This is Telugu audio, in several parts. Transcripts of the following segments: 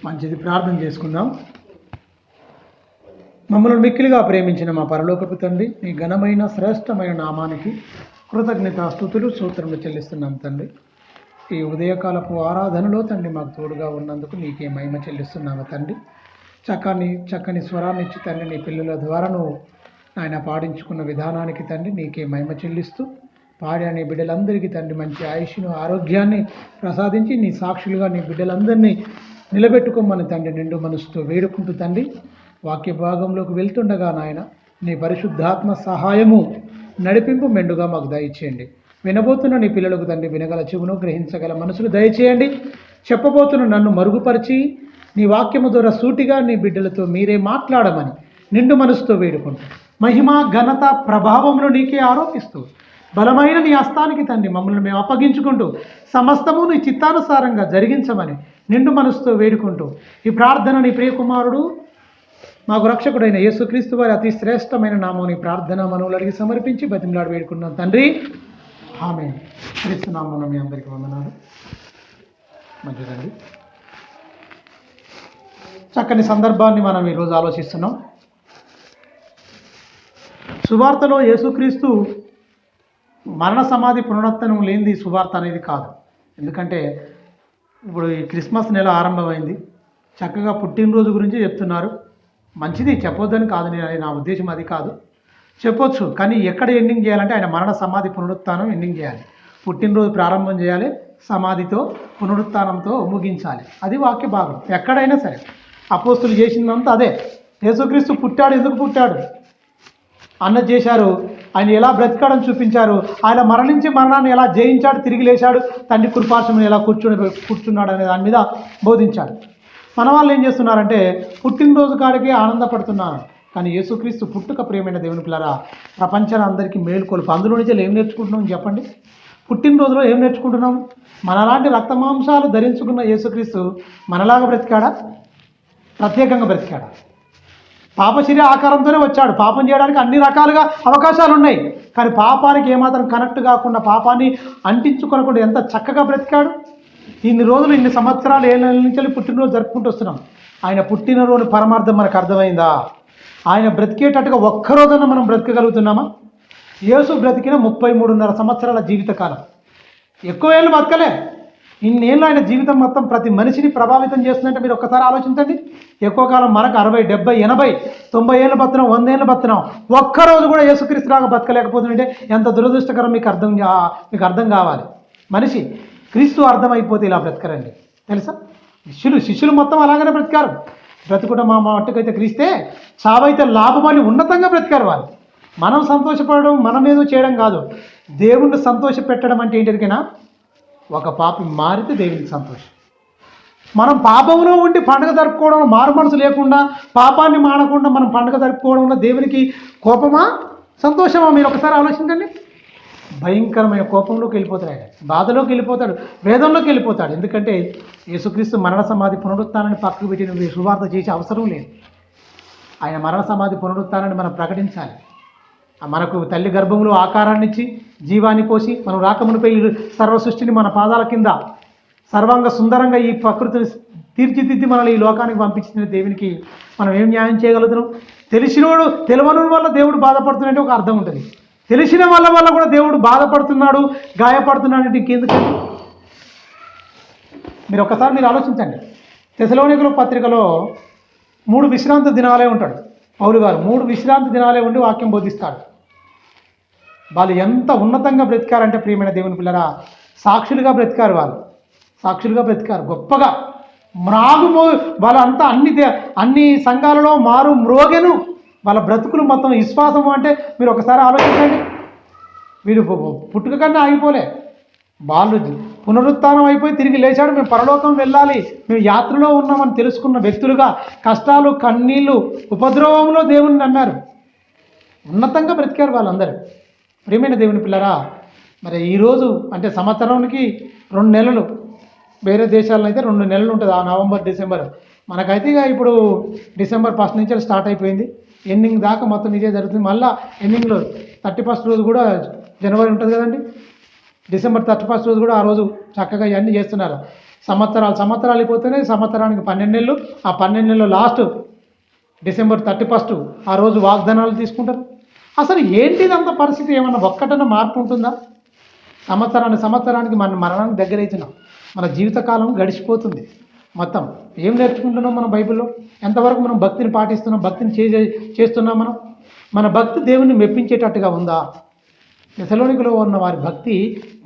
మంచిది, ప్రార్థన చేసుకుందాం. మమ్మల్ని మిక్కిలిగా ప్రేమించిన మా పరలోకపు తండ్రి, నీ ఘనమైన శ్రేష్టమైన నామానికి కృతజ్ఞత స్తుతులు సూత్రములు చెల్లిస్తున్నాం తండ్రి. ఈ ఉదయకాలపు ఆరాధనలో తండ్రి మాకు తోడుగా ఉన్నందుకు నీకే మహిమ చెల్లిస్తున్నాము తండ్రి. చక్కని స్వరాన్ని ఇచ్చి తండ్రి నీ పిల్లల ద్వారా నువ్వు ఆయన పాడించుకున్న విధానానికి తండ్రి నీకే మహిమ చెల్లిస్తూ పాడి నీ బిడ్డలందరికీ తండ్రి మంచి ఆయుష్ను ఆరోగ్యాన్ని ప్రసాదించి నీ సాక్షులుగా నీ బిడ్డలందరినీ నిలబెట్టుకోమని తండ్రి నిండు మనసుతో వేడుకుంటూ తండ్రి వాక్య భాగంలోకి వెళ్తుండగా నాయన నీ పరిశుద్ధాత్మ సహాయము నడిపింపు మెండుగా మాకు దయచేయండి. వినబోతున్న నీ పిల్లలకు తండ్రి వినగల చెవును గ్రహించగల మనసును దయచేయండి. చెప్పబోతున్న నన్ను మరుగుపరిచి నీ వాక్యము ద్వారా సూటిగా నీ బిడ్డలతో మీరే మాట్లాడమని నిండు మనసుతో వేడుకుంటూ మహిమ ఘనత ప్రభావములు నీకే ఆరోపిస్తూ బలమైన నీ హస్తానికి తండ్రి మమ్మల్ని మేము అప్పగించుకుంటూ సమస్తము నీ చిత్తానుసారంగా జరిగించమని నిండు మనసుతో వేడుకుంటూ ఈ ప్రార్థన నీ ప్రియకుమారుడు మాకు రక్షకుడైన యేసుక్రీస్తు వారి అతి శ్రేష్టమైన నామం నీ ప్రార్థన మనవులు అడిగి సమర్పించి బతిమలాడి వేడుకుంటున్నాం తండ్రి, ఆమేన్. క్రీస్తు నామమున మీ అందరికీ వందనాలు. మంచిదండి, చక్కని సందర్భాన్ని మనం ఈరోజు ఆలోచిస్తున్నాం. సువార్తలో యేసుక్రీస్తు మరణ సమాధి పునరుత్థానం లేనిది సువార్త అనేది కాదు. ఎందుకంటే ఇప్పుడు ఈ క్రిస్మస్ నెల ఆరంభమైంది, చక్కగా పుట్టినరోజు గురించి చెప్తున్నారు. మంచిది, చెప్పొద్దని కాదు, నా ఉద్దేశం అది కాదు, చెప్పొచ్చు. కానీ ఎక్కడ ఎండింగ్ చేయాలంటే ఆయన మరణ సమాధి పునరుత్థానం ఎండింగ్ చేయాలి. పుట్టినరోజు ప్రారంభం చేయాలి, సమాధితో పునరుత్థానంతో ముగించాలి. అది వాక్య భాగం. ఎక్కడైనా సరే అపోస్తులు చేసిందంతా అదే. యేసుక్రీస్తు పుట్టాడు, ఎందుకు పుట్టాడు అన్నది చేశారు. ఆయన ఎలా బ్రతికాడని చూపించారు. ఆయన మరణించి మరణాన్ని ఎలా జయించాడు, తిరిగి లేచాడు, తండ్రి కృపాసమును ఎలా కూర్చున్నాడు అనే దాని మీద బోధించాడు. మన వాళ్ళు ఏం చేస్తున్నారంటే పుట్టినరోజు కాడికి ఆనందపడుతున్నారు. కానీ యేసుక్రీస్తు పుట్టుక ప్రియమైన దేవుని పిల్లరా ప్రపంచాన్ని అందరికీ మేలుకొలుపు. అందులో నుంచి ఏం నేర్చుకుంటున్నాం చెప్పండి? పుట్టినరోజులో ఏం నేర్చుకుంటున్నాం? మనలాంటి రక్తమాంసాలు ధరించుకున్న యేసుక్రీస్తు మనలాగా బ్రతికాడా? ప్రత్యేకంగా బ్రతికాడా? పాపశరీర ఆకారంతోనే వచ్చాడు. పాపం చేయడానికి అన్ని రకాలుగా అవకాశాలు ఉన్నాయి. కానీ పాపానికి ఏమాత్రం కనెక్ట్ కాకుండా, పాపాన్ని అంటించుకొనకుండా ఎంత చక్కగా బ్రతికాడు. ఇన్ని రోజులు, ఇన్ని సంవత్సరాలు, 7 నెలల నుంచి పుట్టినరోజు జరుపుకుంటూ వస్తున్నాం. ఆయన పుట్టినరోజు పరమార్థం మనకు అర్థమైందా? ఆయన బ్రతికేటట్టుగా ఒక్కరోజున మనం బ్రతకగలుగుతున్నామా? యేసు బ్రతికిన 33.5 సంవత్సరాల జీవితకాలం. ఎక్కువ ఏళ్ళు బతకలే. ఇన్నేళ్ళు ఆయన జీవితం మొత్తం ప్రతి మనిషిని ప్రభావితం చేస్తుందంటే మీరు ఒక్కసారి ఆలోచించండి. ఎక్కువ కాలం మనకు 60, 70, 80, 90 ఏళ్ళు బతున్నాం, 100 ఏళ్ళు బతున్నాం. ఒక్కరోజు కూడా యేసుక్రీస్తులాగా బతకలేకపోతుందంటే ఎంత దురదృష్టకరం మీకు అర్థం కావాలి. మనిషి క్రీస్తు అర్థమైపోతే ఇలా బ్రతకరండి. తెలుసా? శిష్యులు మొత్తం అలాగనే బ్రతికారు. బ్రతుకుట మా మట్టుకైతే క్రీస్తే, చావైతే లాభమని ఉన్నతంగా బ్రతికారు వాళ్ళు. మనం సంతోషపడడం, మనమేదో చేయడం కాదు. దేవుణ్ణి సంతోష పెట్టడం అంటే ఏంటికైనా ఒక పాపి మారితే దేవునికి సంతోషం. మనం పాపంలో ఉండి పండుగ జరుపుకోవడం, మారు మనసు లేకుండా, పాపాన్ని మానకుండా మనం పండుగ జరుపుకోవడంలో దేవునికి కోపమా సంతోషమా? మీరు ఒకసారి ఆలోచించండి. భయంకరమైన కోపంలోకి వెళ్ళిపోతాడు ఆయన, బాధలోకి వెళ్ళిపోతాడు, వేదంలోకి వెళ్ళిపోతాడు. ఎందుకంటే యేసుక్రీస్తు మరణ సమాధి పునరుత్థానాన్ని పక్కకు పెట్టిన సువార్త చేసే అవసరం లేదు. ఆయన మరణ సమాధి పునరుత్థానాన్ని మనం ప్రకటించాలి. మనకు తల్లి గర్భంలో ఆకారాన్ని ఇచ్చి జీవాన్ని పోసి మనం రాకమునిపై సర్వ సృష్టిని మన పాదాల కింద సర్వాంగ సుందరంగా ఈ ప్రకృతిని తీర్చిదిద్ది మనల్ని ఈ లోకానికి పంపించిన దేవునికి మనం ఏం న్యాయం చేయగలుగుతున్నాం? తెలిసినోడు తెలియని వల్ల దేవుడు బాధపడుతున్నట్టు ఒక అర్థం ఉంటుంది. తెలిసిన వల్ల కూడా దేవుడు బాధపడుతున్నాడు, గాయపడుతున్నాడు అంటే ఇంకెందుకు? మీరు ఒక్కసారి ఆలోచించండి. తెసలోనికల పత్రికలో 3 విశ్రాంతి దినాలే ఉంటాడు పౌలు గారు. 3 విశ్రాంతి దినాలే ఉండి వాక్యం బోధిస్తాడు. వాళ్ళు ఎంత ఉన్నతంగా బ్రతికారంటే ప్రియమైన దేవుని పిల్లరా, సాక్షులుగా బ్రతికారు. వాళ్ళు సాక్షులుగా బ్రతికారు గొప్పగా. వాళ్ళంతా అన్ని సంఘాలలో మారు మ్రోగెను. వాళ్ళ బ్రతుకులు మొత్తం విశ్వాసము అంటే మీరు ఒకసారి ఆలోచించండి. వీడు పుట్టుక కన్నా ఆగిపోలే. వాళ్ళు పునరుత్థానం అయిపోయి తిరిగి లేచాడు, మేము పరలోకం వెళ్ళాలి, మేము యాత్రలో ఉన్నామని తెలుసుకున్న వ్యక్తులుగా కష్టాలు, కన్నీళ్ళు, ఉపద్రవంలో దేవుని నమ్మారు. ఉన్నతంగా బ్రతికారు వాళ్ళందరూ. ప్రియమైన దేవుని పిల్లరా, మరి ఈరోజు అంటే సంవత్సరానికి 2 నెలలు, వేరే దేశాల్లో అయితే 2 నెలలు ఉంటుంది. ఆ నవంబర్, డిసెంబర్. మనకైతే ఇక ఇప్పుడు డిసెంబర్ 1 నుంచి స్టార్ట్ అయిపోయింది. ఎండింగ్ దాకా మొత్తం ఇదే జరుగుతుంది. మళ్ళీ ఎండింగ్లో 31 రోజు కూడా జనవరి ఉంటుంది కదండి. డిసెంబర్ 31 రోజు కూడా ఆ రోజు చక్కగా ఇవన్నీ చేస్తున్నారు. సంవత్సరాలు అయిపోతున్నాయి. సంవత్సరానికి 12 నెలలు. ఆ 12 నెలలు లాస్ట్ December 31 ఆ రోజు వాగ్దానాలు తీసుకుంటారు. అసలు ఏంటిదంత పరిస్థితి? ఏమన్నా ఒక్కటన్నా మార్పు ఉంటుందా? సంవత్సరానికి మన మరణానికి దగ్గర అవుతున్నాం. మన జీవితకాలం గడిచిపోతుంది. మొత్తం ఏం నేర్చుకుంటున్నాం మనం బైబిల్లో? ఎంతవరకు మనం భక్తిని పాటిస్తున్నాం, భక్తిని చేస్తున్నాం? మన భక్తి దేవుణ్ణి మెప్పించేటట్టుగా ఉందా? తెసలోనికలో ఉన్న వారి భక్తి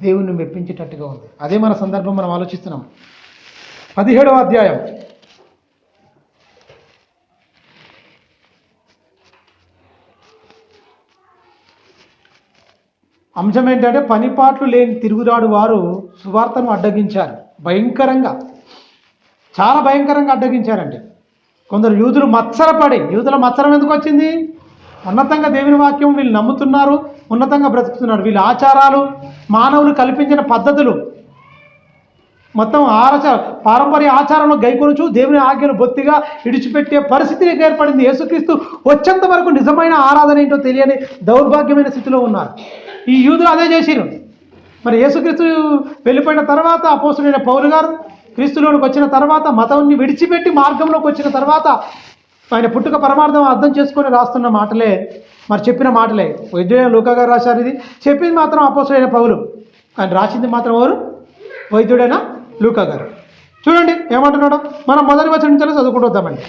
దేవుణ్ణి మెప్పించేటట్టుగా ఉంది. అదే మన సందర్భం మనం ఆలోచిస్తున్నాం. 17వ అధ్యాయం అంశం ఏంటంటే, పనిపాట్లు లేని తిరుగురాడు వారు సువార్తను అడ్డగించారు. భయంకరంగా, చాలా భయంకరంగా అడ్డగించారండి. కొందరు యూదుల మత్సరం ఎందుకు వచ్చింది? ఉన్నతంగా దేవుని వాక్యం వీళ్ళు నమ్ముతున్నారు, ఉన్నతంగా బ్రతుకుతున్నారు. వీళ్ళ ఆచారాలు, మానవులు కల్పించిన పద్ధతులు, మొత్తం పారంపర్య ఆచారంలో గైకొనుచు దేవుని ఆజ్ఞను బొత్తిగా విడిచిపెట్టే పరిస్థితి ఏర్పడింది. యేసుక్రీస్తు వచ్చేంత వరకు నిజమైన ఆరాధన ఏంటో తెలియని దౌర్భాగ్యమైన స్థితిలో ఉన్నారు. ఈ యూదులు అదే చేసిరు. మరి యేసుక్రీస్తు వెళ్ళిపోయిన తర్వాత అపోస్తలుడైన పౌలు గారు క్రీస్తులోనికి వచ్చిన తర్వాత, మతాన్ని విడిచిపెట్టి మార్గంలోకి వచ్చిన తర్వాత, ఆయన పుట్టుక పరమార్థం అర్థం చేసుకొని రాస్తున్న మాటలే, మరి చెప్పిన మాటలే. వైద్యుడైన లూకా గారు రాశారు. ఇది చెప్పింది మాత్రం అపోస్తలుడైన పౌలు, కానీ రాసింది మాత్రం ఎవరు? వైద్యుడైన లూకా గారు. చూడండి ఏమంటున్నాడు. మనం మొదటి వచనం నుంచి చదువుకుంటూ వద్దామండి.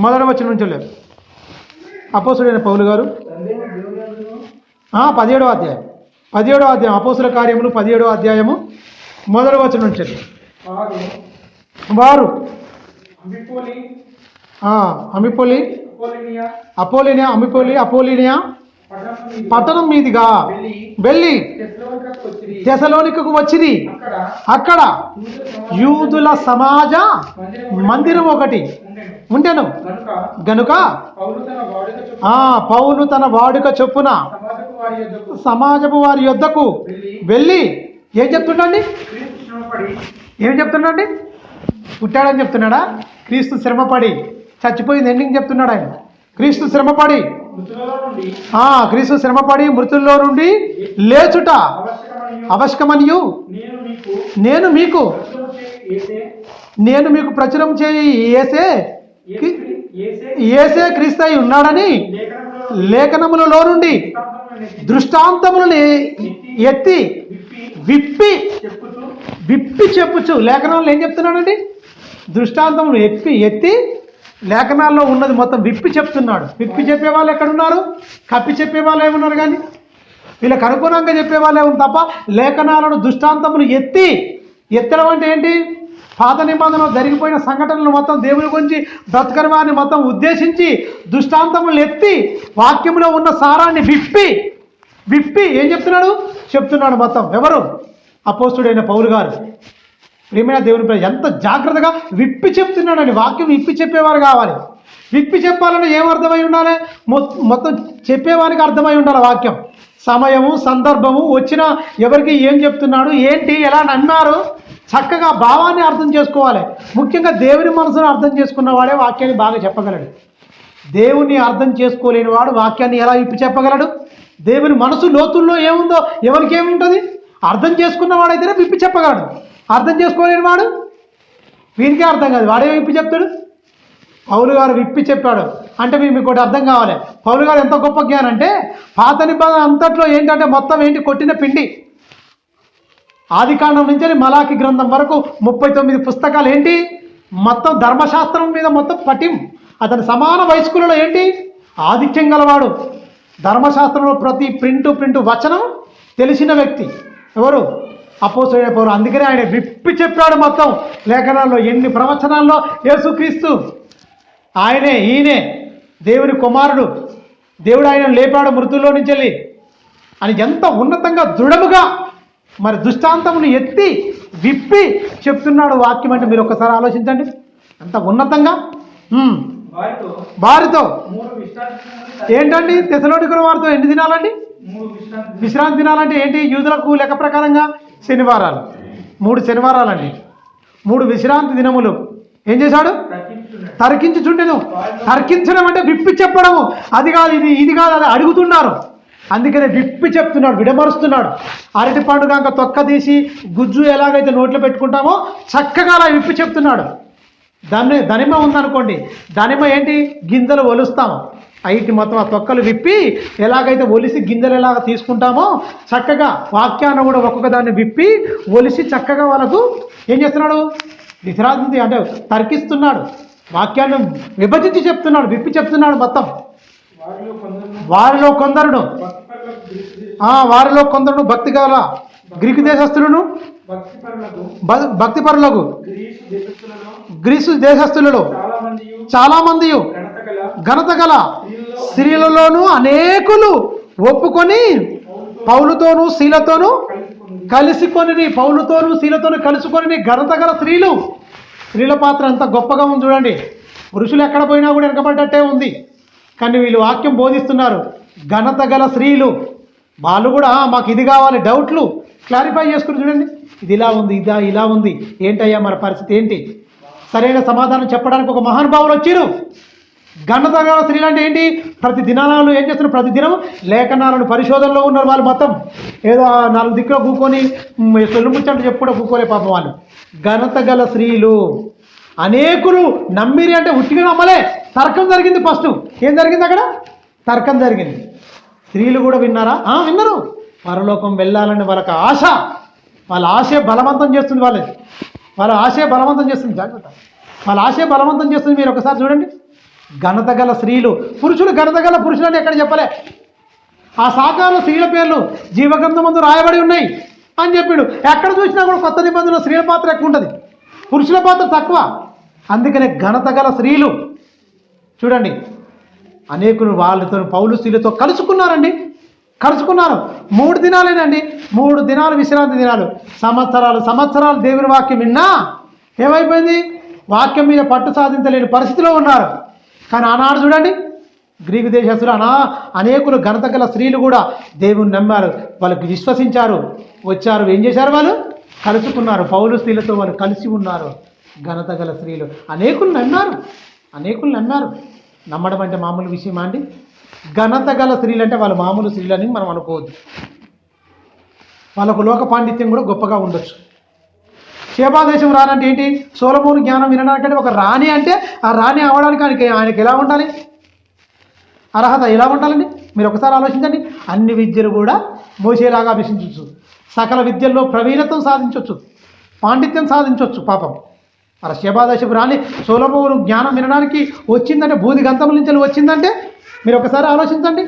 మొదటి వచనం నుంచి అపోస్తలుడైన పౌలు గారు 17వ అధ్యాయం అపోస్తల కార్యములు 17వ అధ్యాయము మొదటి వచనం నుంచి. వారు అపోలినియా పట్టణం మీదిగా వెళ్ళి తెసలోనికకు వచ్చిరి. అక్కడ యూదుల సమాజ మందిరం ఒకటి ఉండెను గనుక పౌలు తన వాడుక చొప్పున సమాజపు వారి యొద్దకు వెళ్ళి ఏం చెప్తుండండి? పుట్టాడని చెప్తున్నాడా? క్రీస్తు శ్రమపడి చచ్చిపోయింది ఎండింగ్ చెప్తున్నాడు ఆయన. క్రీస్తు శ్రమపడి మృతుల్లో నుండి లేచుట అవశ్యకమనియు నేను మీకు ప్రచురం చేయి యేసే క్రీస్తు ఉన్నాడని లేఖనములలో నుండి దృష్టాంతములను ఎత్తి విప్పి చెప్పుచు. లేఖనాల్లో ఏం చెప్తున్నాడండి? దృష్టాంతములు ఎత్తి లేఖనాల్లో ఉన్నది మొత్తం విప్పి చెప్తున్నాడు. విప్పి చెప్పే వాళ్ళు ఎక్కడున్నారు? కప్పి చెప్పే వాళ్ళు ఏమున్నారు? కానీ వీళ్ళకి అనుగుణంగా చెప్పే వాళ్ళే ఉంది తప్ప లేఖనాలను దృష్టాంతములు ఎత్తడం అంటే ఏంటి? పాత నిబంధనలో జరిగిపోయిన సంఘటనలు మొత్తం దేవుని గురించి బ్రతకని వారిని మొత్తం ఉద్దేశించి దృష్టాంతములు ఎత్తి వాక్యంలో ఉన్న సారాన్ని విప్పి ఏం చెప్తున్నాడు మొత్తం. ఎవరు? అపోస్తుడైన పౌలు గారు. ప్రియమైన దేవుని ప్రజలు ఎంత జాగ్రత్తగా విప్పి చెప్తున్నాడని. వాక్యం విప్పి చెప్పేవారు కావాలి. విప్పి చెప్పాలని ఏమర్థమై ఉండాలి? మొత్తం చెప్పేవారికి అర్థమై ఉండాలి వాక్యం. సమయము, సందర్భము, వచ్చిన ఎవరికి ఏం చెప్తున్నాడు, ఏంటి, ఎలా నమ్మారు, చక్కగా భావాన్ని అర్థం చేసుకోవాలి. ముఖ్యంగా దేవుని మనసును అర్థం చేసుకున్నవాడే వాక్యాన్ని బాగా చెప్పగలడు. దేవుని అర్థం చేసుకోలేని వాడు వాక్యాన్ని ఎలా విప్పి చెప్పగలడు? దేవుని మనసు లోతుల్లో ఏముందో ఎవరికి ఏముంటుంది? అర్థం చేసుకున్నవాడైతేనే విప్పి చెప్పగలడు. అర్థం చేసుకోలేని వాడు వీరికే అర్థం కాదు, వాడే విప్పి చెప్తాడు. పౌలు గారు విప్పి చెప్పాడు అంటే మీకు ఒకటి అర్థం కావాలి. పౌలు గారు ఎంత గొప్ప జ్ఞానం అంటే, పాత నిబంధన అంతట్లో ఏంటంటే మొత్తం కొట్టిన పిండి. ఆదికాండం నుంచి మలాకి గ్రంథం వరకు 39 పుస్తకాలు మొత్తం ధర్మశాస్త్రం మీద మొత్తం పట్టిం. అతని సమాన వయస్కులలో ఆధిక్యం గలవాడు. ధర్మశాస్త్రంలో ప్రతి ప్రింటు వచనం తెలిసిన వ్యక్తి ఎవరు? అపోస్తలుడైన పౌలు. అందుకనే ఆయన విప్పి చెప్పాడు మొత్తం లేఖనాల్లో. ఎన్ని ప్రవచనాల్లో యేసుక్రీస్తు ఈయనే దేవుని కుమారుడు, దేవుడు ఆయన లేపాడు మృతుల్లో నుంచి వెళ్ళి అని ఎంత ఉన్నతంగా దృఢముగా మరి దృష్టాంతమును ఎత్తి విప్పి చెప్తున్నాడు వాక్యం. అంటే మీరు ఒక్కసారి ఆలోచించండి ఎంత ఉన్నతంగా. వారితో ఏంటండి? తెసలోనికల వారితో ఎన్ని దినాలండి? విశ్రాంతి దినాలంటే ఏంటి? యూదులకు లెక్క ప్రకారంగా శనివారాలు, 3 శనివారాలండి. 3 విశ్రాంతి దినములు ఏం చేశాడు? తర్కించుచుండెను. తర్కించడం అంటే విప్పి చెప్పడము. అది కాదు ఇది కాదు, అది అడుగుతున్నారు. అందుకనే విప్పి చెప్తున్నాడు, విడమరుస్తున్నాడు. అరటి పండు కనుక తొక్క తీసి గుజ్జు ఎలాగైతే నోట్లో పెట్టుకుంటామో చక్కగా అలా విప్పి చెప్తున్నాడు. దానిమ్మ ఉందనుకోండి, దానిమ్మ ఏంటి, గింజలు ఒలుస్తాము, ఐటి మొత్తం ఆ తొక్కలు విప్పి ఎలాగైతే ఒలిసి గింజలు ఎలాగ తీసుకుంటామో చక్కగా వాక్యాన్ని కూడా ఒక్కొక్క దాన్ని విప్పి ఒలిసి చక్కగా వాళ్ళకు ఏం చేస్తున్నాడు, విశ్రాంతి అంటే తర్కిస్తున్నాడు, వాక్యాన్ని విభజించి చెప్తున్నాడు, విప్పి చెప్తున్నాడు మొత్తం. వారిలో కొందరును భక్తి గల గ్రీకు దేశస్తులను భక్తిపరులకు గ్రీసు దేశస్తులలో చాలా మంది ఘనత గల స్త్రీలలోనూ అనేకులు ఒప్పుకొని పౌలుతోనూ శీలతోనూ కలుసుకొని ఘనత గల స్త్రీల పాత్ర ఎంత గొప్పగా ఉంది చూడండి. పురుషులు ఎక్కడ పోయినా కూడా వెనకబడ్డట్టే ఉంది, కానీ వీళ్ళు వాక్యం బోధిస్తున్నారు. ఘనత గల స్త్రీలు వాళ్ళు కూడా మాకు ఇది కావాలి, డౌట్లు క్లారిఫై చేసుకుని చూడండి, ఇది ఇలా ఉంది, ఇలా ఉంది, ఏంటయ్యా మన పరిస్థితి ఏంటి, సరైన సమాధానం చెప్పడానికి ఒక మహానుభావులు వచ్చారు. ఘనత గల స్త్రీలు అంటే ఏంటి, ప్రతి దినాలు ఏం చేస్తున్నారు, ప్రతి దినం లేఖనాలను పరిశోధనలో ఉన్నారు వాళ్ళు. మొత్తం ఏదో 4 దిక్కులో కూకొని సొల్లు ముచ్చంటే చెప్పు కూడా కూకోలే పాపం వాళ్ళు. ఘనత గల స్త్రీలు అనేకులు నమ్మిరి అంటే ఉట్టిగా నమ్మలే, తర్కం జరిగింది. ఫస్ట్ ఏం జరిగింది అక్కడ, తర్కం జరిగింది. స్త్రీలు కూడా విన్నారా, విన్నారు. పరలోకం వెళ్ళాలని వాళ్ళకి ఆశ, వాళ్ళ ఆశే బలవంతం చేస్తుంది, వాళ్ళ ఆశే బలవంతం చేస్తుంది. జాగ్రత్త, వాళ్ళ ఆశే బలవంతం చేస్తుంది. మీరు ఒకసారి చూడండి, ఘనత గల స్త్రీలు, పురుషులు ఘనత గల పురుషులు అని ఎక్కడ చెప్పలే. ఆ సాకారంలో స్త్రీల పేర్లు జీవగ్రంథం ముందు రాయబడి ఉన్నాయి అని చెప్పాడు. ఎక్కడ చూసినా కూడా కొత్త నిబంధనలో స్త్రీల పాత్ర ఎక్కువ ఉంటుంది, పురుషుల పాత్ర తక్కువ. అందుకనే ఘనత గల స్త్రీలు చూడండి, అనేకులు వాళ్ళతో పౌలు స్త్రీలతో కలుసుకున్నారు. 3 దినాలేనండి, 3 దినాలు విశ్రాంతి దినాలు. సంవత్సరాలు దేవుని వాక్యం విన్నా ఏమైపోయింది, వాక్యం మీద పట్టు సాధించలేని పరిస్థితిలో ఉన్నారు. కానీ ఆనాడు చూడండి, గ్రీకు దేశస్తులు అనేకులు ఘనత గల స్త్రీలు కూడా దేవుని నమ్మారు, వాళ్ళకి విశ్వసించారు, వచ్చారు. ఏం చేశారు, వాళ్ళు కలుసుకున్నారు, పౌలు స్త్రీలతో వాళ్ళు కలిసి ఉన్నారు. ఘనత గల స్త్రీలు అనేకులు నమ్మారు. నమ్మడం అంటే మామూలు విషయమా అండి? ఘనత గల స్త్రీలు అంటే వాళ్ళు మామూలు స్త్రీలని మనం అనుకోవద్దు. వాళ్ళకు లోక పాండిత్యం కూడా గొప్పగా ఉండొచ్చు. శేబాదేశం రానంటే ఏంటి, సొలొమోను జ్ఞానం వినడానికంటే ఒక రాణి అంటే ఆ రాణి అవ్వడానికి ఆయనకి ఎలా ఉండాలి, అర్హత ఎలా ఉండాలండి? మీరు ఒకసారి ఆలోచించండి. అన్ని విద్యలు కూడా మోసేలాగా అభ్యసించవచ్చు, సకల విద్యల్లో ప్రవీణత్వం సాధించవచ్చు, పాండిత్యం సాధించవచ్చు. పాపం అలా శేబాదేశపు రాణి సొలొమోను జ్ఞానం వినడానికి వచ్చిందంటే, బూది గంధముల నుంచి వచ్చిందంటే మీరు ఒకసారి ఆలోచించండి.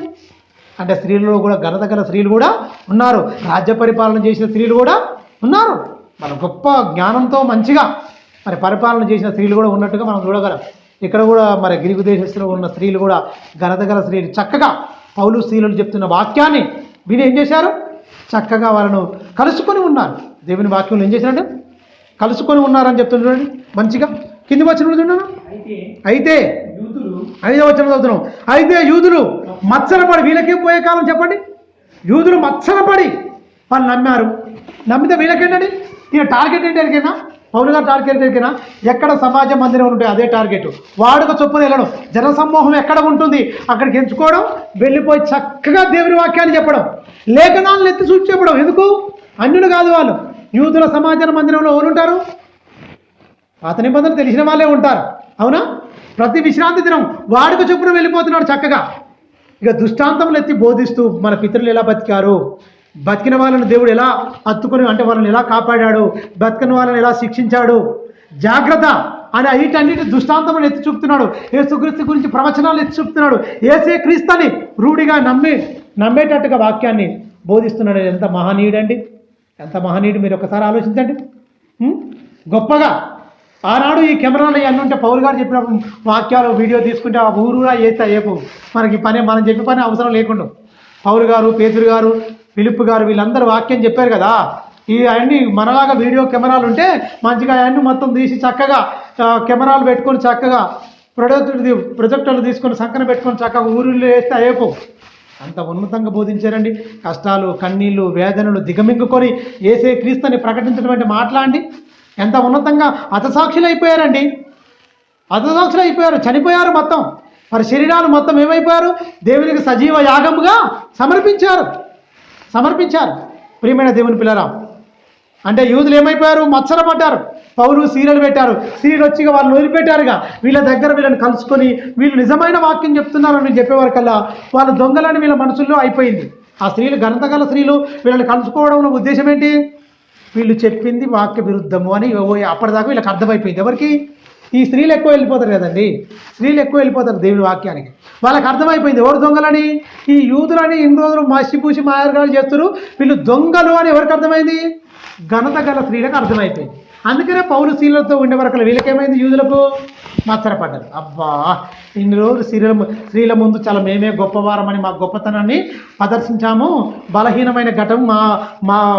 అంటే స్త్రీలలో కూడా ఘనత గల స్త్రీలు కూడా ఉన్నారు, రాజ్య పరిపాలన చేసిన స్త్రీలు కూడా ఉన్నారు, మన గొప్ప జ్ఞానంతో మంచిగా మరి పరిపాలన చేసిన స్త్రీలు కూడా ఉన్నట్టుగా మనం చూడగలం. ఇక్కడ కూడా మరి గ్రీకు దేశస్తులో ఉన్న స్త్రీలు కూడా ఘనత గల స్త్రీలు చక్కగా పౌలు స్త్రీలు చెప్తున్న వాక్యాన్ని వీళ్ళు ఏం చేశారు, చక్కగా వాళ్ళను కలుసుకొని ఉన్నారు. దేవుని వాక్యంలో ఏం చేశారంటే కలుసుకొని ఉన్నారని చెప్తున్నాడు మంచిగా. కింది వచ్చిన చూడండి, అయితే 5వ వచనం చదువుతున్నాం. అయితే యూదులు మత్సరపడి, వీళ్ళకేం పోయే కాలం చెప్పండి, యూదులు మత్సరపడి వాళ్ళు నమ్మారు. నమ్మితే వీళ్ళకేంటండి, ఈయన టార్గెట్ ఏంటంటేనా, పౌలు గారు టార్గెట్ ఏంటేనా, ఎక్కడ సమాజ మందిరం ఉంటాయి అదే టార్గెట్. వాడుక చొప్పున వెళ్ళడం, జనసమూహం ఎక్కడ ఉంటుంది అక్కడికి ఎంచుకోవడం, వెళ్ళిపోయి చక్కగా దేవుని వాక్యాన్ని చెప్పడం, లేఖనాలను ఎత్తి చూసి చెప్పడం. ఎందుకు, అన్యులు కాదు వాళ్ళు, యూదుల సమాజ మందిరంలో ఎవరు ఉంటారు, పాత నిబంధన తెలిసిన వాళ్ళే ఉంటారు. అవునా, ప్రతి విశ్రాంతి దినం వాడుక చొప్పున వెళ్ళిపోతున్నాడు చక్కగా. ఇక దృష్టాంతములు ఎత్తి బోధిస్తూ మన పితరులు ఎలా బతికారు, బతికిన వాళ్ళని దేవుడు ఎలా హత్తుకొని అంటే వాళ్ళని ఎలా కాపాడాడు, బతికిన వాళ్ళని ఎలా శిక్షించాడు, జాగ్రత్త అని వీటన్నిటి దృష్టాంతములు ఎత్తి చూపుతున్నాడు. యేసుక్రీస్తు గురించి ప్రవచనాలు ఎత్తి చూపుతున్నాడు. యేసే క్రీస్తుని రూఢిగా నమ్మేటట్టుగా వాక్యాన్ని బోధిస్తున్నాడు. ఎంత మహనీయుడండి, ఎంత మహనీయుడు. మీరు ఒకసారి ఆలోచించండి. గొప్పగా ఆనాడు ఈ కెమెరాలు ఇవన్నీ ఉంటే పౌలు గారు చెప్పినప్పుడు వాక్యాలు వీడియో తీసుకుంటే ఆ ఊరుగా ఏపు మనకి పని, మనం చెప్పే పని అవసరం లేకుండా పౌలు గారు, పేతురు గారు, ఫిలిప్ గారు వీళ్ళందరూ వాక్యం చెప్పారు కదా. ఈ అవన్నీ మనలాగా వీడియో కెమెరాలు ఉంటే మంచిగా అవన్నీ మొత్తం తీసి చక్కగా కెమెరాలు పెట్టుకొని చక్కగా ప్రొజెక్టర్లు తీసుకొని సంకన పెట్టుకొని చక్కగా ఊరిలో వేస్తే అయ్యేపో. అంత ఉన్నతంగా బోధించారండి. కష్టాలు, కన్నీళ్ళు, వేదనలు దిగమింగుకొని యేసే క్రీస్తుని ప్రకటించడం అంటే మాట్లాడి ఎంత ఉన్నతంగా హతసాక్షులు అయిపోయారండి. హతసాక్షులు అయిపోయారు, చనిపోయారు మొత్తం. వారి శరీరాలు మొత్తం ఏమైపోయారు? దేవునికి సజీవ యాగముగా సమర్పించారు. ప్రియమైన దేవుని పిల్లరా, అంటే యూదులు ఏమైపోయారు? మత్సరపడ్డారు. పౌలు సీరియల్ పెట్టారు. సీరియల్ వచ్చి వాళ్ళు వదిలిపెట్టారుగా. వీళ్ళ దగ్గర వీళ్ళని కలుసుకొని వీళ్ళు నిజమైన వాక్యం చెప్తున్నారని చెప్పేవారికల్లా వాళ్ళు దొంగలని వీళ్ళ మనసుల్లో అయిపోయింది. ఆ స్త్రీలు, ఘనతగల స్త్రీలు వీళ్ళని కలుసుకోవడంలో ఉద్దేశం ఏంటి? వీళ్ళు చెప్పింది వాక్య విరుద్ధము అని అప్పటిదాకా వీళ్ళకి అర్థమైపోయింది. ఎవరికి? ఈ స్త్రీలు ఎక్కువ వెళ్ళిపోతారు కదండి, స్త్రీలు ఎక్కువ వెళ్ళిపోతారు దేవుని వాక్యానికి. వాళ్ళకి అర్థమైపోయింది ఎవరు దొంగలని. ఈ యూదులని ఇన్ని రోజులు మసిపూసి మాయగాలు చేస్తారు, వీళ్ళు దొంగలు అని ఎవరికి అర్థమైంది? ఘనత గల స్త్రీలకు అర్థమైపోయింది. అందుకనే పౌలు స్త్రీలతో ఉండే వరకు వీళ్ళకేమైంది? యూదులకు మత్సరపడ్డారు. అబ్బా, ఇన్ని రోజులు స్త్రీల ముందు చాలా మేమే గొప్పవారమని మా గొప్పతనాన్ని ప్రదర్శించాము. బలహీనమైన ఘటం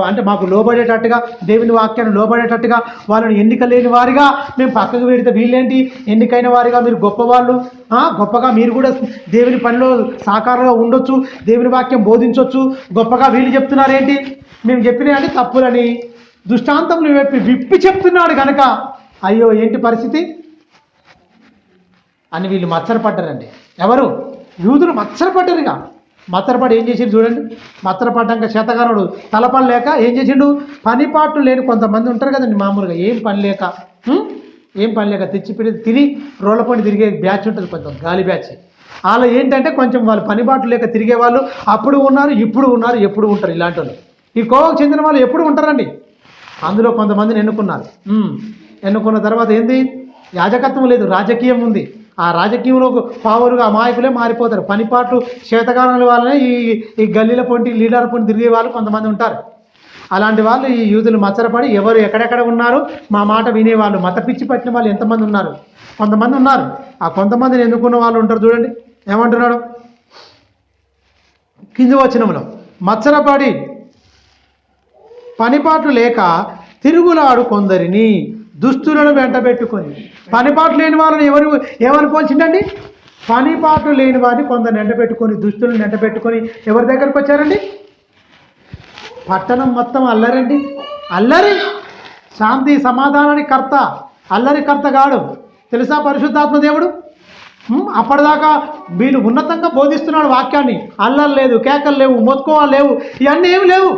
అంటే మాకు లోబడేటట్టుగా, దేవుని వాక్యాన్ని లోబడేటట్టుగా, వాళ్ళని ఎన్నిక లేని వారిగా మేము పక్కకు పెడితే వీళ్ళేంటి ఎన్నికైన వారిగా, మీరు గొప్పవాళ్ళు, గొప్పగా మీరు కూడా దేవుని పనిలో సాకారంగా ఉండొచ్చు, దేవుని వాక్యం బోధించవచ్చు, గొప్పగా వీళ్ళు చెప్తున్నారేంటి? మేము చెప్పినవి తప్పులని దృష్టాంతం విప్పి చెప్తున్నాడు కనుక అయ్యో ఏంటి పరిస్థితి అని వీళ్ళు మత్సరపడ్డారండి. ఎవరు? యూదులు మత్సరపడ్డారుగా. మత్సరపడి ఏం చేసిండు చూడండి. మత్సరపడ్డాక చేతగానుడు తలపడలేక ఏం చేసిండు? పనిపాట్లు లేని కొంతమంది ఉంటారు కదండి మామూలుగా, ఏం పని లేక తెచ్చిపెట్టి తిని రోళ్ళపండి తిరిగే బ్యాచ్ ఉంటుంది, కొంచెం గాలి బ్యాచ్. అలా ఏంటంటే కొంచెం వాళ్ళు పనిపాట్లు లేక తిరిగే వాళ్ళు అప్పుడు ఉన్నారు, ఇప్పుడు ఉన్నారు, ఎప్పుడు ఉంటారు ఇలాంటి వాళ్ళు. ఈ కోవకు చెందిన వాళ్ళు ఎప్పుడు ఉంటారండి. అందులో కొంతమందిని ఎన్నుకున్న తర్వాత ఏంది? యాజకత్వం లేదు, రాజకీయం ఉంది. ఆ రాజకీయంలో పావురుగా అమాయకులే మారిపోతారు. పనిపాట్లు చేతగానుల వాళ్ళనే ఈ గల్లీల పొంటి లీడర్ పొంటి తిరిగే వాళ్ళు కొంతమంది ఉంటారు. అలాంటి వాళ్ళు ఈ యూదులు మచ్చరపడి ఎవరు ఎక్కడెక్కడ ఉన్నారు మా మాట వినేవాళ్ళు, మత పిచ్చి పట్టిన వాళ్ళు ఎంతమంది ఉన్నారు? కొంతమంది ఉన్నారు. ఆ కొంతమందిని ఎన్నుకున్న వాళ్ళు ఉంటారు చూడండి. ఏమంటున్నాడు కింది వచనంలో? మచ్చరపడి పనిపాట్లు లేక తిరుగులాడు కొందరిని దుస్తులను వెంట పెట్టుకొని. పనిపాట్లు లేని వాళ్ళని ఏమని పోల్చిండండి? పనిపాట్లు లేని వారిని కొందరిని వెంట పెట్టుకొని, దుస్తులను వెంట పెట్టుకొని ఎవరి దగ్గరకు వచ్చారండి? పట్టణం మొత్తం అల్లరండి, అల్లరి. శాంతి సమాధానానికి కర్త, అల్లరి కర్త గాడు తెలుసా పరిశుద్ధాత్మ దేవుడు. అప్పటిదాకా వీళ్ళు ఉన్నతంగా బోధిస్తున్నాడు వాక్యాన్ని. అల్లరి లేదు, కేకలు లేవు, మొత్తుకోవాలి లేవు, ఇవన్నీ ఏమి లేవు.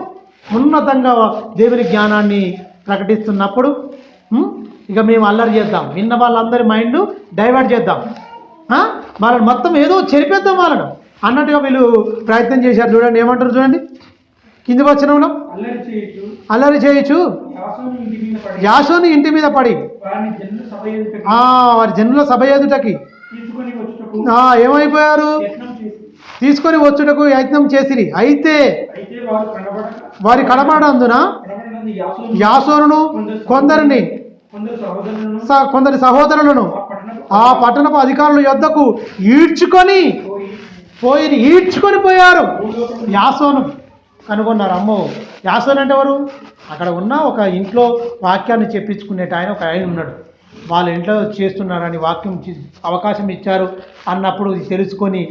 ఉన్నతంగా దేవుని జ్ఞానాన్ని ప్రకటిస్తున్నప్పుడు ఇక మేము అల్లరి చేద్దాం, విన్న వాళ్ళందరి మైండ్ డైవర్ట్ చేద్దాం, వాళ్ళని మొత్తం ఏదో చెరిపేద్దాం వాళ్ళను అన్నట్టుగా వీళ్ళు ప్రయత్నం చేశారు. చూడండి ఏమంటారు చూడండి కింది వచనంలో? అల్లరి చేయొచ్చు యాసోను ఇంటి మీద పడి వారి జనుల సభ ఎదుటకి ఏమైపోయారు? తీసుకొని వచ్చుటకు యత్నం చేసిరి. అయితే వారి కనబడందున యాసోనును కొందరి సహోదరులను ఆ పట్టణపు అధికారుల యొద్దకు ఈడ్చుకొని పోయారు. యాసోను కనుగొన్నారు. అమ్మో, యాసోను అంటే ఎవరు? అక్కడ ఉన్న ఒక ఇంట్లో వాక్యాన్ని చెప్పించుకునేట ఒక ఆయన ఉన్నాడు. వాళ్ళ ఇంట్లో చేస్తున్నారని వాక్యం అవకాశం ఇచ్చారు అన్నప్పుడు తెలుసుకొని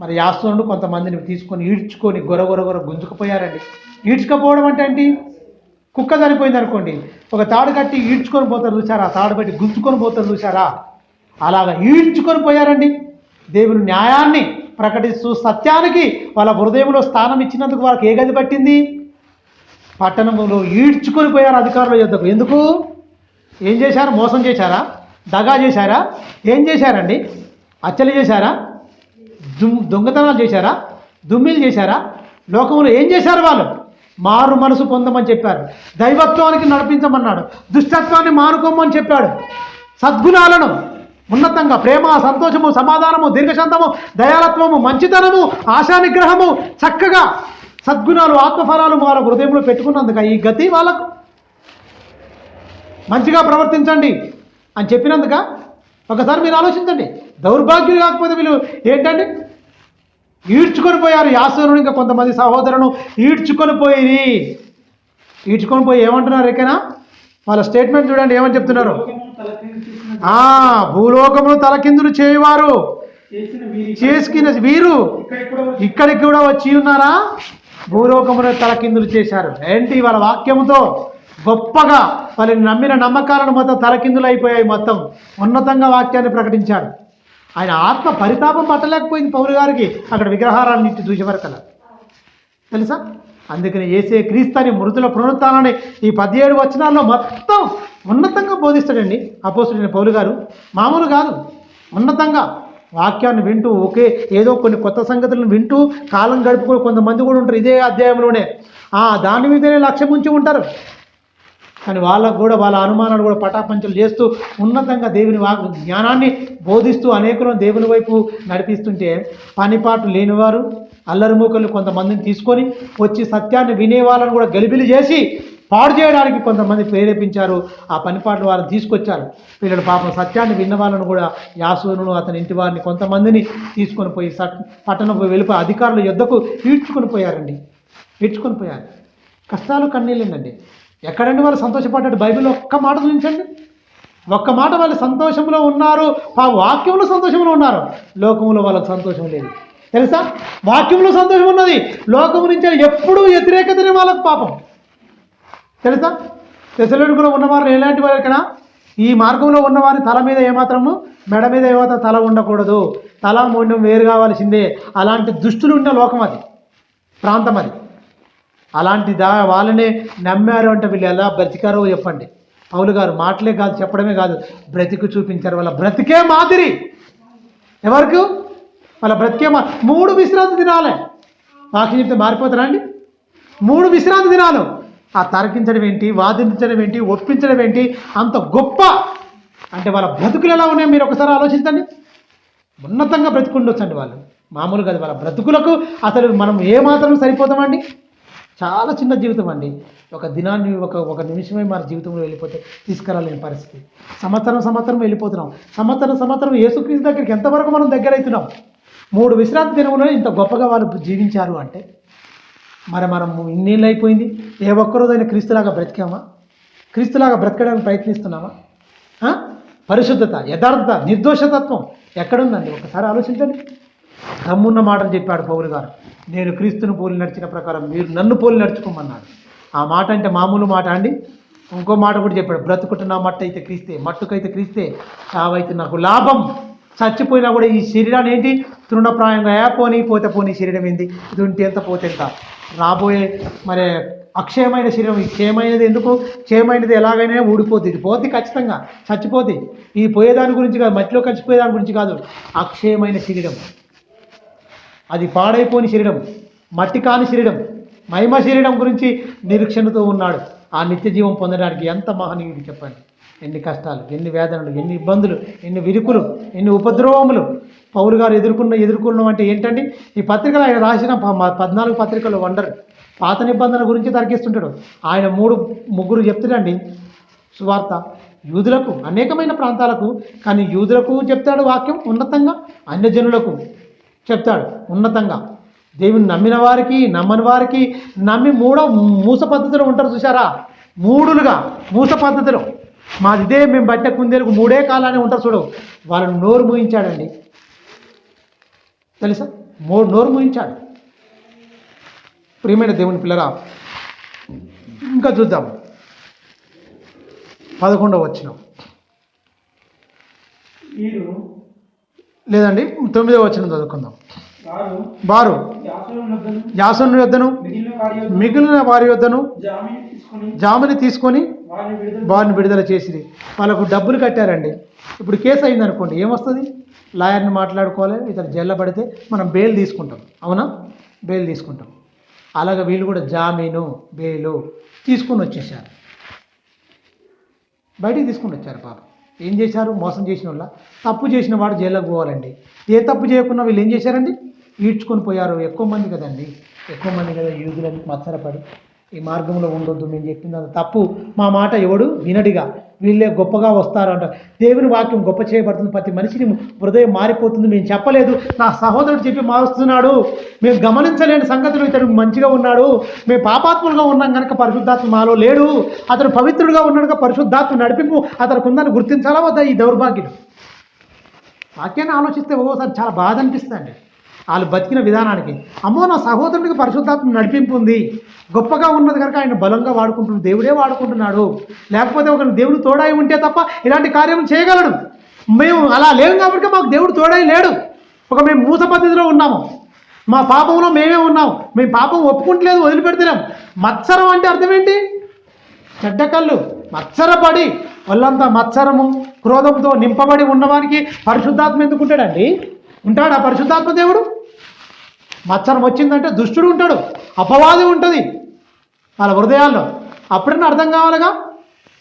మరి యాసోనుడు కొంతమందిని తీసుకొని ఈడ్చుకొని గొర గుంజుకుపోయారండి. ఈడ్చుకపోవడం అంటే ఏంటి? కుక్క చనిపోయింది అనుకోండి, ఒక తాడు కట్టి ఈడ్చుకొని పోతారు చూసారా, తాడు పెట్టి గుంజుకొని పోతారు చూసారా, అలాగా ఈడ్చుకొని పోయారండి. దేవుని న్యాయాన్ని ప్రకటిస్తూ సత్యానికి వాళ్ళ హృదయంలో స్థానం ఇచ్చినందుకు వాళ్ళకి ఏ గది పట్టింది? పట్టణంలో ఈడ్చుకొని పోయారు అధికారుల యొద్దకు. ఎందుకు? ఏం చేశారు? మోసం చేశారా? దగా చేశారా? ఏం చేశారండి? హత్యలు చేశారా? దొంగతనాలు చేశారా? దుమ్మిలు చేశారా? లోకంలో ఏం చేశారు? వాళ్ళు మారు మనసు పొందమని చెప్పారు, దైవత్వానికి నడిపించమన్నాడు, దుష్టత్వాన్ని మానుకోమని చెప్పాడు, సద్గుణాలను ఉన్నతంగా ప్రేమ, సంతోషము, సమాధానము, దీర్ఘశాంతము, దయాలత్వము, మంచితనము, ఆశానిగ్రహము, చక్కగా సద్గుణాలు, ఆత్మఫలాలు వాళ్ళ హృదయంలో పెట్టుకున్నందుక ఈ గతి వాళ్ళకు. మంచిగా ప్రవర్తించండి అని చెప్పినందుక ఒకసారి మీరు ఆలోచించండి. దౌర్భాగ్యులు కాకపోతే వీళ్ళు ఏంటండి? ఈడ్చుకొని పోయారు. యాసోను ఇంకా కొంతమంది సహోదరులను ఈడ్చుకొని పోయి ఏమంటున్నారు? ఎక్కనా వాళ్ళ స్టేట్మెంట్ చూడండి, ఏమని చెప్తున్నారు? భూలోకమును తలకిందులు చేయవారు చేసుకున్న వీరు ఇక్కడికి కూడా వచ్చి ఉన్నారా? భూలోకమును తలకిందులు చేశారు. ఏంటి? వాళ్ళ వాక్యముతో గొప్పగా వాళ్ళని నమ్మిన నమ్మకాలను మొత్తం తలకిందులు అయిపోయాయి. మొత్తం ఉన్నతంగా వాక్యాన్ని ప్రకటించారు. ఆయన ఆత్మ పరితాపం పట్టలేకపోయింది పౌలు గారికి అక్కడ విగ్రహారాన్ని చూసే వరకల తెలుసా. అందుకని యేసే క్రీస్తుని మృతుల పునరుత్థానాన్ని ఈ 17 వచనాల్లో మొత్తం ఉన్నతంగా బోధిస్తాడండి అపోస్తులైన పౌలు గారు. మామూలు కాదు, ఉన్నతంగా వాక్యాన్ని వింటూ ఏదో కొన్ని కొత్త సంగతులను వింటూ కాలం గడుపుకొని కొంతమంది కూడా ఉంటారు ఇదే అధ్యాయంలోనే దాని మీదనే లక్ష్యం ఉంచి ఉంటారు. కానీ వాళ్ళకు కూడా వాళ్ళ అనుమానాలు కూడా పటాపంచలు చేస్తూ ఉన్నతంగా దేవుని జ్ఞానాన్ని బోధిస్తూ అనేకులను దేవుని వైపు నడిపిస్తుంటే పనిపాటు లేనివారు అల్లరిమూకలు కొంతమందిని తీసుకొని వచ్చి సత్యాన్ని వినే వాళ్ళని కూడా గలిబిలి చేసి పాడు చేయడానికి కొంతమంది ప్రేరేపించారు. ఆ పనిపాట్లు వాళ్ళని తీసుకొచ్చారు. వీళ్ళని పాపం సత్యాన్ని విన్న వాళ్ళను కూడా యాసోనును అతని ఇంటి వారిని కొంతమందిని తీసుకొని పోయి పట్టణం వెళ్ళిపోయి అధికారుల యుద్ధకు ఈడ్చుకొని పోయారండి. ఈడ్చుకొని పోయారు. కష్టాలు కన్నీళ్ళండి. ఎక్కడండి వాళ్ళు సంతోషపడ్డాడు? బైబిల్లో ఒక్క మాట చూపించండి. ఒక్క మాట వాళ్ళు సంతోషంలో ఉన్నారు, వాక్యంలో సంతోషంలో ఉన్నారు. లోకంలో వాళ్ళకి సంతోషం లేదు తెలుసా. వాక్యంలో సంతోషం ఉన్నది, లోకం నుంచి ఎప్పుడూ వ్యతిరేకతనే వాళ్ళకు పాపం తెలుసా. తెసలోనికలో ఉన్నవారు ఎలాంటి వారికైనా ఈ మార్గంలో ఉన్నవారిని తల మీద ఏమాత్రము మెడ మీద ఏమాత్రం తల ఉండకూడదు, తల మొండం వేరు కావాల్సిందే. అలాంటి దుష్టులు ఉన్న లోకం అది, ప్రాంతం అది. అలాంటి వాళ్ళనే నమ్మారు అంటే వీళ్ళు ఎలా బ్రతికారో చెప్పండి. పౌలు గారు మాటలే కాదు చెప్పడమే కాదు, బ్రతికి చూపించారు. వాళ్ళ బ్రతికే మాదిరి. ఎవరికి? వాళ్ళ బ్రతికే 3 విశ్రాంతి దినాలే. వాక్యం చెప్తే మారిపోతారా అండి? 3 విశ్రాంతి దినాలు. ఆ తర్కించడం ఏంటి, వాదించడం ఏంటి, ఒప్పించడం ఏంటి, అంత గొప్ప అంటే వాళ్ళ బ్రతుకులు ఎలా ఉన్నాయో మీరు ఒకసారి ఆలోచించండి. ఉన్నతంగా బ్రతుకుండొచ్చండి వాళ్ళు, మామూలు కాదు. వాళ్ళ బ్రతుకులకు అసలు మనం ఏమాత్రం సరిపోతామండి. చాలా చిన్న జీవితం అండి. ఒక దినాన్ని ఒక నిమిషమే మన జీవితంలో వెళ్ళిపోతే తీసుకురాలేని పరిస్థితి. సంవత్సరం వెళ్ళిపోతున్నాం. సంవత్సరం యేసుక్రీస్తు దగ్గరికి ఎంతవరకు మనం దగ్గర అవుతున్నాం. 3 విశ్రాంతి దినంలో ఇంత గొప్పగా వాళ్ళు జీవించారు అంటే మరి మనం ఇన్నేళ్ళు అయిపోయింది. ఏ ఒక్కరోజైనా క్రీస్తులాగా బ్రతికామా? క్రీస్తులాగా బ్రతకడానికి ప్రయత్నిస్తున్నామా? పరిశుద్ధత, యథార్థత, నిర్దోషతత్వం ఎక్కడుందండి? ఒకసారి ఆలోచించండి. దమ్మున్న మాటలు చెప్పాడు పౌలు గారు. నేను క్రీస్తును పోలి నడిచిన ప్రకారం మీరు నన్ను పోలి నడుచుకోమన్నాడు. ఆ మాట అంటే మామూలు మాట అండి. ఇంకో మాట కూడా చెప్పాడు, బ్రతుకుట నా మట్టు అయితే క్రీస్తే, మట్టుకైతే క్రీస్తే, చావైతే నాకు లాభం. చచ్చిపోయినా కూడా ఈ శరీరాన్ని ఏంటి తృణప్రాయంగా పోతే పోనీ శరీరం ఏంది, ఇది ఉంటే ఎంత పోతే ఎంత. రాబోయే మరి అక్షయమైన శరీరం, ఈ క్షయమైనది ఎందుకు? క్షయమైనది ఎలాగైనా ఊడిపోతుంది, ఇది పోతే ఖచ్చితంగా చచ్చిపోతుంది. ఈ పోయేదాని గురించి కాదు, మట్టిలో కలిసిపోయేదాని గురించి కాదు. అక్షయమైన శరీరం, అది పాడైపోని శరీరం, మట్టి కాని శరీరం, మహిమ శరీరం గురించి నిరీక్షణతో ఉన్నాడు. ఆ నిత్య జీవం పొందడానికి ఎంత మహనీయుడు చెప్పండి. ఎన్ని కష్టాలు, ఎన్ని వేదనలు, ఎన్ని ఇబ్బందులు, ఎన్ని విరుకులు, ఎన్ని ఉపద్రవములు పౌలు గారు ఎదుర్కొన్నాం అంటే ఏంటండి? ఈ పత్రికలు ఆయన రాసిన 14 పత్రికలు వండరు. పాత నిబంధనల గురించి తర్కిస్తుంటాడు. ఆయన 3 చెప్తాడండి సువార్త. యూదులకు అనేకమైన ప్రాంతాలకు, కానీ యూదులకు చెప్తాడు వాక్యం ఉన్నతంగా, అన్యజనులకు చెప్తాడు ఉన్నతంగా. దేవుని నమ్మిన వారికి, నమ్మని వారికి, నమ్మి మూస పద్ధతిలో ఉంటారు చూసారా? 3లుగా మూస పద్ధతిలో. మాదిదే మేము బట్ట కుందేలకు 3 కాలాన్ని ఉంటారు చూడు, వాళ్ళని నోరు మూయించాడండి తెలుసా. నోరు మూయించాడు. ప్రియమైన దేవుని పిల్లరా, ఇంకా చూద్దాం 11వ వచనం లేదండి 9వ వచనం చదువుకుందాం. వారు యాసోను యొద్దను మిగిలిన వారి యొద్దను జామీను తీసుకొని వారిని విడుదల చేసిరి. వాళ్ళకు డబ్బులు కట్టారండి. ఇప్పుడు కేసు అయింది అనుకోండి, ఏమొస్తుంది? లాయర్ని మాట్లాడుకోవాలి, ఇతను జైల్లో పడితే మనం బెయిల్ తీసుకుంటాం, అవునా? బెయిల్ తీసుకుంటాం. అలాగే వీళ్ళు కూడా జామీను, బెయిలు తీసుకొని వచ్చేసారు, బయటికి తీసుకొని వచ్చారు. పాపం ఏం చేశారు? మోసం చేసిన వాళ్ళ, తప్పు చేసిన వాడు జైల్లోకి పోవాలండి. ఏ తప్పు చేయకుండా వీళ్ళు ఏం చేశారండి? ఈడ్చుకొని పోయారు. ఎక్కువ మంది కదండి, ఎక్కువ మంది కదా యూదులని మత్సరపడి ఈ మార్గంలో ఉండొద్దు, మేము చెప్పింది అది తప్పు, మా మాట ఎవడు వినడిగా, వీళ్ళే గొప్పగా వస్తారంట. దేవుని వాక్యం గొప్ప చేయబడుతుంది, ప్రతి మనిషిని హృదయం మారిపోతుంది. మేము చెప్పలేదు, నా సహోదరుడు చెప్పి మారుస్తున్నాడు, మేము గమనించలేని సంగతులు ఇతడు మంచిగా ఉన్నాడు, మేము పాపాత్ములుగా ఉన్నాం కనుక పరిశుద్ధాత్మ మాలో లేడు, అతడు పవిత్రుడుగా ఉన్నాడుగా పరిశుద్ధాత్మ నడిపింపు అతనికి ఉందని గుర్తించాలా వద్దా? ఈ దౌర్భాగ్యుడు వాక్యాన్ని ఆలోచిస్తే ఒక్కోసారి చాలా బాధ అనిపిస్తుంది. వాళ్ళు బతికిన విధానానికి, అమ్మో నా సహోదరుడికి పరిశుద్ధాత్మ నడిపింపు ఉంది, గొప్పగా ఉన్నది కనుక ఆయన బలంగా వాడుకుంటున్నాడు, దేవుడే వాడుకుంటున్నాడు. లేకపోతే ఒక దేవుడు తోడాయి ఉంటే తప్ప ఇలాంటి కార్యం చేయగలడు. మేము అలా లేవు కాబట్టి మాకు దేవుడు తోడై లేడు. మేము మూస పద్ధతిలో ఉన్నాము, మా పాపంలో మేమే ఉన్నాము, మేము పాపం ఒప్పుకుంటలేదు, వదిలిపెడతలేం. మత్సరం అంటే అర్థం ఏంటి? చెడ్డ కళ్ళు, మత్సరపడి వాళ్ళంతా మత్సరము క్రోధంతో నింపబడి ఉన్నవానికి పరిశుద్ధాత్మ ఎందుకు ఉంటాడండి? ఉంటాడు ఆ పరిశుద్ధాత్మ దేవుడు? మత్సరం వచ్చిందంటే దుష్టుడు ఉంటాడు, అపవాది ఉంటుంది వాళ్ళ హృదయాల్లో. అప్పుడన్నా అర్థం కావాలిగా.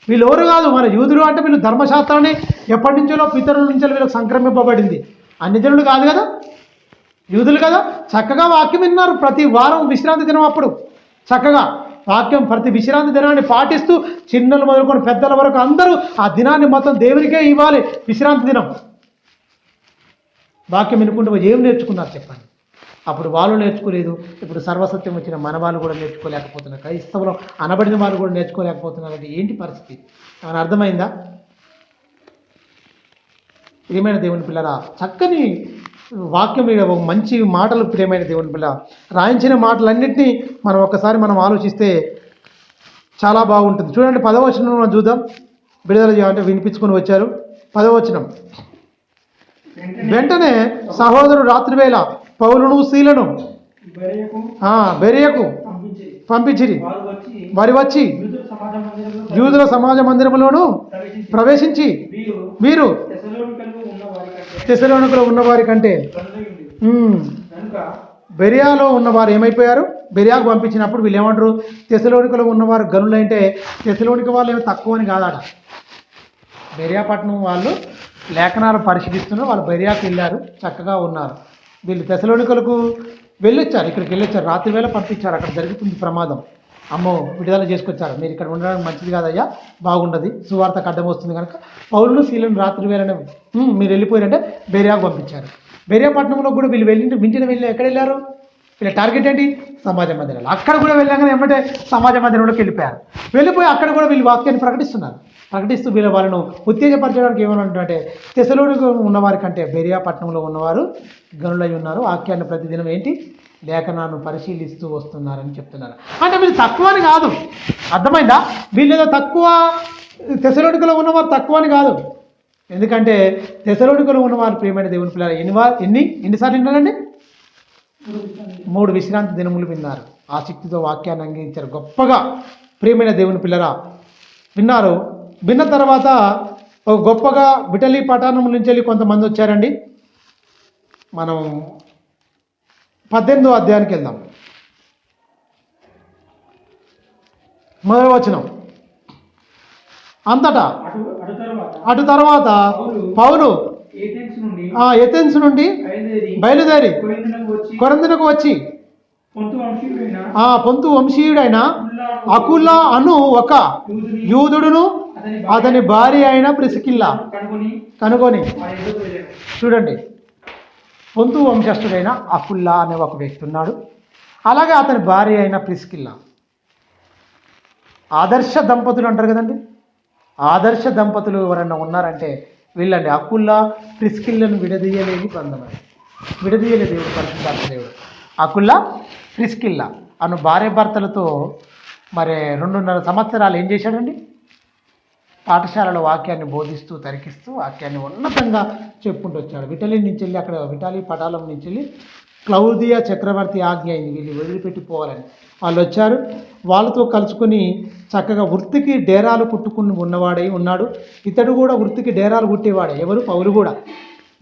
వీళ్ళు ఎవరు కాదు, మన యూదులు అంటే వీళ్ళు ధర్మశాస్త్రాన్ని ఎప్పటి నుంచో పితరుల నుంచి వీళ్ళకి సంక్రమింపబడింది. అన్ని జనులు కాదు కదా, యూదులు కదా. చక్కగా వాక్యం విన్నారు ప్రతి వారం విశ్రాంతి దినం. అప్పుడు చక్కగా వాక్యం ప్రతి విశ్రాంతి దినాన్ని పాటిస్తూ చిన్నలు మొదలుకొని పెద్దల వరకు అందరూ ఆ దినాన్ని మొత్తం దేవునికే ఇవ్వాలి. విశ్రాంతి దినం వాక్యం వినుకుంటూ ఏం నేర్చుకున్నారు చెప్పండి? అప్పుడు వాళ్ళు నేర్చుకోలేదు. ఇప్పుడు సర్వసత్యం వచ్చిన మన వాళ్ళు కూడా నేర్చుకోలేకపోతున్నారు. క్రైస్తవులు అనబడిన వాళ్ళు కూడా నేర్చుకోలేకపోతున్నారు. అంటే ఏంటి పరిస్థితి? ఏమైనా అర్థమైందా? ప్రియమైన దేవుని పిల్లరా, చక్కని వాక్యం మీద మంచి మాటలు, ప్రియమైన దేవుని పిల్ల రాయించిన మాటలన్నింటినీ మనం ఒక్కసారి ఆలోచిస్తే చాలా బాగుంటుంది. చూడండి 10వ వచనం చూద్దాం. విడుదల చేయాలంటే వినిపించుకొని వచ్చారు. 10వ వచనం, వెంటనే సహోదరుడు రాత్రివేళ పౌలును శీలను బెరియకు పంపించిరి. వారి వచ్చి యూదుల సమాజ మందిరములోను ప్రవేశించి వీరు తెస్సలోనికలో ఉన్నవారి కంటే బెరియాలో ఉన్నవారు ఏమైపోయారు? బెరియాకు పంపించినప్పుడు వీళ్ళు ఏమంటారు? తెస్సలోనికలో ఉన్నవారు గనులంటే తెస్సలోనిక వాళ్ళు ఏమో తక్కువ అని కాదాడ. బెరియాపట్నం వాళ్ళు లేఖనాలు పరిశీలిస్తున్నారు. వాళ్ళు బెరియాకు వెళ్ళారు, చక్కగా ఉన్నారు. వీళ్ళు తెస్సలోనికలకు వెళ్ళొచ్చారు, ఇక్కడికి వెళ్ళొచ్చారు, రాత్రి వేళ పంపించారు. అక్కడ జరుగుతుంది ప్రమాదం, అమ్మో విడుదల చేసుకొచ్చారు. మీరు ఇక్కడ ఉండడానికి మంచిది కాదయ్యా, బాగుండదు, సువార్తకు అడ్డం వస్తుంది కనుక పౌలును శీలను రాత్రి వేళనే మీరు వెళ్ళిపోయారంటే బెరియాకు పంపించారు. బెరియాపట్నంలో కూడా వీళ్ళు వెళ్ళి ఎక్కడ వెళ్ళారు? వీళ్ళ టార్గెట్ ఏంటి? సమాజ మందిరాలు. అక్కడ కూడా వెళ్ళాగానే ఏమంటే సమాజ మందిరంలోకి వెళ్ళిపోయి అక్కడ కూడా వీళ్ళు వాక్యాన్ని ప్రకటిస్తూ వాళ్ళను ఉత్తేజపరచడానికి ఏమనంటే తెస్సలోనికలో ఉన్నవారి కంటే బెరియాపట్నంలో ఉన్నవారు గనులై ఉన్నారు, వాక్యాన్ని ప్రతిదినం ఏంటి లేఖనాన్ని పరిశీలిస్తూ వస్తున్నారని చెప్తున్నారు. అంటే వీళ్ళు తక్కువ అని కాదు, అర్థమైందా? వీళ్ళు ఏదో తక్కువ, తెస్సలోనికలో ఉన్నవారు తక్కువ అని కాదు. ఎందుకంటే తెస్సలోనికలో ఉన్నవారు ప్రియమైన దేవుని పిల్లలు ఎన్నిసార్లు విన్నారండి? 3 విశ్రాంతి దినములు విన్నారు. ఆసక్తితో వాక్యాన్ని అంగీకరించారు. గొప్పగా ప్రియమైన దేవుని పిల్లరా విన్నారు. విన్న తర్వాత గొప్పగా బిటలీ పట్టణం నుంచి వెళ్ళి కొంతమంది వచ్చారండి. మనం 18వ అధ్యాయానికి వెళ్దాం. 1వ వచనం, అంతటా అటు తర్వాత పౌలు ఏథెన్స్ నుండి బయలుదేరి కొరింథునకు వచ్చి పొంతు వంశీయుడైన అకులా అను ఒక యూదుడును అతని భార్య అయిన ప్రిస్కిల్లా కనుగొని. చూడండి, పొంతు వంశస్థుడైన అకుల్లా అనే ఒక వ్యక్తి ఉన్నాడు, అలాగే అతని భార్య అయిన ప్రిస్కిల్లా. ఆదర్శ దంపతులు అంటారు కదండి. ఆదర్శ దంపతులు ఎవరన్నా ఉన్నారంటే వీళ్ళండి. అకుల్లా ప్రిస్కిల్లను విడదీయలేని బంధం, విడదీయలే దేవుడు, పరిశుద్ధాత్మ దేవుడు. అకుల్లా ప్రిస్కిల్లా అను భార్య భర్తలతో మరి 2.5 సంవత్సరాలు ఏం చేశాడండి? పాఠశాలలో వాక్యాన్ని బోధిస్తూ తరికిస్తూ వాక్యాన్ని ఉన్నతంగా చెప్పుకుంటూ వచ్చాడు. విటాలీ పటాలం నుంచి వెళ్ళి క్లౌదియా చక్రవర్తి ఆజ్ఞ అయింది వీళ్ళు వదిలిపెట్టిపోవాలని. వాళ్ళు వచ్చారు, వాళ్ళతో కలుసుకొని చక్కగా వృత్తికి డేరాలు కుట్టుకుని ఉన్నవాడై ఉన్నాడు. ఇతడు కూడా వృత్తికి డేరాలు కుట్టేవాడే. ఎవరు? పౌలు కూడా.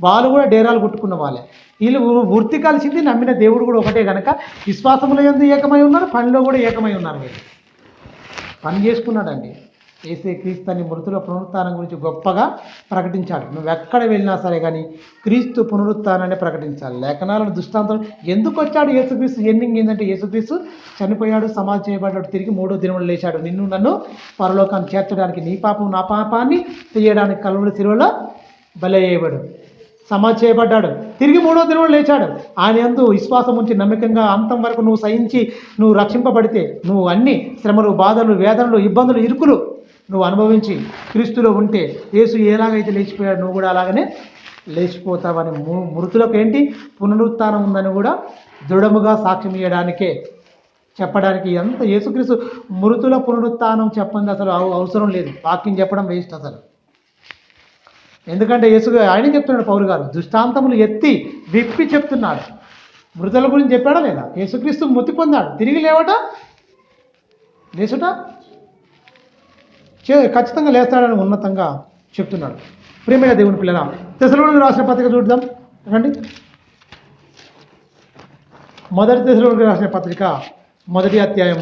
వాళ్ళు కూడా డేరాలు కుట్టుకున్న వాళ్ళే. వీళ్ళు వృత్తి కలిసింది, నమ్మిన దేవుడు కూడా ఒకటే కనుక విశ్వాసముల యందు ఏకమై ఉన్నారు, పనిలో కూడా ఏకమై ఉన్నారు. వీళ్ళు పని చేసుకున్నాడండి. యేసే క్రీస్తుని మృతుల పునరుత్థానం గురించి గొప్పగా ప్రకటించాడు. నువ్వు ఎక్కడ వెళ్ళినా సరే కానీ క్రీస్తు పునరుత్థానాన్ని ప్రకటించాలి. లేఖనాలను దృష్టాంతం ఎందుకు వచ్చాడు యేసుక్రీస్తు? ఎండింగ్ ఏంటంటే యేసుక్రీస్తు చనిపోయాడు, సమాధి చేయబడ్డాడు, తిరిగి 3వ దినములు లేచాడు. నిన్ను నన్ను పరలోకాన్ని చేర్చడానికి, నీ పాపం నా పాపాన్ని తీయడానికి కల్వరి శిలువలో బలి అయ్యేవాడు, సమాధి చేయబడ్డాడు, తిరిగి 3వ దినములు లేచాడు. ఆయన యందు విశ్వాసం ఉంచి నమ్మకంగా అంతం వరకు నువ్వు సహించి నువ్వు రక్షింపబడితే, నువ్వు అన్ని శ్రమలు, బాధలు, వేదనలు, ఇబ్బందులు, ఇరుకులు నువ్వు అనుభవించి క్రీస్తులో ఉంటే యేసు ఎలాగైతే లేచిపోయాడు నువ్వు కూడా అలాగనే లేచిపోతావని మృతులకు ఏంటి పునరుత్థానం ఉందని కూడా దృఢముగా సాక్ష్యం ఇవ్వడానికే చెప్పడానికి. ఎంత యేసుక్రీస్తు మృతుల పునరుత్థానం చెప్పండి, అసలు అవసరం లేదు. వాక్యం చెప్పడం వేస్ట్. అసలు ఎందుకంటే ఆయన చెప్తున్నాడు పౌలు గారు, దృష్టాంతములు ఎత్తి విప్పి చెప్తున్నాడు. మృతుల గురించి చెప్పాడా లేదా? యేసుక్రీస్తు మృతి పొందాడు, తిరిగి లేచుట ఖచ్చితంగా లేస్తాడని ఉన్నతంగా చెప్తున్నాడు. ప్రియమైన దేవుని పిల్లల, తెస్సలోనికీయులకు రాసిన పత్రిక చూద్దాం రండి. మొదటి తెస్సలోనికీయులకు రాసిన పత్రిక 1వ అధ్యాయం.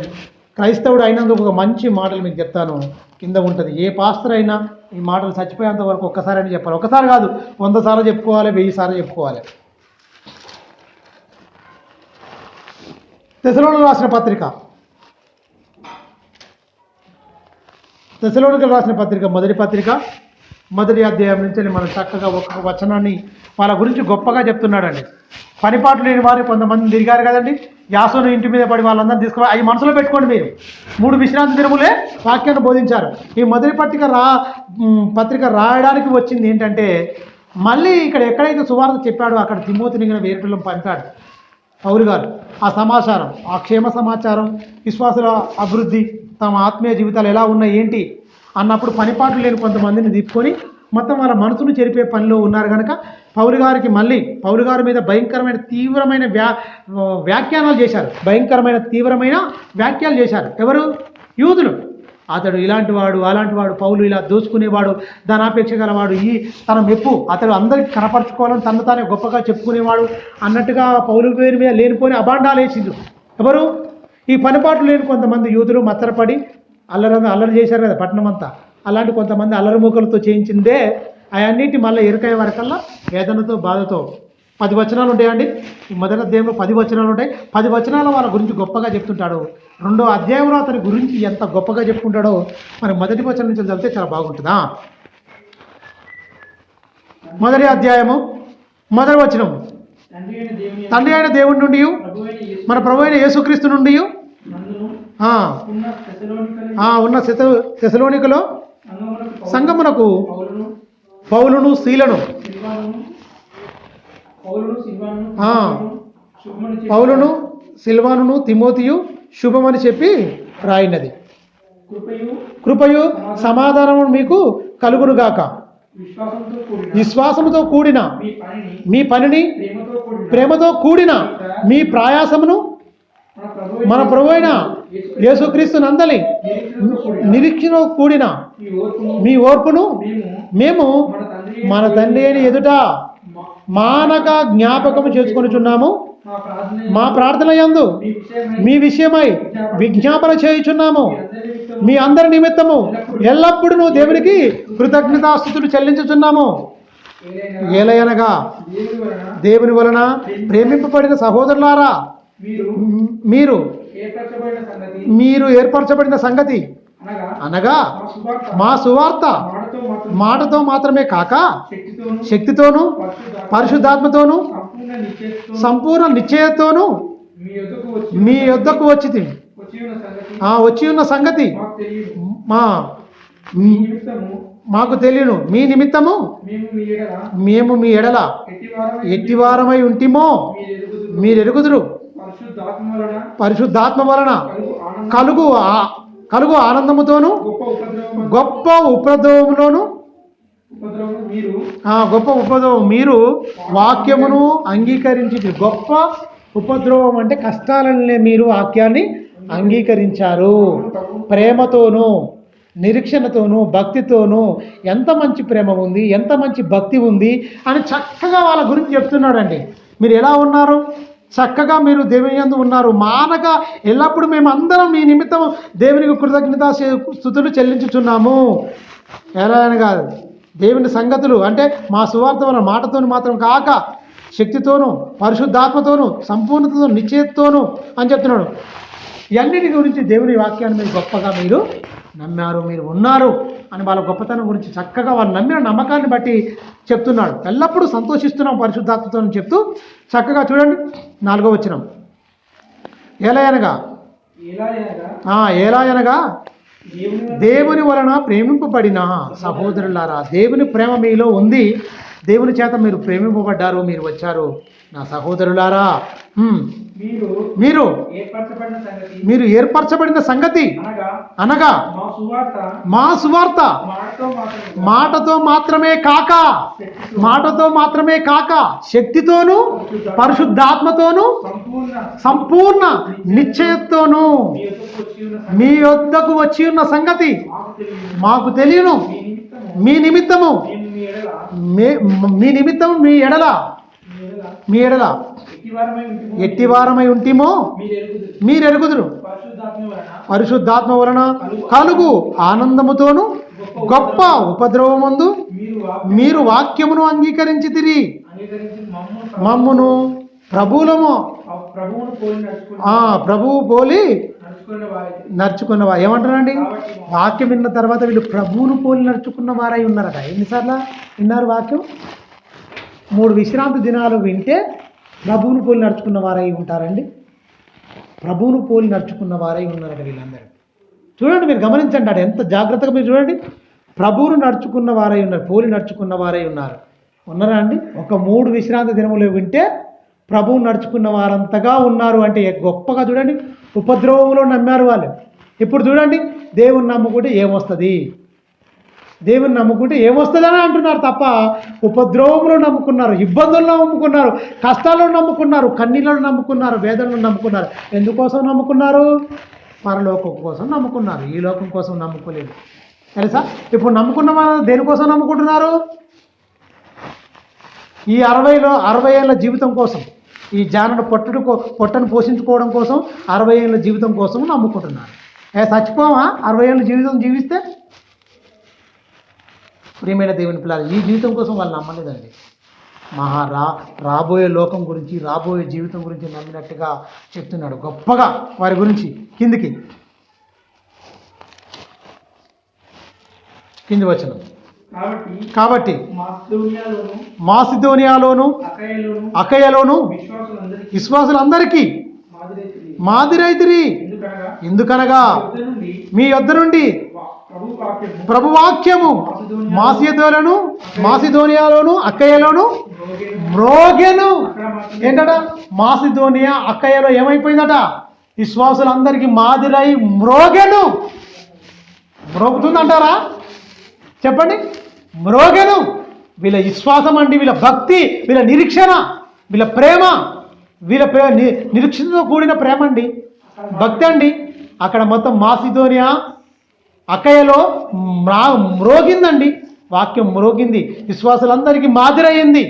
క్రైస్తవుడు అయినందుకు ఒక మంచి మాటలు మీకు చెప్తాను, కింద ఉంటుంది. ఏ పాస్టర్ అయినా ఈ మాటలు చచ్చిపోయేంత వరకు ఒక్కసారి అని చెప్పాలి. ఒకసారి కాదు, 100 సార్లు చెప్పుకోవాలి, 1000 సార్లు చెప్పుకోవాలి. తెస్సలోనికీయులకు రాసిన పత్రిక మొదటి పత్రిక 1వ అధ్యాయం నుంచి మనం చక్కగా ఒక్కొక్క వచనాన్ని వాళ్ళ గురించి గొప్పగా చెప్తున్నాడండి. పనిపాటు లేని వారు కొంతమంది తిరిగారు కదండి, యాసోను ఇంటి మీద పడి వాళ్ళందరినీ తీసుకుని, అవి మనసులో పెట్టుకోండి. మీరు 3 విశ్రాంతి దినములే వాక్యాన్ని బోధించారు. ఈ మొదటి పత్రిక రాయడానికి వచ్చింది ఏంటంటే, మళ్ళీ ఇక్కడ ఎక్కడైతే సువార్త చెప్పాడో అక్కడ తిమోతిని వేరేటోళ్ళం పంపాడు పౌలు గారు. ఆ సమాచారం, ఆ క్షేమ సమాచారం, విశ్వాసుల అభివృద్ధి, తమ ఆత్మీయ జీవితాలు ఎలా ఉన్నాయి ఏంటి అన్నప్పుడు పనిపాట్లు లేని కొంతమందిని తీసుకొని మొత్తం వాళ్ళ మనసును చెరిపే పనిలో ఉన్నారు కనుక పౌలు గారి మీద భయంకరమైన తీవ్రమైన వ్యాఖ్యానాలు చేశారు. తీవ్రమైన వ్యాఖ్యలు చేశారు. ఎవరు? యూదులు. అతడు ఇలాంటి వాడు, అలాంటి వాడు, పౌలు ఇలా దోచుకునేవాడు, ధనాపేక్ష గలవాడు, తన మెప్పు అతడు అందరికి కనపరుచుకోవాలని తను తానే గొప్పగా చెప్పుకునేవాడు అన్నట్టుగా పౌలు పేరు మీద లేనిపోని అబాండాలు వేసిండు. ఎవరు? ఈ పనిపాట్లు లేని కొంతమంది యూదులు మచ్చరపడి అల్లరి చేశారు కదా పట్టణం అంతా. అలాంటి కొంతమంది అల్లరి మూకలతో చేయించిందే అవన్నిటి మళ్ళీ ఎరుకయ్యే వరకల్లా వేదనతో, బాధతో 10 వచనాలు ఉంటాయండి. ఈ మొదటి అధ్యాయంలో 10 వచనాలు ఉంటాయి. 10 వచనాల వాళ్ళ గురించి గొప్పగా చెప్తుంటాడు. 2వ అధ్యాయంలో అతని గురించి ఎంత గొప్పగా చెప్పుకుంటాడో మరి మొదటి వచనం నుంచి చదివితే చాలా బాగుంటుందా. 1వ అధ్యాయము 1వ వచనం. తండ్రి అయిన దేవుడి నుండి, మన ప్రభు అయిన యేసుక్రీస్తు నుండి ఉన్న తెస్సలోనికలో సంఘమునకు పౌలును శీలను సిల్వానును తిమోతియు శుభమని చెప్పి రాయినది. కృపయు సమాధానము మీకు కలుగునుగాక. విశ్వాసముతో కూడిన మీ పనిని, ప్రేమతో కూడిన మీ ప్రయాసమును మన ప్రభు అయిన యేసుక్రీస్తు నందలి నిరీక్షణ కూడిన మీ ఓర్పును మేము మన తండ్రి అయిన ఎదుట మానక జ్ఞాపకము చేసుకొనుచున్నాము. మా ప్రార్థన యందు మీ విషయమై విజ్ఞాపన చేయుచున్నాము. మీ అందరి నిమిత్తము ఎల్లప్పుడూ దేవునికి కృతజ్ఞతాస్తుతులు చెల్లించుచున్నాము. ఏలయనగా దేవుని వలన ప్రేమింపబడిన సహోదరులారా, మీరు ఏర్పరచబడిన సంగతి అనగా మా సువార్త మాటతో మాత్రమే కాక శక్తితోనూ పరిశుద్ధాత్మతోనూ సంపూర్ణ నిశ్చయతోనూ మీ యొద్దకు వచ్చి ఉన్న సంగతి మాకు తెలియను. మీ నిమిత్తము మేము మీ ఎడల ఎట్టివారమై ఉంటిమో మీరెరుగుదురు. పరిశుద్ధాత్మ వలన కలుగు ఆనందముతోను గొప్ప ఉపద్రవములోను మీరు వాక్యమును అంగీకరించి, గొప్ప ఉపద్రవం అంటే కష్టాలనే మీరు వాక్యాన్ని అంగీకరించారు. ప్రేమతోనూ నిరీక్షణతోనూ భక్తితోనూ ఎంత మంచి ప్రేమ ఉంది, ఎంత మంచి భక్తి ఉంది అని చక్కగా వాళ్ళ గురించి చెప్తున్నాడండి. మీరు ఎలా ఉన్నారు? చక్కగా మీరు దేవుని యందు ఉన్నారు. మానక ఎల్లప్పుడూ మేము అందరం మీ నిమిత్తం దేవునికి కృతజ్ఞతా స్తుతులు చెల్లించుచున్నాము. ఎలా అని కాదు, దేవుని సంగతులు అంటే మా సువార్త వలన మాటతోను మాత్రం కాక శక్తితోనూ పరిశుద్ధాత్మతోనూ సంపూర్ణతతో నిశ్చయతోనూ అని చెప్తున్నాడు. ఇవన్నిటి గురించి దేవుని వాక్యాన్ని మీరు గొప్పగా మీరు నమ్మారు, మీరు ఉన్నారు అని వాళ్ళ గొప్పతనం గురించి చక్కగా వాళ్ళు నమ్మిన నమ్మకాన్ని బట్టి చెప్తున్నాడు. ఎల్లప్పుడూ సంతోషిస్తున్నాం పరిశుద్ధాత్మతో అని చెప్తూ చక్కగా చూడండి 4వ వచనం. ఏలాయనగా దేవుని వలన ప్రేమింపబడిన సహోదరులారా, దేవుని ప్రేమ మీలో ఉంది. దేవుని చేత మీరు ప్రేమింపబడ్డారు, మీరు వచ్చారు. నా సహోదరులారా, మీరు ఏర్పరచబడిన సంగతి అనగా మా సువార్త మాటతో మాత్రమే కాక శక్తితోనూ పరిశుద్ధాత్మతోనూ సంపూర్ణ నిశ్చయతోనూ మీ వద్దకు వచ్చి ఉన్న సంగతి మాకు తెలియను. మీ నిమిత్తము మీ ఎడల ఎట్టివారమై ఉంటిమో మీరెరుగుదురు. పరిశుద్ధాత్మ వలన కలుగు ఆనందముతోను గొప్ప ఉపద్రవమందు మీరు వాక్యమును అంగీకరించితిరి. మమ్మును ప్రభువులము ప్రభువు పోలి నడుచుకున్నవా. ఏమంటారండి? వాక్యం విన్న తర్వాత వీళ్ళు ప్రభువును పోలి నడుచుకున్న వారై ఉన్నారట. ఎన్నిసార్లు విన్నారు వాక్యం? 3 విశ్రాంతి దినాలు వింటే ప్రభువును పోలి నడుచుకున్న వారై ఉంటారండి. ప్రభువును పోలి నడుచుకున్న వారై ఉన్నారట వీళ్ళందరూ. చూడండి, మీరు గమనించండి, అటు ఎంత జాగ్రత్తగా మీరు చూడండి. ప్రభువును నడుచుకున్న వారై ఉన్నారు, పోలి నడుచుకున్న వారై ఉన్నారా అండి? ఒక 3 విశ్రాంతి దినములు వింటే ప్రభువు నడుచుకున్న వారంతగా ఉన్నారు అంటే గొప్పగా. చూడండి, ఉపద్రవంలో నమ్మారు వాళ్ళు. ఇప్పుడు చూడండి, దేవుని నమ్ముకుంటే ఏమొస్తుందని అంటున్నారు తప్ప ఉపద్రవంలో నమ్ముకున్నారు, ఇబ్బందుల్లో నమ్ముకున్నారు, కష్టాల్లో నమ్ముకున్నారు, కన్నీళ్ళను నమ్ముకున్నారు, వేదనలను నమ్ముకున్నారు. ఎందుకోసం నమ్ముకున్నారు? పరలోకం కోసం నమ్ముకున్నారు, ఈ లోకం కోసం నమ్ముకోలేదు. తెలుసా? ఇప్పుడు నమ్ముకున్న వాళ్ళు దేనికోసం నమ్ముకుంటున్నారు? ఈ 60 ఏళ్ళ జీవితం కోసం, ఈ జానను పొట్టను పోషించుకోవడం కోసం 60 ఏళ్ళ జీవితం కోసం నమ్ముకుంటున్నారు. చచ్చిపోవా 60 ఏళ్ళ జీవితం జీవిస్తే? ప్రియమైన దేవుని పిల్లలు, ఈ జీవితం కోసం వాళ్ళు నమ్మలేదండి. రాబోయే లోకం గురించి, రాబోయే జీవితం గురించి నమ్మినట్టుగా చెప్తున్నాడు గొప్పగా వారి గురించి. కింది వచనం. కాబట్టి మాసిదోనియాలోను అకయలోను విశ్వాసులందరికీ మాదిరైతిరి. ఎందుకనగా మీ యొద్ద నుండి ప్రభువాక్యము మాసిదోనియాలోను అక్కయలోను మ్రోగెను. ఏంటట? మాసిదోనియా అక్కయలో ఏమైపోయిందట? విశ్వాసులందరికీ మాదిరై మ్రోగెను. మ్రోగుతుందంటారా? చెప్పండి. మ్రోగెను. వీళ్ళ విశ్వాసం అండి, వీళ్ళ భక్తి, వీళ్ళ నిరీక్షణ, వీళ్ళ ప్రేమ, నిరీక్షణతో కూడిన ప్రేమ అండి, భక్తి అండి. అక్కడ మొత్తం మాసిదోనియా అకయలో మ్రోగిందండి, వాక్యం మ్రోగింది, విశ్వాసులందరికీ మాదిరయ్యింది.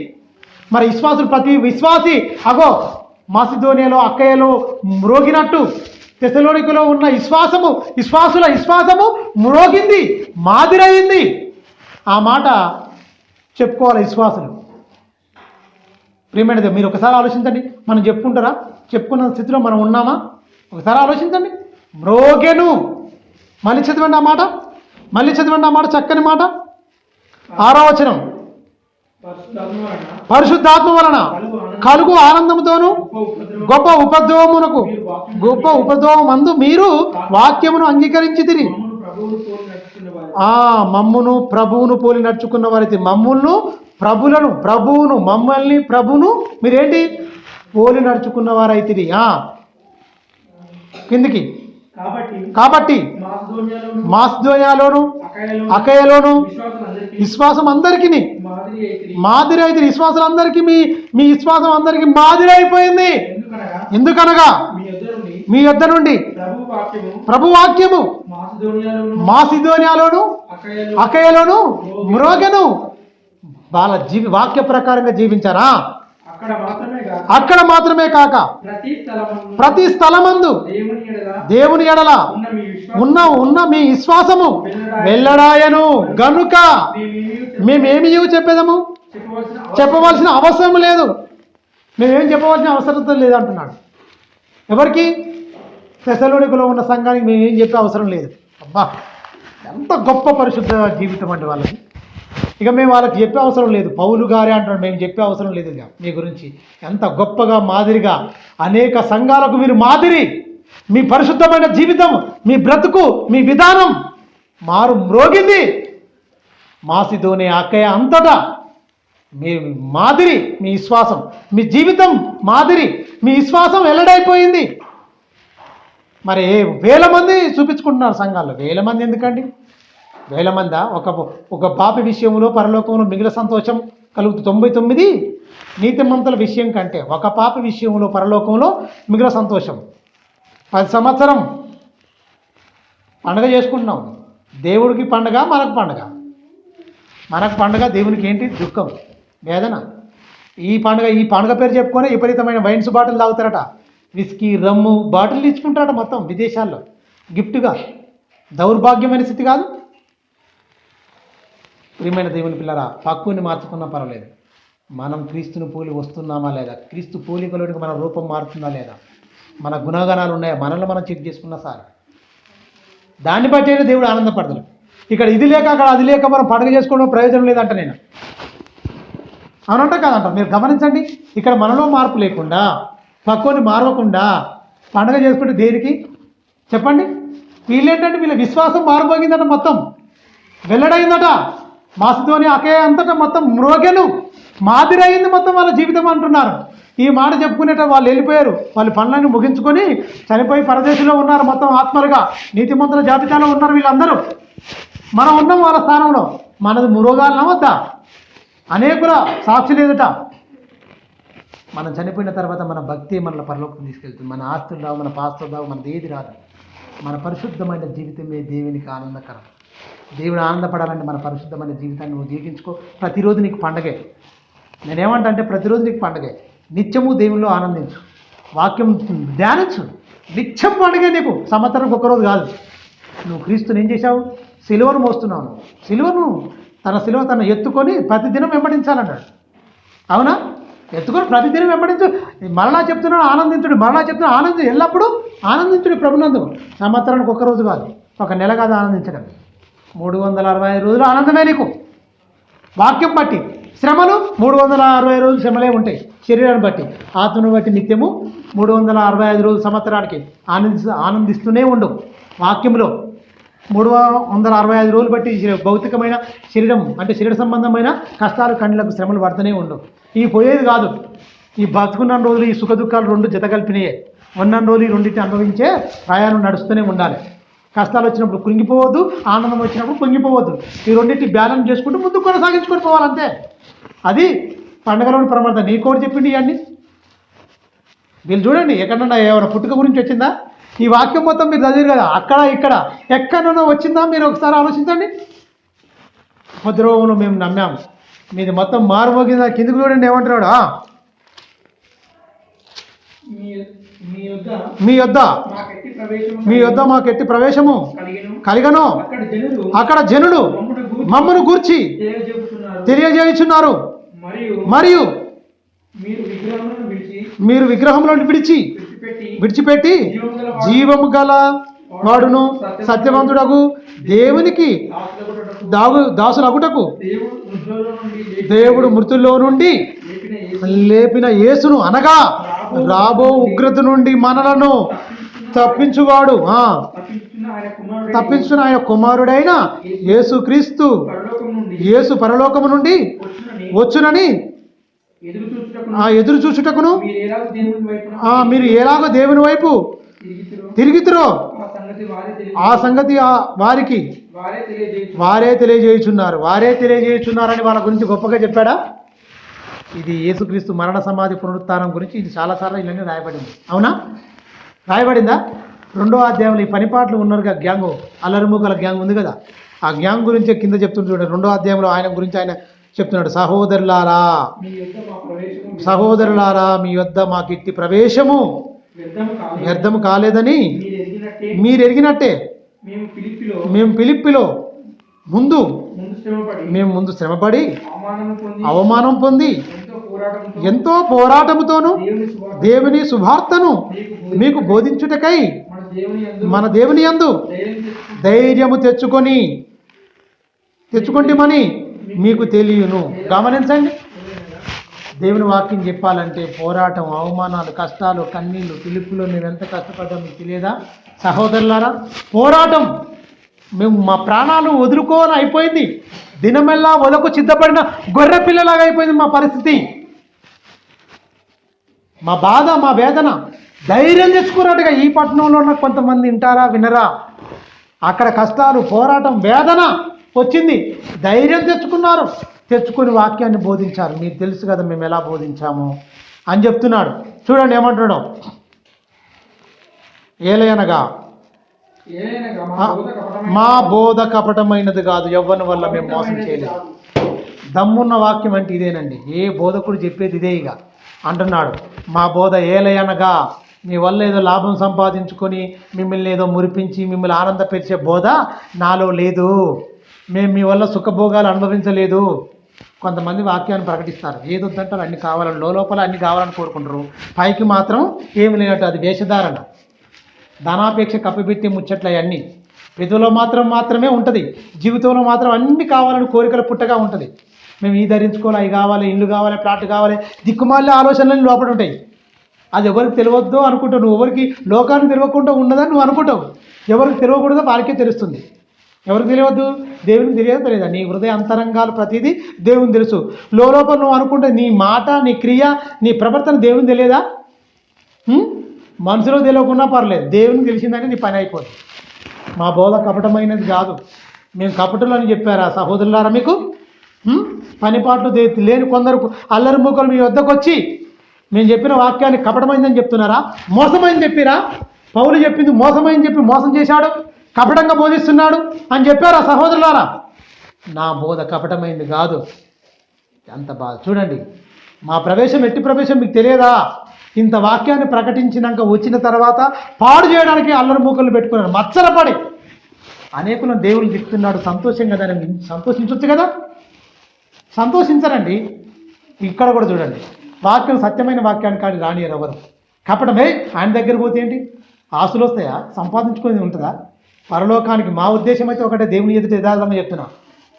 మరి ప్రతి విశ్వాసి మాసిదోనియాలో అక్కయలో మ్రోగినట్టు తెస్సలోనికలో ఉన్న విశ్వాసుల విశ్వాసము మ్రోగింది, మాదిరయ్యింది. ఆ మాట చెప్పుకోవాలి విశ్వాసులు. ప్రియమైనది, మీరు ఒకసారి ఆలోచించండి. మనం చెప్పుకున్న స్థితిలో మనం ఉన్నామా? ఒకసారి ఆలోచించండి. మ్రోగెను. మళ్ళీ చదవండి ఆ మాట, చక్కని మాట. 6వ వచనం. పరిశుద్ధాత్మ వలన కలుగు ఆనందముతోను గొప్ప ఉపద్రవము అందు మీరు వాక్యమును అంగీకరించితిరి. మమ్మును ప్రభువును పోలి నడుచుకున్న వారైతే మమ్మల్ని ప్రభువును మీరేంటి పోలి నడుచుకున్న వారైతిరి. కిందికి. కాబట్టి మాసిదోనియాలోను అకయలోను విశ్వాసం అందరికీ మాదిరి అయితే, విశ్వాసులందరికీ మీ విశ్వాసం అందరికీ మాదిరి అయిపోయింది. ఎందుకనగా మీ యొద్ద నుండి ప్రభువాక్యము మాసిదోనియాలోను అకయలోను మ్రోగెను. వాళ్ళ వాక్య ప్రకారంగా జీవించారా? అక్కడ మాత్రమే కాక ప్రతి స్థలమందు దేవుని ఎడల ఉన్న మీ విశ్వాసము వెల్లడాయను గనుక మేమేమి చెప్పవలసిన అవసరం లేదు. మేమేం చెప్పవలసిన అవసరం లేదు అంటున్నాడు. ఎవరికి? తెస్సలోనికలో ఉన్న సంఘానికి మేమేం చెప్పే అవసరం లేదు. అబ్బా, ఎంత గొప్ప పరిశుద్ధ జీవితం అండి వాళ్ళకి. ఇక మేము వాళ్ళకి చెప్పే అవసరం లేదు. పౌలు గారే అంటాడు, మేము చెప్పే అవసరం లేదు ఇక మీ గురించి. ఎంత గొప్పగా మాదిరిగా అనేక సంఘాలకు మీరు మాదిరి. మీ పరిశుద్ధమైన జీవితం, మీ బ్రతుకు, మీ విధానం మ్రోగింది. మాసిదోనియా అక్కయ అంతటా మీ మాదిరి, మీ విశ్వాసం, మీ జీవితం మాదిరి, మీ విశ్వాసం వెల్లడైపోయింది. మరి వేల మంది చూపించుకుంటున్నారు సంఘాల్లో. వేల మంది ఎందుకండి? వేల మందా? ఒక పాపి విషయంలో పరలోకంలో మిగిలిన సంతోషం కలుగుతుంది. 99 నీతిమంతుల విషయం కంటే ఒక పాపి విషయంలో పరలోకంలో మిగిలిన సంతోషం. 10 సంవత్సరం పండగ చేసుకుంటున్నాం. దేవుడికి పండగ, మనకు పండగ. మనకు పండగ, దేవునికి ఏంటి? దుఃఖం, వేదన. ఈ పండుగ పేరు చెప్పుకొని విపరీతమైన వైన్స్ బాటిల్ తాగుతారట, విస్కీ రమ్ము బాటిల్ ఇచ్చుకుంటారట మొత్తం విదేశాల్లో గిఫ్ట్గా. దౌర్భాగ్యమైన స్థితి కాదు? ప్రియమైన దేవుని పిల్లరా, పక్కుని మార్చుకున్నా పర్వాలేదు, మనం క్రీస్తుని పోలి వస్తున్నామా లేదా, క్రీస్తు పోలికలోనికి మన రూపం మారుతుందా లేదా, మన గుణగణాలు ఉన్నాయా, మనల్ని మనం చెక్ చేసుకున్నా సార్. దాన్ని బట్టి అయినా దేవుడు ఆనందపడతాడు. ఇక్కడ ఇది లేక అక్కడ అది లేక మనం పండుగ చేసుకోవడం ప్రయోజనం లేదంట నేను. అవునంట కాదంట? మీరు గమనించండి, ఇక్కడ మనలో మార్పు లేకుండా, పక్కుని మారవకుండా పండుగ చేసుకుంటే దేనికి చెప్పండి? వీళ్ళేంటంటే వీళ్ళ విశ్వాసం మారిపోయిందట, మొత్తం వెల్లడైందట. మాసిదోనియా అకే అంతటా మొత్తం మ్రోగెను, మాదిరి అయింది మొత్తం వాళ్ళ జీవితం అంటున్నారు. ఈ మాట చెప్పుకునేట వాళ్ళు వెళ్ళిపోయారు. వాళ్ళ పనులన్నీ ముగించుకొని చనిపోయి పరదేశంలో ఉన్నారు. మొత్తం ఆత్మలుగా నీతిమంతుల జాబితాలో ఉన్నారు వీళ్ళందరూ. మనం ఉన్నాం వాళ్ళ స్థానంలో. మనది మురోగాలనా వద్దా? అనేకుల సాక్షి లేదట. మనం చనిపోయిన తర్వాత మన భక్తి మనల్ని పరలోకం తీసుకెళ్తుంది. మన ఆస్తులు రావు, మన పాస్తులు రావు, మనది ఏది రాదు. మన పరిశుద్ధమైన జీవితమే దేవునికి ఆనందకరం. దేవుడు ఆనందపడాలంటే మన పరిశుద్ధమైన జీవితాన్ని నువ్వు జీవించుకో. ప్రతిరోజు నీకు పండగే. నేనేమంటా అంటే ప్రతిరోజు నీకు పండగే. నిత్యము దేవుల్లో ఆనందించు, వాక్యం ధ్యానించు. నిత్యం పండుగే నీకు, సంవత్సరానికి ఒక్కరోజు కాదు. నువ్వు క్రీస్తుని ఏం చేశావు? సిలువను మోస్తున్నావు. తన సిలువ తను ఎత్తుకొని ప్రతిదినం వెంబడించాలన్నాడు. అవునా? ఎత్తుకొని ప్రతిదినం వెంబడించు. మరలా చెప్తున్నాడు ఆనందించుడు, మరలా చెప్తున్నాడు ఆనందించు, ఎల్లప్పుడూ ఆనందించుడు ప్రభునందు. సంవత్సరానికి ఒక్కరోజు కాదు, ఒక నెల కాదు ఆనందించడం. 365 రోజులు ఆనందమే నీకు. వాక్యం బట్టి శ్రమలు 365 రోజులు శ్రమలే ఉంటాయి శరీరాన్ని బట్టి. ఆత్మను బట్టి నిత్యము 365 రోజులు సంవత్సరానికి ఆనందిస్తూనే ఉండు. వాక్యంలో 365 రోజులు బట్టి భౌతికమైన శరీరం అంటే శరీర సంబంధమైన కష్టాలు, కన్నీలకు, శ్రమలు పడుతూనే ఉండు. ఇవి పోయేది కాదు. ఈ బతుకున్న రోజులు ఈ సుఖ దుఃఖాలు రెండు జత కలిపినాయే. ఉన్న రోజులు ఈ రెండింటిని అనుభవించే ప్రయాణం నడుస్తూనే ఉండాలి. కష్టాలు వచ్చినప్పుడు కుంగిపోవద్దు, ఆనందం వచ్చినప్పుడు పొంగిపోవద్దు. ఈ రెండింటి బ్యాలెన్స్ చేసుకుంటూ ముందు కొనసాగించుకొని పోవాలంతే. అది పండుగలోని ప్రమాదం. నీ కోటి చెప్పిండి ఇవన్నీ. వీళ్ళు చూడండి, ఎక్కడన్నా ఎవరైనా పుట్టుక గురించి వచ్చిందా? ఈ వాక్యం మొత్తం మీరు చదివారు కదా, అక్కడ ఇక్కడ ఎక్కడన్నా వచ్చిందా? మీరు ఒకసారి ఆలోచించండి. ఉపద్రవంలో మేము నమ్మాము, మీది మొత్తం మారుమోగిందా? కిందికి చూడండి ఏమంటున్నాడు. మీ యొద్ద మాకెట్టి ప్రవేశము కలిగను. అక్కడ జనులు మమ్మను గూర్చి తెలియజేయుచున్నారు. మరియు మీరు విగ్రహములను విడిచిపెట్టి జీవము గల వాడును సత్యవంతుడగు దేవునికి దాసులగుటకు దేవుడు మృతుల్లో నుండి లేపిన యేసును, అనగా రాబో ఉగ్రత నుండి మనలను తప్పించువాడు, తప్పించున్న ఆయన కుమారుడైన యేసుక్రీస్తు, యేసు పరలోకము నుండి వచ్చునని ఎదురు చూచుటకును మీరు ఎలాగో దేవుని వైపు తిరిగితురో ఆ సంగతి వారికి వారే తెలియజేయుచున్నారని వాళ్ళ గురించి గొప్పగా చెప్పాడా? ఇది యేసుక్రీస్తు మరణ సమాధి పునరుత్థానం గురించి ఇది చాలాసార్లు ఇలానే రాయబడింది. అవునా? రాయబడిందా? 2వ అధ్యాయంలో ఈ పనిపాట్లు ఉన్నారుగా గ్యాంగు, అల్లరిమూకల గ్యాంగ్ ఉంది కదా, ఆ గ్యాంగ్ గురించే కింద చెప్తుంటే చూడండి. 2వ అధ్యాయంలో ఆయన గురించి ఆయన చెప్తున్నాడు, సహోదరులారా మీ యొద్ద మాకిట్టి ప్రవేశము వ్యర్థము కాలేదని మీరు ఎరిగినట్టే మేము ఫిలిప్పిలో ముందు శ్రమపడి అవమానం పొంది ఎంతో పోరాటముతోను దేవుని సువార్తను మీకు బోధించుటకై మన దేవుని యందు ధైర్యము తెచ్చుకొంటిమని మీకు తెలియను. గమనించండి, దేవుని వాక్యం చెప్పాలంటే పోరాటం, అవమానాలు, కష్టాలు, కన్నీళ్ళు. ఫిలిప్పులో మేము ఎంత కష్టపడ్డాం మీకు తెలియదా? సహోదరులారా, పోరాటం మేము మా ప్రాణాలు వదులుకోవాలని అయిపోయింది. దినమెల్లా వదకు సిద్ధపడిన గొర్రె పిల్లలాగా అయిపోయింది మా పరిస్థితి. మా బాధ, మా వేదన. ధైర్యం తెచ్చుకున్నట్టుగా ఈ పట్టణంలో ఉన్న కొంతమంది వింటారా వినరా? అక్కడ కష్టాలు, పోరాటం, వేదన వచ్చింది. ధైర్యం తెచ్చుకున్నారు, తెచ్చుకొని వాక్యాన్ని బోధించారు. మీకు తెలుసు కదా మేము ఎలా బోధించాము అని చెప్తున్నాడు. చూడండి ఏమంటున్నాడు. ఏలయనగా మా బోధ కపటమైనది కాదు, యవ్వని వల్ల మేము మోసం చేయలేదు. దమ్మున్న వాక్యం అంటే ఇదేనండి. ఏ బోధకుడు చెప్పేది ఇదే. ఇక అంటున్నాడు, మా బోధ ఏలయనగా మీ వల్ల ఏదో లాభం సంపాదించుకొని మిమ్మల్ని ఏదో మురిపించి మిమ్మల్ని ఆనందపరిచే బోధ నాలో లేదు. మేము మీ వల్ల సుఖభోగాలు అనుభవించలేదు. కొంతమంది వాక్యాన్ని ప్రకటిస్తారు, ఏది వద్దంటారు అన్ని కావాలని, లోపల అన్ని కావాలని కోరుకుంటారు, పైకి మాత్రం ఏమి లేనట్టు. అది వేషధారణ, ధనాపేక్ష కప్పిపెట్టి ముచ్చట్లు అవన్నీ. పెదవులో మాత్రమే ఉంటుంది, జీవితంలో మాత్రం అన్ని కావాలని కోరికల పుట్టగా ఉంటుంది. మేము ఈ ధరించుకోవాలి, అవి కావాలి, ఇల్లు కావాలి, ప్లాట్ కావాలి, దిక్కుమాలి ఆలోచనలు లోపల ఉంటాయి. అది ఎవరికి తెలియద్దో అనుకుంటావు. నువ్వు ఎవరికి లోకానికి తెలియకుండా ఉన్నదని నువ్వు అనుకుంటావు. ఎవరికి తెలియకూడదో వారికే తెలుస్తుంది. ఎవరికి తెలియవద్దు? దేవునికి తెలియదా? నీ హృదయ అంతరంగాలు ప్రతిదీ దేవుని తెలుసు. లోపల నువ్వు అనుకుంటే నీ మాట, నీ క్రియ, నీ ప్రవర్తన దేవుని తెలియదా? మనుషులకు తెలియకుండా పర్లేదు, దేవునికి తెలిసిందని నీ పని అయిపోతుంది. మా బోధ కపటమైనది కాదు. మేము కపటులు అని చెప్పారా సహోదరులారా? మీకు పనిపాట్లు లేని కొందరు అల్లరి మూకలు మీ వద్దకు వచ్చి మేము చెప్పిన వాక్యాన్ని కపటమైందని చెప్తున్నారా? మోసమైంది చెప్పిరా? పౌలు చెప్పింది మోసమైంది చెప్పి మోసం చేశాడు, కపటంగా బోధిస్తున్నాడు అని చెప్పారా సహోదరులారా? నా బోధ కపటమైంది కాదు. ఎంత బాధ చూడండి. మా ప్రవేశం ఎట్టి ప్రవేశం మీకు తెలియదా? ఇంత వాక్యాన్ని ప్రకటించినాక వచ్చిన తర్వాత పాడు చేయడానికి అల్లరి మూకలు పెట్టుకున్నాడు, మచ్చరపడి అనేకులను దేవుడు చెప్తున్నాడు. సంతోషంగా దాన్ని సంతోషించవచ్చు కదా? సంతోషించరండి. ఇక్కడ కూడా చూడండి, వాక్యం సత్యమైన వాక్యాన్ని కానీ రానియరు ఎవరు. కపటమే ఆయన దగ్గర పోతే ఏంటి? ఆస్తులు వస్తాయా? సంపాదించుకునేది ఉంటుందా? పరలోకానికి మా ఉద్దేశం అయితే ఒకటే, దేవుని ఎదుట యథార్థంగా చెప్తున్నా.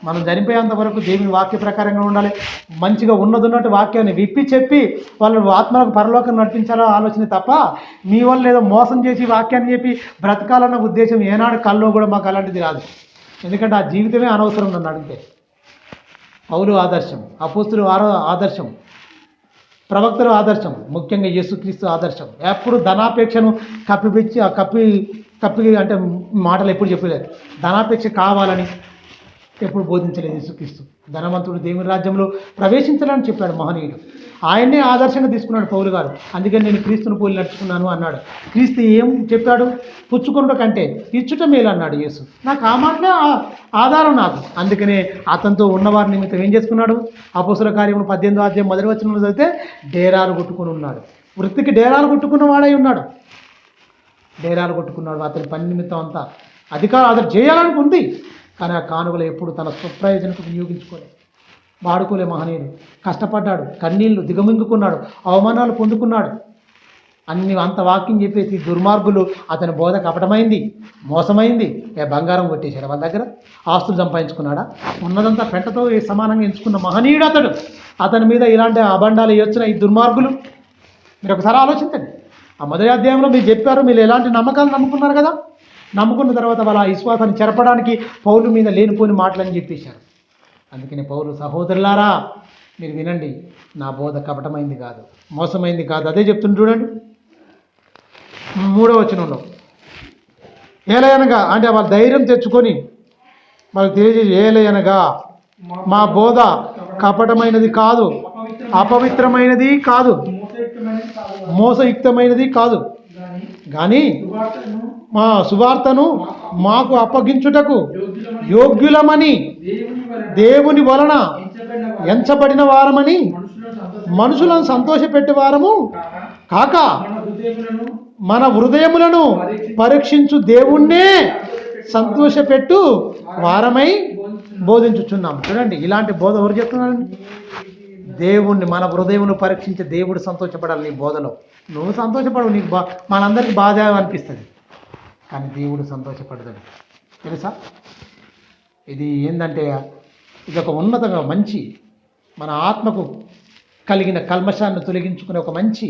మనం చనిపోయేంత వరకు దేవుని వాక్య ప్రకారంగా ఉండాలి. మంచిగా ఉన్నట్టు వాక్యాన్ని విప్పి చెప్పి వాళ్ళు ఆత్మలకు పరలోకం నడిపించాలో ఆలోచన తప్ప మీ వల్ల ఏదో మోసం చేసి వాక్యాన్ని చెప్పి బ్రతకాలన్న ఉద్దేశం ఏనాడు కల్లో కూడా మాకు అలాంటిది కాదు. ఎందుకంటే ఆ జీవితమే అనవసరం నన్ను అడిగితే. పౌలు ఆదర్శం, అపోస్తులు ఆదర్శం, ప్రవక్తలు ఆదర్శం, ముఖ్యంగా యేసుక్రీస్తు ఆదర్శం. ఎప్పుడు ధనాపేక్షను కప్పి అంటే మాటలు ఎప్పుడు చెప్పలేదు. ధనాపేక్ష కావాలని ఎప్పుడు బోధించలేదు యేసుక్రీస్తు. ధనవంతుడు దేవుని రాజ్యంలో ప్రవేశించాలని చెప్పాడు మహనీయుడు. ఆయన్నే ఆదర్శంగా తీసుకున్నాడు పౌలు గారు. అందుకని నేను క్రీస్తును పోలి నడుచుకున్నాను అన్నాడు. క్రీస్తు ఏం చెప్పాడు? పుచ్చుకొనుట కంటే ఇచ్చుట మేలు అన్నాడు యేసు. నాకు ఆ మాటలే ఆధారం నాకు. అందుకనే అతనితో ఉన్నవారి నిమిత్తం ఏం చేసుకున్నాడు? అపోస్తుల కార్యములు 18వ అధ్యాయం 1వ వచనంలో చదివితే డేరాలు కొట్టుకుని ఉన్నాడు. వృత్తికి డేరాలు కొట్టుకున్న వాడై ఉన్నాడు. డేరాలు కొట్టుకున్నాడు. అతని పని నిమిత్తం అంతా అధికారం అతను చేయాలనుకుంది, కానీ ఆ కానుకలు ఎప్పుడు తన స్వప్రయోజనకు వినియోగించుకోలేదు. వాడుకోలే మహనీయుడు. కష్టపడ్డాడు, కన్నీళ్లు దిగమింగుకున్నాడు, అవమానాలు పొందుకున్నాడు. అంత వాక్యం చెప్పేసి దుర్మార్గులు అతని బోధ కపటమైంది, మోసమైంది. బంగారం కొట్టేశాడు వాళ్ళ దగ్గర, ఆస్తులు సంపాదించుకున్నాడా? ఉన్నదంతా పెంటతో సమానంగా ఎంచుకున్న మహనీయుడు అతడు. అతని మీద ఇలాంటి అబండాలు వేస్తున్న ఈ దుర్మార్గులు. మీరు ఒకసారి ఆలోచించండి. ఆ మొదటి అధ్యాయంలో మీరు చెప్పారు, మీరు ఎలాంటి నమ్మకాలు నమ్ముకున్నారు కదా. నమ్ముకున్న తర్వాత వాళ్ళ విశ్వాసాన్ని చెరపడానికి పౌలు మీద లేనిపోని మాటలని చెప్పేశారు. అందుకని పౌలు సహోదరులారా మీరు వినండి, నా బోధ కపటమైంది కాదు, మోసమైంది కాదు. అదే చెప్తుంది చూడండి 3వ వచనంలో. ఏలయనగా అంటే వాళ్ళు ధైర్యం తెచ్చుకొని వాళ్ళకి తెలియజేసి, ఏలయనగా మా బోధ కపటమైనది కాదు, అపవిత్రమైనది కాదు, మోసయుక్తమైనది కాదు, కానీ మా సువార్తను మాకు అప్పగించుటకు యోగ్యులమని దేవుని వలన ఎంచబడిన వారమని మనుషులను సంతోషపెట్టే వారము కాక మన హృదయములను పరీక్షించు దేవుణ్ణే సంతోషపెట్టు వారమై బోధించుచున్నాం. చూడండి, ఇలాంటి బోధ ఎవరు చెప్తున్నారండి? దేవుణ్ణి, మన హృదయమును పరీక్షించే దేవుడు సంతోషపడాలి నీ బోధలో. నువ్వు సంతోషపడవు, నీకు మనందరికీ బాధ అనిపిస్తుంది, కానీ దేవుడు సంతోషపడతాడు. తెలుసా? ఇది ఏంటంటే ఇది ఒక ఉన్నతంగా మంచి, మన ఆత్మకు కలిగిన కల్మషాన్ని తొలగించుకునే ఒక మంచి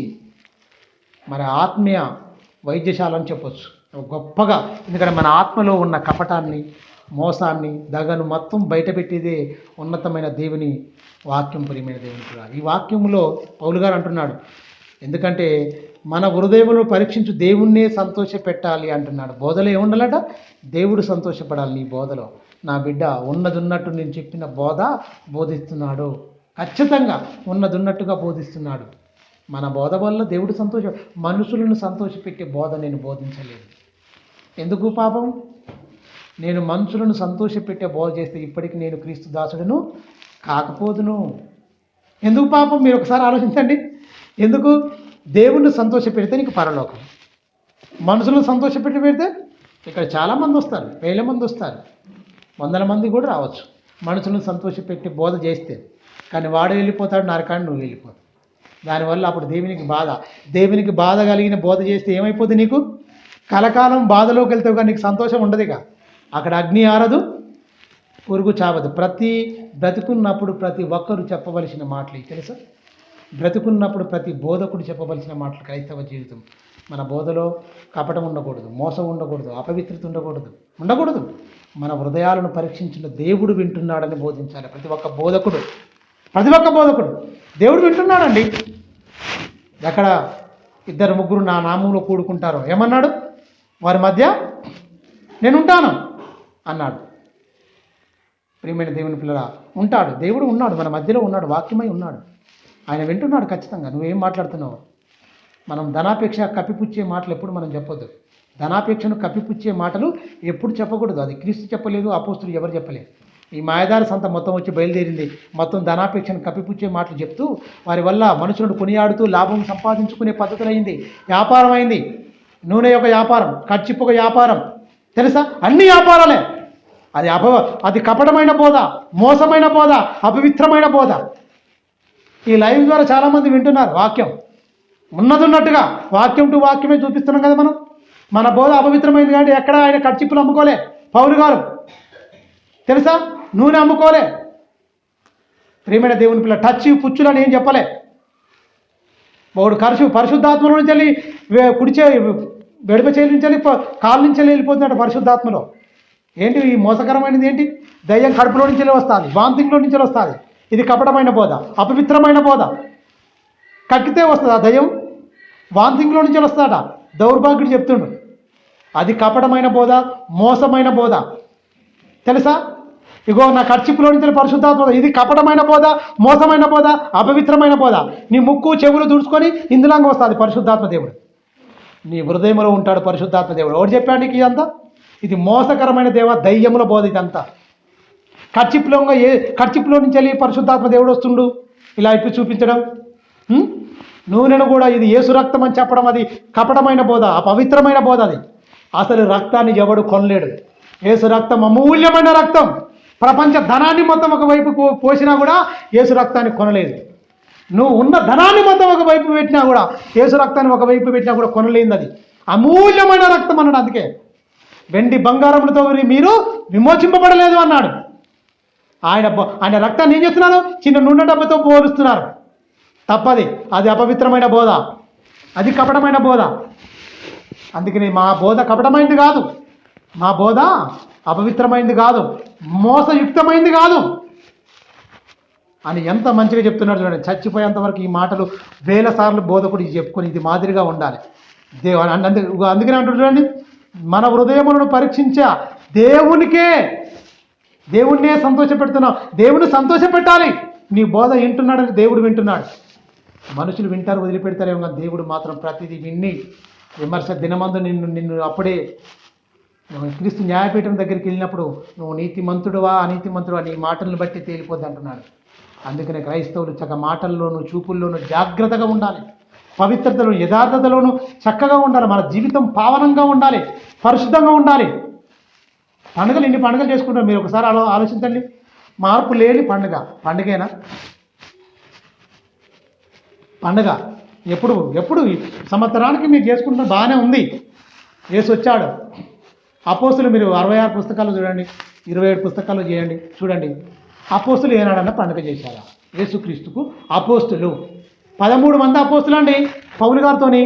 మన ఆత్మీయ వైద్యశాల అని చెప్పొచ్చు గొప్పగా. ఎందుకంటే మన ఆత్మలో ఉన్న కపటాన్ని, మోసాన్ని, దగను మొత్తం బయటపెట్టేదే ఉన్నతమైన దేవుని వాక్యం. ప్రియమైన దేవుని కూడా ఈ వాక్యంలో పౌలు గారు అంటున్నాడు, ఎందుకంటే మన హృదయములను పరీక్షించు దేవుణ్ణే సంతోష పెట్టాలి అంటున్నాడు. బోధలో ఏముండాలట? దేవుడు సంతోషపడాలి. నీ బోధలో నా బిడ్డ ఉన్నదున్నట్టు నేను చెప్పిన బోధ బోధిస్తున్నాడు, ఖచ్చితంగా ఉన్నదున్నట్టుగా బోధిస్తున్నాడు. మన బోధ వల్ల దేవుడు మనుషులను సంతోషపెట్టే బోధ నేను బోధించలేదు. ఎందుకు పాపం? నేను మనుషులను సంతోషపెట్టే బోధ చేస్తే ఇప్పటికి నేను క్రీస్తు దాసుడును కాకపోదును. ఎందుకు పాపం? మీరు ఒకసారి ఆలోచించండి. ఎందుకు? దేవుణ్ణి సంతోషపెడితే నీకు పరలోకం, మనుషులను సంతోషపెట్టి పెడితే ఇక్కడ చాలామంది వస్తారు, వేల మంది వస్తారు, వందల మంది కూడా రావచ్చు మనుషులను సంతోషపెట్టి బోధ చేస్తే. కానీ వాడు వెళ్ళిపోతాడు నరకాన్ని, నువ్వు వెళ్ళిపోతావు. దానివల్ల అప్పుడు దేవునికి బాధ కలిగిన బోధ చేస్తే ఏమైపోతుంది? నీకు కలకాలం బాధలోకి వెళ్తావు, కానీ నీకు సంతోషం ఉండదుగా. అక్కడ అగ్ని ఆరదు, పురుగు చావదు. బ్రతుకున్నప్పుడు ప్రతి ఒక్కరు చెప్పవలసిన మాటలు తెలుసా? బ్రతుకున్నప్పుడు ప్రతి బోధకుడు చెప్పవలసిన మాటలు క్రైస్తవ జీవితం. మన బోధలో కపటం ఉండకూడదు, మోసం ఉండకూడదు, అపవిత్రత ఉండకూడదు. మన హృదయాలను పరీక్షించిన దేవుడు వింటున్నాడని బోధించాలి. ప్రతి ఒక్క బోధకుడు దేవుడు వింటున్నాడండి. ఎక్కడ ఇద్దరు ముగ్గురు నా నామంలో కూడుకుంటారో ఏమన్నాడు? వారి మధ్య నేనుంటాను అన్నాడు. ప్రియమైన దేవుని పిల్లల ఉంటాడు, దేవుడు ఉన్నాడు, మన మధ్యలో ఉన్నాడు, వాక్యమై ఉన్నాడు. ఆయన వింటున్నాడు ఖచ్చితంగా. నువ్వేం మాట్లాడుతున్నావు? మనం ధనాపేక్ష కప్పిపుచ్చే మాటలు ఎప్పుడు మనం చెప్పొద్దు. ధనాపేక్షను కప్పిపుచ్చే మాటలు ఎప్పుడు చెప్పకూడదు. అది క్రీస్తు చెప్పలేదు, అపోస్తులు ఎవరు చెప్పలేదు. ఈ మాయదారి సంత మొత్తం వచ్చి బయలుదేరింది. మొత్తం ధనాపేక్షను కప్పిపుచ్చే మాటలు చెప్తూ వారి వల్ల మనుషులను కొనియాడుతూ లాభం సంపాదించుకునే పద్ధతులైంది. వ్యాపారం అయింది. నూనె యొక్క వ్యాపారం, కర్చిప్ ఒక వ్యాపారం, తెలుసా? అన్ని వ్యాపారాలే. అది కపటమైన బోధ, మోసమైన బోధ, అపవిత్రమైన బోధ. ఈ లైవ్ ద్వారా చాలామంది వింటున్నారు వాక్యం ఉన్నట్టుగా. వాక్యం టు వాక్యమే చూపిస్తున్నాం కదా మనం. మన బోధ అపవిత్రమైంది కాబట్టి ఎక్కడ ఆయన కర్చిప్పులు అమ్ముకోలే పౌలు గారు, తెలుసా? నూనె అమ్ముకోలే. ప్రియమైన దేవుని పిల్ల టచ్ పుచ్చులని ఏం చెప్పలే. వాడు పరిశుద్ధాత్మలో నుంచి వెళ్ళి కుడిచే వెడప చేయి నుంచి వెళ్ళి కాళ్ళ నుంచి వెళ్ళిపోతున్నాడు పరిశుద్ధాత్మలో. ఏంటి ఈ మోసకరమైనది? ఏంటి? దయ్యం కడుపులో నుంచి వస్తుంది, వాంతింగ్లో నుంచి వస్తుంది. ఇది కపటమైన బోధ, అపవిత్రమైన బోధ. కక్కితే వస్తుంది ఆ దయ్యం, వాంతింగ్లో నుంచి వస్తాడ. దౌర్భాగ్యుడు చెప్తుండు. అది కపటమైన బోధ, మోసమైన బోధ, తెలుసా? ఇగో నా కర్చిప్పులో నుంచి పరిశుద్ధాత్మ. ఇది కపటమైన బోధ, మోసమైన బోధ, అపవిత్రమైన బోధ. నీ ముక్కు చెవులు దుడుచుకొని ఇందులాగా వస్తుంది పరిశుద్ధాత్మ దేవుడు. నీ హృదయంలో ఉంటాడు పరిశుద్ధాత్మ దేవుడు. ఎవరు చెప్పాడు నీకు ఇదంతా? ఇది మోసకరమైన దయ్యముల బోధ ఇదంతా. కర్చిప్పులో నుంచి వెళ్ళి పరిశుద్ధాత్మ దేవుడు వస్తుండు ఇలా ఇప్పి చూపించడం. నూనెను కూడా ఇది యేసు రక్తం అని చెప్పడం, అది కపటమైన బోధ, అపవిత్రమైన బోధ. అది అసలు రక్తాన్ని ఎవడు కొనలేడు. యేసు రక్తం అమూల్యమైన రక్తం. ప్రపంచ ధనాన్ని మొత్తం ఒకవైపు పోసినా కూడా యేసు రక్తాన్ని కొనలేదు. నువ్వు ఉన్న ధనాన్ని మొత్తం ఒకవైపు పెట్టినా కూడా, యేసు రక్తాన్ని ఒకవైపు పెట్టినా కూడా కొనలేదు. అది అమూల్యమైన రక్తం అన్నాడు. అందుకే వెండి బంగారములతో మీరు విమోచింపబడలేదు అన్నాడు. ఆయన రక్తాన్ని ఏం చేస్తున్నారు? చిన్న నూనె డబ్బతో పోలుస్తున్నారు. తప్పది. అది అపవిత్రమైన బోధ, అది కపటమైన బోధ. అందుకని మా బోధ కపటమైంది కాదు, మా బోధ అపవిత్రమైంది కాదు, మోసయుక్తమైంది కాదు అని ఎంత మంచిగా చెప్తున్నారు చూడండి. చచ్చిపోయేంతవరకు ఈ మాటలు వేల సార్లు బోధకుడు చెప్పుకొని ఇది మాదిరిగా ఉండాలి. అందుకనే అంటారు చూడండి, మన హృదయములను పరీక్షించా దేవుణ్ణే సంతోషపెడుతున్నావు. దేవుణ్ణి సంతోషపెట్టాలి. నీ బోధ వింటున్నాడని దేవుడు వింటున్నాడు. మనుషులు వింటారు, వదిలిపెడతారేమో, కానీ దేవుడు మాత్రం ప్రతిదీ విన్ని విమర్శ దినమందు నిన్ను అప్పుడే క్రీస్తు న్యాయపీఠం దగ్గరికి వెళ్ళినప్పుడు నువ్వు నీతిమంతుడువా అనీతిమంతుడువా నీ మాటలను బట్టి తేలిపోద్ది అంటున్నాడు. అందుకనే క్రైస్తవులు మాటల్లోనూ చూపుల్లోనూ జాగ్రత్తగా ఉండాలి. పవిత్రతలో, యథార్థతలోనూ చక్కగా ఉండాలి. మన జీవితం పావనంగా ఉండాలి, పరిశుద్ధంగా ఉండాలి. ఇన్ని పండుగలు చేసుకుంటారు. మీరు ఒకసారి ఆలోచించండి. మార్పు లేని పండుగేనా? పండుగ ఎప్పుడు సంవత్సరానికి మీరు చేసుకుంటున్న బాగానే ఉంది. యేసు వచ్చాడు. అపోస్తులు మీరు 66 పుస్తకాలు చూడండి, 27 పుస్తకాలు చేయండి, చూడండి. అపోస్తులు ఏనాడన్నా పండుగ చేశారా? యేసుక్రీస్తుకు అపోస్తులు 13 మంది అపోస్తులు అండి. పౌలు గారితోని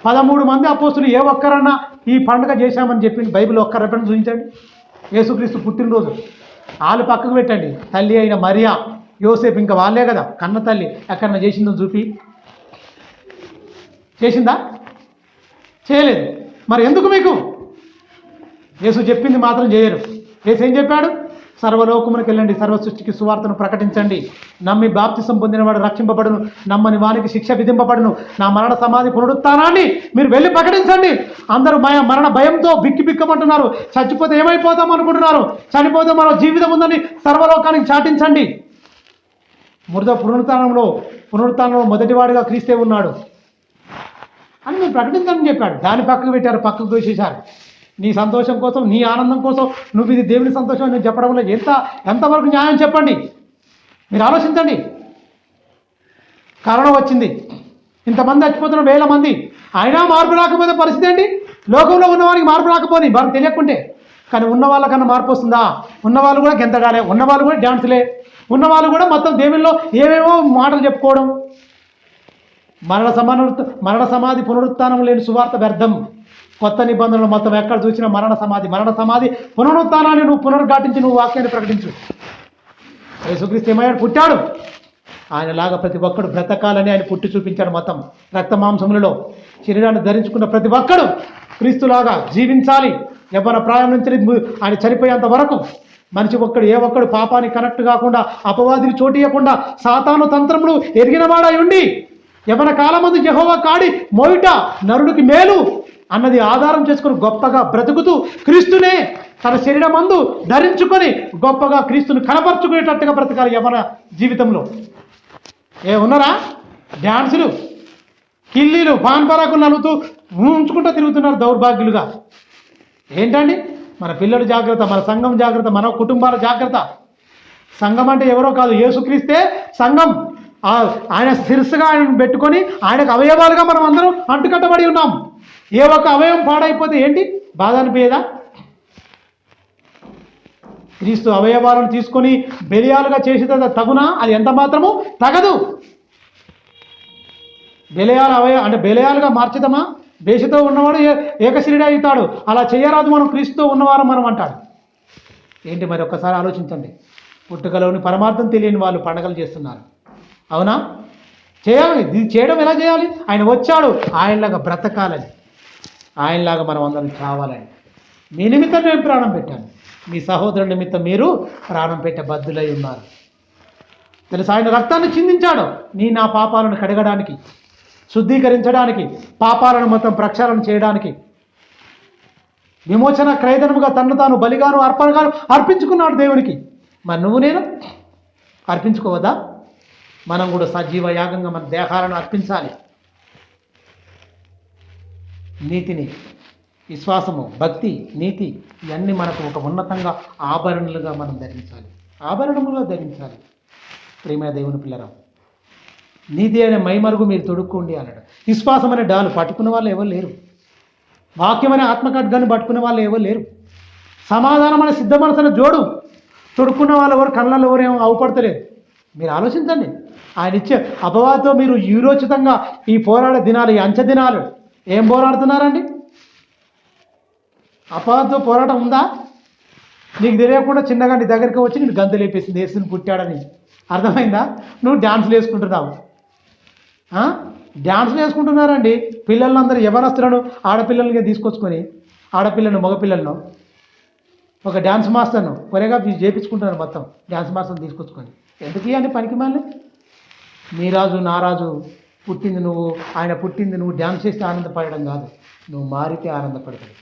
13 మంది అపోస్తులు ఏ ఒక్కరన్నా ఈ పండుగ చేశామని చెప్పి బైబిల్ ఒక్క రెఫరెన్స్ చూపించండి. యేసుక్రీస్తు పుట్టినరోజు. వాళ్ళు పక్కకు పెట్టండి, తల్లి అయిన మరియా, యోసేపు, ఇంకా వాళ్ళే కదా కన్న తల్లి. ఎక్కడన్నా చేసిందో చూపి, చేసిందా? చేయలేదు. మరి ఎందుకు మీకు? యేసు చెప్పింది మాత్రం చేయరు. యేసు ఏం చెప్పాడు? సర్వలోకమునికి వెళ్ళండి, సర్వ సృష్టికి సువార్తను ప్రకటించండి. నమ్మి బాప్తిసం పొందినవాడు రక్షింపబడును, నమ్మని వానికి శిక్ష విధింపబడును. నా మరణ సమాధి పునరుత్థానాన్ని మీరు వెళ్ళి ప్రకటించండి. అందరూ మరణ భయంతో బిక్కిబిక్కమంటున్నారు. చచ్చిపోతే ఏమైపోతాం అనుకుంటున్నారు. చనిపోతే మరో జీవితం ఉందని సర్వలోకానికి చాటించండి. పునరుత్థానంలో మొదటివాడిగా క్రీస్తే ఉన్నాడు అని మీరు ప్రకటించని చెప్పాడు. దాన్ని పక్కకు పెట్టారు, పక్కకు దోసేశారు. నీ సంతోషం కోసం, నీ ఆనందం కోసం నువ్వు ఇది దేవుని సంతోషం నేను చెప్పడం వల్ల ఎంతవరకు న్యాయం చెప్పండి. మీరు ఆలోచించండి. కరోనా వచ్చింది, ఇంతమంది చచ్చిపోతున్న 1000 మంది, అయినా మార్పు రాకపోతే పరిస్థితి ఏంటి? లోకంలో ఉన్నవారికి మార్పు రాకపోని వారికి తెలియకుంటే, కానీ ఉన్న వాళ్ళకన్నా మార్పు వస్తుందా? ఉన్నవాళ్ళు కూడా గెంతడాలే, ఉన్నవాళ్ళు కూడా డ్యాన్సులే, ఉన్నవాళ్ళు కూడా మొత్తం దేవుల్లో ఏమేమో మాటలు చెప్పుకోవడం. మరణ సమాధి పునరుత్థానం లేని సువార్త వ్యర్థం. కొత్త నిబంధనలు మొత్తం ఎక్కడ చూసినా మరణ సమాధి పునరుత్థానాన్ని నువ్వు పునరుద్ఘాటించి నువ్వు వాక్యాన్ని ప్రకటించు. యేసుక్రీస్తు ఏమయ్యాడు? పుట్టాడు. ఆయనలాగా ప్రతి ఒక్కడు బ్రతకాలని ఆయన పుట్టి చూపించాడు. మొత్తం రక్త మాంసములలో శరీరాన్ని ధరించుకున్న ప్రతి ఒక్కడు క్రీస్తులాగా జీవించాలి. యవ్వన ప్రాయం నుంచి ఆయన చనిపోయేంత వరకు మనిషి ఏ ఒక్కడు పాపానికి కనెక్ట్ కాకుండా, అపవాదికి చోటు ఇవ్వకుండా, సాతాను తంత్రములు ఎరిగినవాడై ఉండి యవ్వన కాలమందు యెహోవా కాడి మోయుట నరుడికి మేలు అన్నది ఆధారం చేసుకుని గొప్పగా బ్రతుకుతూ క్రీస్తునే తన శరీరమందు ధరించుకొని గొప్పగా క్రీస్తుని కనపరుచుకునేటట్టుగా బ్రతకాలి యవ్వన జీవితంలో. ఉన్నారా? డ్యాన్సులు, కిల్లీలు, పాన్పరాకులు నలుగుతూ ఉంచుకుంటూ తిరుగుతున్నారు దౌర్భాగ్యులుగా. ఏంటండి? మన పిల్లలు జాగ్రత్త, మన సంఘం జాగ్రత్త, మన కుటుంబాల జాగ్రత్త. సంఘం అంటే ఎవరో కాదు, యేసుక్రీస్తే సంఘం. ఆయన శిరస్సుగా ఆయన పెట్టుకొని ఆయనకు అవయవాలుగా మనం అందరం అంటుకట్టబడి ఉన్నాం. ఏ ఒక్క అవయవం పాడైపోతే ఏంటి బాధ అనిపించదా? క్రీస్తు అవయవాలను తీసుకొని బెలియాలుగా చేసేది తగునా? అది ఎంత మాత్రము తగదు. బెలియాలుగా మార్చుదామా? బేషతో ఉన్నవాడు ఏకశిరుడే అవుతాడు. అలా చేయరాదు, మనం క్రీస్తుతో ఉన్నవారు మనం అంటాడు. ఏంటి మరి? ఒక్కసారి ఆలోచించండి. పుట్టుకలోని పరమార్థం తెలియని వాళ్ళు పండగలు చేస్తున్నారు. అవునా? చేయాలి. ఇది చేయడం ఎలా చేయాలి? ఆయన వచ్చాడు ఆయనలాగా బ్రతకాలని, ఆయనలాగా మనం అందరం చావాలని. మీ నిమిత్తం నేను ప్రాణం పెట్టాను, మీ సహోదరుడి నిమిత్తం మీరు ప్రాణం పెట్టే బద్దులై ఉన్నారు. తెలుసు, ఆయన రక్తాన్ని చిందించాడు నా పాపాలను కడగడానికి, శుద్ధీకరించడానికి, పాపాలను మొత్తం ప్రక్షాళన చేయడానికి. విమోచన క్రయధనముగా తను తాను బలిగాను అర్పణగాను అర్పించుకున్నాడు దేవునికి. మరి నువ్వు నేను అర్పించుకోవద్దా? మనం కూడా సజీవ యాగంగా మన దేహాలను అర్పించాలి. నీతిని, విశ్వాసము, భక్తి, నీతి ఇవన్నీ మనకు ఒక ఉన్నతంగా ఆభరణలుగా మనం ధరించాలి, ఆభరణములుగా ధరించాలి. ప్రేమ దేవుని పిల్లరా, నీతి అనే మైమరుగు మీరు తొడుక్కోండి అన్నాడు. విశ్వాసం అనే డాలు పట్టుకున్న వాళ్ళు ఎవరు లేరు. వాక్యం అనే ఆత్మఖడ్గాన్ని పట్టుకునే వాళ్ళు ఎవరు లేరు. సమాధానం అనే సిద్ధ మనసున జోడు తొడుక్కున్న వాళ్ళు ఎవరు, కళ్ళల్లో ఎవరేమో అవుపడతలేదు. మీరు ఆలోచించండి. ఆయన ఇచ్చే అపవాదంతో మీరు యూరోచితంగా ఈ పోరాడే దినాలు, ఈ అంచె దినాలు ఏం పోరాడుతున్నారండి? అపవాదంతో పోరాటం ఉందా? నీకు తెలియకుండా చిన్నగా నీ దగ్గరికి వచ్చి నేను గంతులు లేపేసింది యేసుని పుట్టాడని. అర్థమైందా? నువ్వు డ్యాన్సులు వేసుకుంటున్నావు. డ్యాన్సులు వేసుకుంటున్నారండి. పిల్లలందరూ యవనస్తులను, ఆడపిల్లలకి తీసుకొచ్చుకొని, ఆడపిల్లను మగపిల్లలను ఒక డ్యాన్స్ మాస్టర్ను కొరేగా చేయించుకుంటున్నారు. మొత్తం డ్యాన్స్ మాస్టర్ని తీసుకొచ్చుకొని ఎందుకు అని పనికి మళ్ళీ మీ రాజు నా రాజు పుట్టింది నువ్వు, ఆయన పుట్టింది నువ్వు డ్యాన్స్ చేస్తే ఆనందపడడం కాదు, నువ్వు మారితే ఆనందపడతాడు.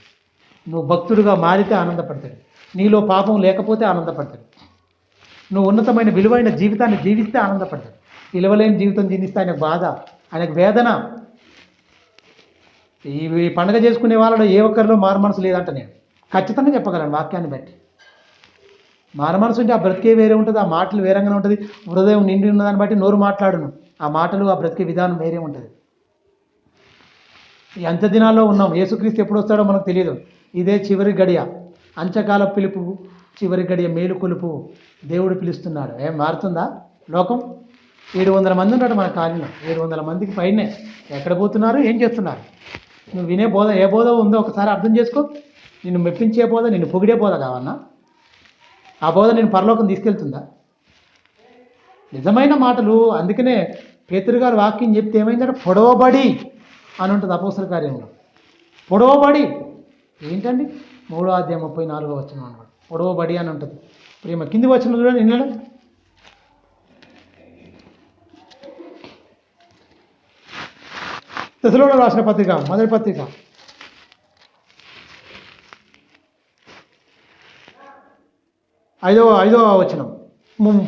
నువ్వు భక్తుడిగా మారితే ఆనందపడతాడు. నీలో పాపం లేకపోతే ఆనందపడతాడు. నువ్వు ఉన్నతమైన విలువైన జీవితాన్ని జీవిస్తే ఆనందపడతాడు. విలువలేని జీవితం జీవిస్తే ఆయనకు బాధ, ఆయనకు వేదన. ఈ పండుగ చేసుకునే వాళ్ళలో ఏ ఒక్కరిలో మారు మనసు లేదంట నేను ఖచ్చితంగా చెప్పగలను వాక్యాన్ని బట్టి. మారు మనసు ఉంటే ఆ బ్రతికే వేరే ఉంటుంది, ఆ మాటలు వేరంగానే ఉంటుంది. హృదయం నిండి ఉన్నదాన్ని బట్టి నోరు మాట్లాడును, ఆ మాటలు ఆ బ్రతికే విధానం వేరే ఉంటుంది. ఈ అంత్య దినాల్లో ఉన్నాం. యేసుక్రీస్తు ఎప్పుడు వస్తాడో మనకు తెలియదు. ఇదే చివరి గడియ, అంత్యకాల పిలుపు, చివరి గడియ మేలు కొలుపు దేవుడు పిలుస్తున్నాడు. ఏం మారుతుందా లోకం? 700 మంది ఉంటాడు మన కాలంలో. 700 మందికి పైనే ఎక్కడ పోతున్నారు, ఏం చేస్తున్నారు? నువ్వు వినే బోధ ఏ బోధ ఉందో ఒకసారి అర్థం చేసుకో. నిన్ను మెప్పించే బోధ, నిన్ను పొగిడే బోధ కావన్నా? ఆ బోధ నేను పరలోకం తీసుకెళ్తుందా? నిజమైన మాటలు. అందుకనే పేతురు గారు వాక్యం చెప్తే ఏమైందంటే పొడవబడి అని ఉంటుంది అపోస్తల కార్యంలో. పొడవబడి ఏంటండి 3:34 అన్నమాట. పొడవబడి అని ఉంటుంది. ప్రేమ కింది వచ్చిన చూడండి ఇళ్ళలో తెసలోనికీయులకు రాసిన పత్రిక మొదటి పత్రిక 5వ వచనం,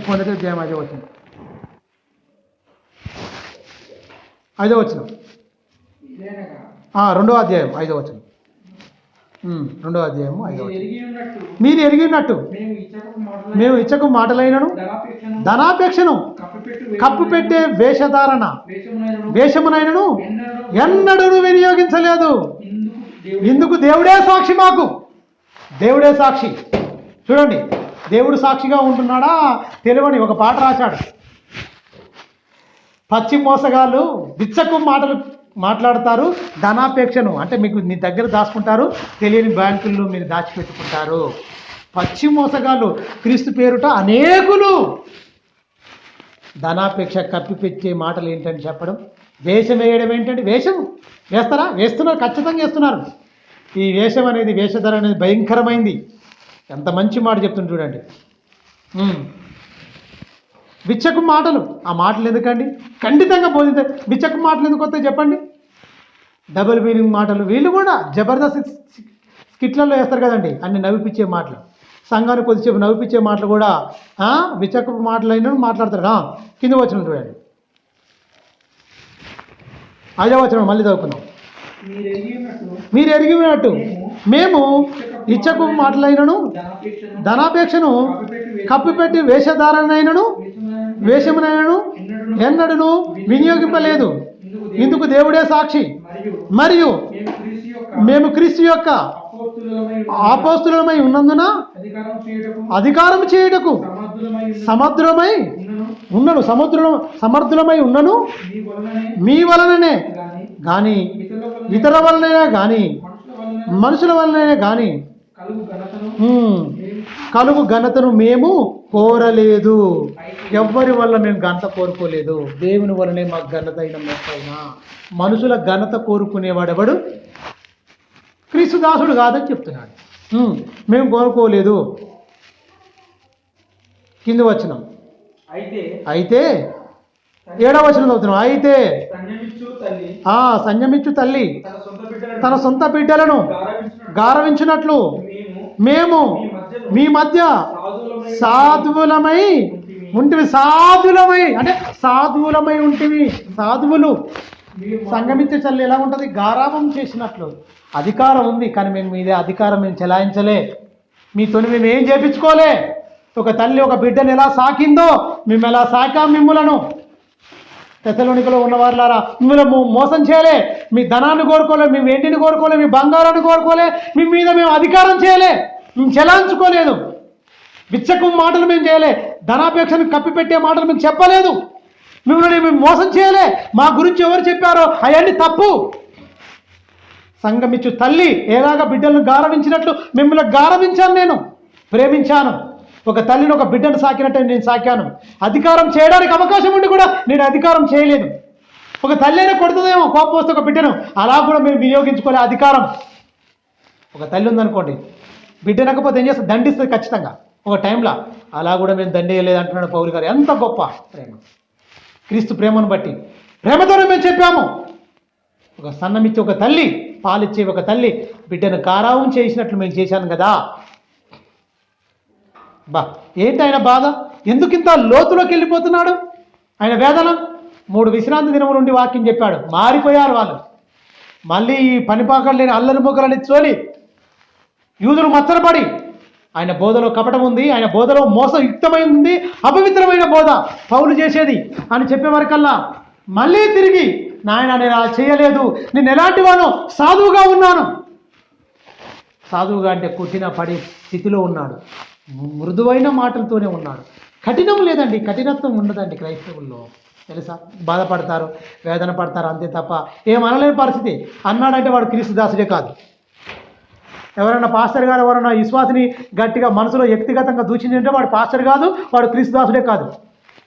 మొదటి అధ్యాయం 5వ వచనం, 5వ వచనం, 2వ అధ్యాయం 5వ వచనం, 2వ అధ్యాయము 5వ వచనం. మీరు ఎరిగినట్టు మేము ఇచ్చకు మాటలైనను ధనాపేక్షను కప్పుపెట్టే వేషమునైనను ఎన్నడూ వినియోగించలేదు. ఇందుకు దేవుడే సాక్షి. మాకు దేవుడే సాక్షి. చూడండి, దేవుడు సాక్షిగా ఉంటున్నాడా తెలియని ఒక పాట రాశాడు. పచ్చి మోసగాళ్ళు బిచ్చకు మాటలు మాట్లాడతారు, ధనాపేక్షను అంటే మీకు మీ దగ్గర దాచుకుంటారు, తెలియని బ్యాంకుల్లో మీరు దాచిపెట్టుకుంటారు. పచ్చి మోసగాళ్ళు క్రీస్తు పేరుట అనేకులు. ధనాపేక్ష కప్పిపెట్టే మాటలు ఏంటని చెప్పడం, వేషం వేయడం ఏంటంటే, వేషం వేస్తారా? వేస్తున్నారు, ఖచ్చితంగా వేస్తున్నారు. ఈ వేషం అనేది, వేషధర అనేది భయంకరమైంది. ఎంత మంచి మాట చెప్తుంది చూడండి. బిచ్చకు మాటలు, ఆ మాటలు ఎందుకండి? ఖండితంగా బోధితే బిచ్చకు మాటలు ఎందుకు వస్తాయి చెప్పండి? డబుల్ మీనింగ్ మాటలు. వీళ్ళు కూడా జబర్దస్త్ స్కిట్లలో వేస్తారు కదండి, అన్ని నవ్విపించే మాటలు. సంఘాన్ని కొద్దిసేపు నవ్విపించే మాటలు కూడా బిచ్చకు మాటలు అయినా మాట్లాడతారు. కింద వచనం చూడండి, 5వ వచనం మళ్ళీ చదువుకున్నాం. మీరు ఎరిగినట్టు మేము ఇచ్చకు మాటలైనను ధనాపేక్షను కప్పిపెట్టి వేషమునైనను ఎన్నడూ వినియోగింపలేదు. ఇందుకు దేవుడే సాక్షి. మరియు మేము క్రీస్తు యొక్క అపోస్తలులమై ఉన్నందున అధికారం చేయుటకు సమర్థులమై ఉన్నను మీ వలననే గాని ఇతర వలనైనా గాని మనుషుల వలనైనా గాని కలుగు ఘనతను మేము కోరలేదు. ఎవ్వరి వల్ల మేము ఘనత కోరుకోలేదు. దేవుని వలనే మాకు ఘనత అయిన మొత్తైనా. మనుషుల ఘనత కోరుకునేవాడెవడు? క్రీస్తు దాసుడు కాదని చెప్తున్నాడు. మేము కోరుకోలేదు. కింద వచనం, అయితే 7వ వచనం చదువుతున్నాం. అయితే సంయమించు తల్లి తన సొంత బిడ్డలను గారవించినట్లు మేము మీ మధ్య సాధువులమై ఉంటివి. అంటే సాధువులమై ఉంటివి. సాధువులు. సంగమించే చల్లి ఎలా ఉంటుంది? గారాభం చేసినట్లు. అధికారం ఉంది, కానీ మేము మీదే అధికారం మేము చెలాయించలే. మీతోని మేము ఏం చేపించుకోలే. ఒక తల్లి ఒక బిడ్డను ఎలా సాకిందో మేము ఎలా సాకాం మిమ్ములను. తెసలోనికలో ఉన్నవారులారా, మిమ్మల్ని మోసం చేయలే. మీ ధనాన్ని కోరుకోలే, మీ వెండిని కోరుకోలే, మీ బంగారాన్ని కోరుకోలే. మీ మీద మేము అధికారం చేయలే, మేము చెలాయించుకోలేదు. బిచ్చకు మాటలు మేము చేయలే. ధనాపేక్షను కప్పిపెట్టే మాటలు మేము చెప్పలేదు. మిమ్మల్ని మేము మోసం చేయలే. మా గురించి ఎవరు చెప్పారో అవన్నీ తప్పు. సంగమిచ్చు తల్లి ఎలాగ బిడ్డలను గారవించినట్లు మిమ్మల్ని గారవించాను, నేను ప్రేమించాను. ఒక తల్లిని ఒక బిడ్డను సాకినట్టు నేను సాకాను. అధికారం చేయడానికి అవకాశం ఉండి కూడా నేను అధికారం చేయలేదు. ఒక తల్లి అయినా కొడుతుందేమో కోపం వస్తే ఒక బిడ్డను, అలా కూడా మేము వినియోగించుకోలే అధికారం. ఒక తల్లి ఉందనుకోండి, బిడ్డనకపోతే ఏం చేస్తుంది? దండిస్తుంది ఖచ్చితంగా ఒక టైంలో. అలా కూడా మేము దండేయలేదు అంటున్నాడు పౌలు గారు. ఎంత గొప్ప ప్రేమ! క్రీస్తు ప్రేమను బట్టి ప్రేమతోనే మేము చెప్పాము. ఒక సన్నమిచ్చి ఒక తల్లి, పాలిచ్చే ఒక తల్లి బిడ్డను గారావం చేసినట్లు మేము చేశాను కదా. ఏంటి ఆయన బాధ? ఎందుకు ఇంత లోతులోకి వెళ్ళిపోతున్నాడు ఆయన వేదన? 3 విశ్రాంతి దినముల నుండి వాక్యం చెప్పాడు. మారిపోయారు వాళ్ళు. మళ్ళీ ఈ పనిపాకలు లేని అల్లరి మొగ్గలని చోలి యూదులు మచ్చరపడి, ఆయన బోధలో కపటం ఉంది, ఆయన బోధలో మోసయుక్తమైంది, అపవిత్రమైన బోధ పౌలు చేసేది అని చెప్పే వరకల్లా మళ్ళీ తిరిగి నాయన నేను అలా చేయలేదు, నేను ఎలాంటి వాను? సాధువుగా ఉన్నాను. సాధువుగా అంటే కొట్టిన పడి స్థితిలో ఉన్నాడు. మృదువైన మాటలతోనే ఉన్నాడు. కఠినం లేదండి, కఠినత్వం ఉండదండి క్రైస్తవుల్లో. తెలుసా? బాధపడతారు, వేదన పడతారు, అంతే తప్ప ఏమనలేని పరిస్థితి. అన్నాడంటే వాడు క్రీస్తు దాసుడే కాదు. ఎవరైనా పాస్టర్ గారు ఎవరైనా విశ్వాసిని గట్టిగా మనసులో వ్యక్తిగతంగా దూషించుంటే వాడు పాస్టర్ కాదు, వాడు క్రీస్తుదాసుడే కాదు.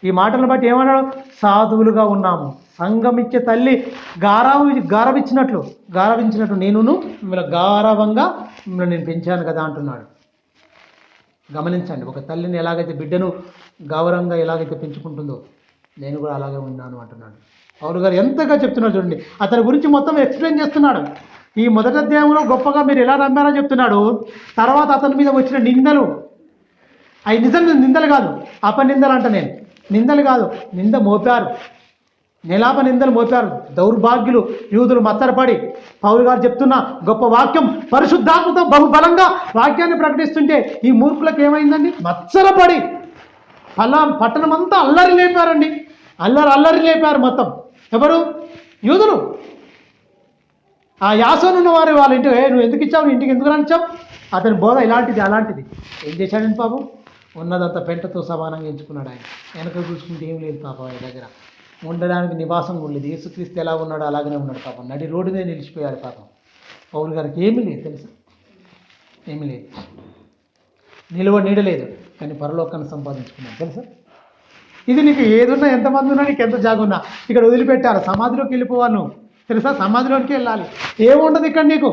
ఈ మాటలను బట్టి ఏమన్నాడు? సాధువులుగా ఉన్నాము, సంఘమిచ్చే తల్లి గారవించినట్లు నేనును మిమ్మల్ని గారవంగా మిమ్మల్ని నేను పెంచాను కదా అంటున్నాడు. గమనించండి, ఒక తల్లిని ఎలాగైతే బిడ్డను గౌరవంగా ఎలాగైతే పెంచుకుంటుందో నేను కూడా అలాగే ఉన్నాను అంటున్నాడు. పౌలు గారు ఎంతగా చెప్తున్నాడు చూడండి. అతని గురించి మొత్తం ఎక్స్ప్లెయిన్ చేస్తున్నాడు. ఈ మొదటి అధ్యాయంలో గొప్పగా మీరు ఎలా నమ్మారో చెప్తున్నాడు. తర్వాత అతని మీద వచ్చిన నిందలు, అవి నిజంగా నిందలు కాదు, అపనిందలు అంట. నేను నిందలు కాదు, నింద మోపారు, నిలాప నిందలు మోపారు దౌర్భాగ్యులు యూదులు మత్తరపడి. పౌలు గారు చెప్తున్న గొప్ప వాక్యం పరిశుద్ధాత్మతో బహుబలంగా వాక్యాన్ని ప్రకటిస్తుంటే ఈ మూర్ఖులకు ఏమైందండి? మత్సరపడి పట్టణం అంతా అల్లరి లేపారండి. అల్లరి లేపారు మొత్తం. ఎవరు? యూదులు. ఆ యాసోనున్న వారు వాళ్ళ ఇంటికి, నువ్వు ఎందుకు ఇచ్చావు, నీ ఇంటికి ఎందుకు రానిచ్చావు? అతని బోధ ఇలాంటిది అలాంటిది. ఏం చేశాడండి పాపం? ఉన్నదంతా పెంటతో సమానంగా ఎంచుకున్నాడు ఆయన. వెనక చూసుకుంటే ఏం లేదు పాపం ఆయన దగ్గర. ఉండడానికి నివాసం కూడా లేదు. యేసుక్రీస్తు ఎలా ఉన్నాడో అలాగనే ఉన్నాడు పాపం. నడి రోడ్డు మీద నిలిచిపోయాడు పాపం. పౌలు గారికి ఏమీ లేదు తెలుసా, ఏమీ లేదు, నీడలేదు, కానీ పరలోకాన్ని సంపాదించుకున్నాడు తెలుసా. ఇది నీకు ఏదున్నా, ఎంతమంది ఉన్నా, నీకు ఎంత జాగున్నా ఇక్కడ వదిలిపెట్టారు. సమాధిలోకి వెళ్ళిపోవాలి నువ్వు తెలుసా, సమాధిలోకి వెళ్ళాలి. ఏముండదు ఇక్కడ, నీకు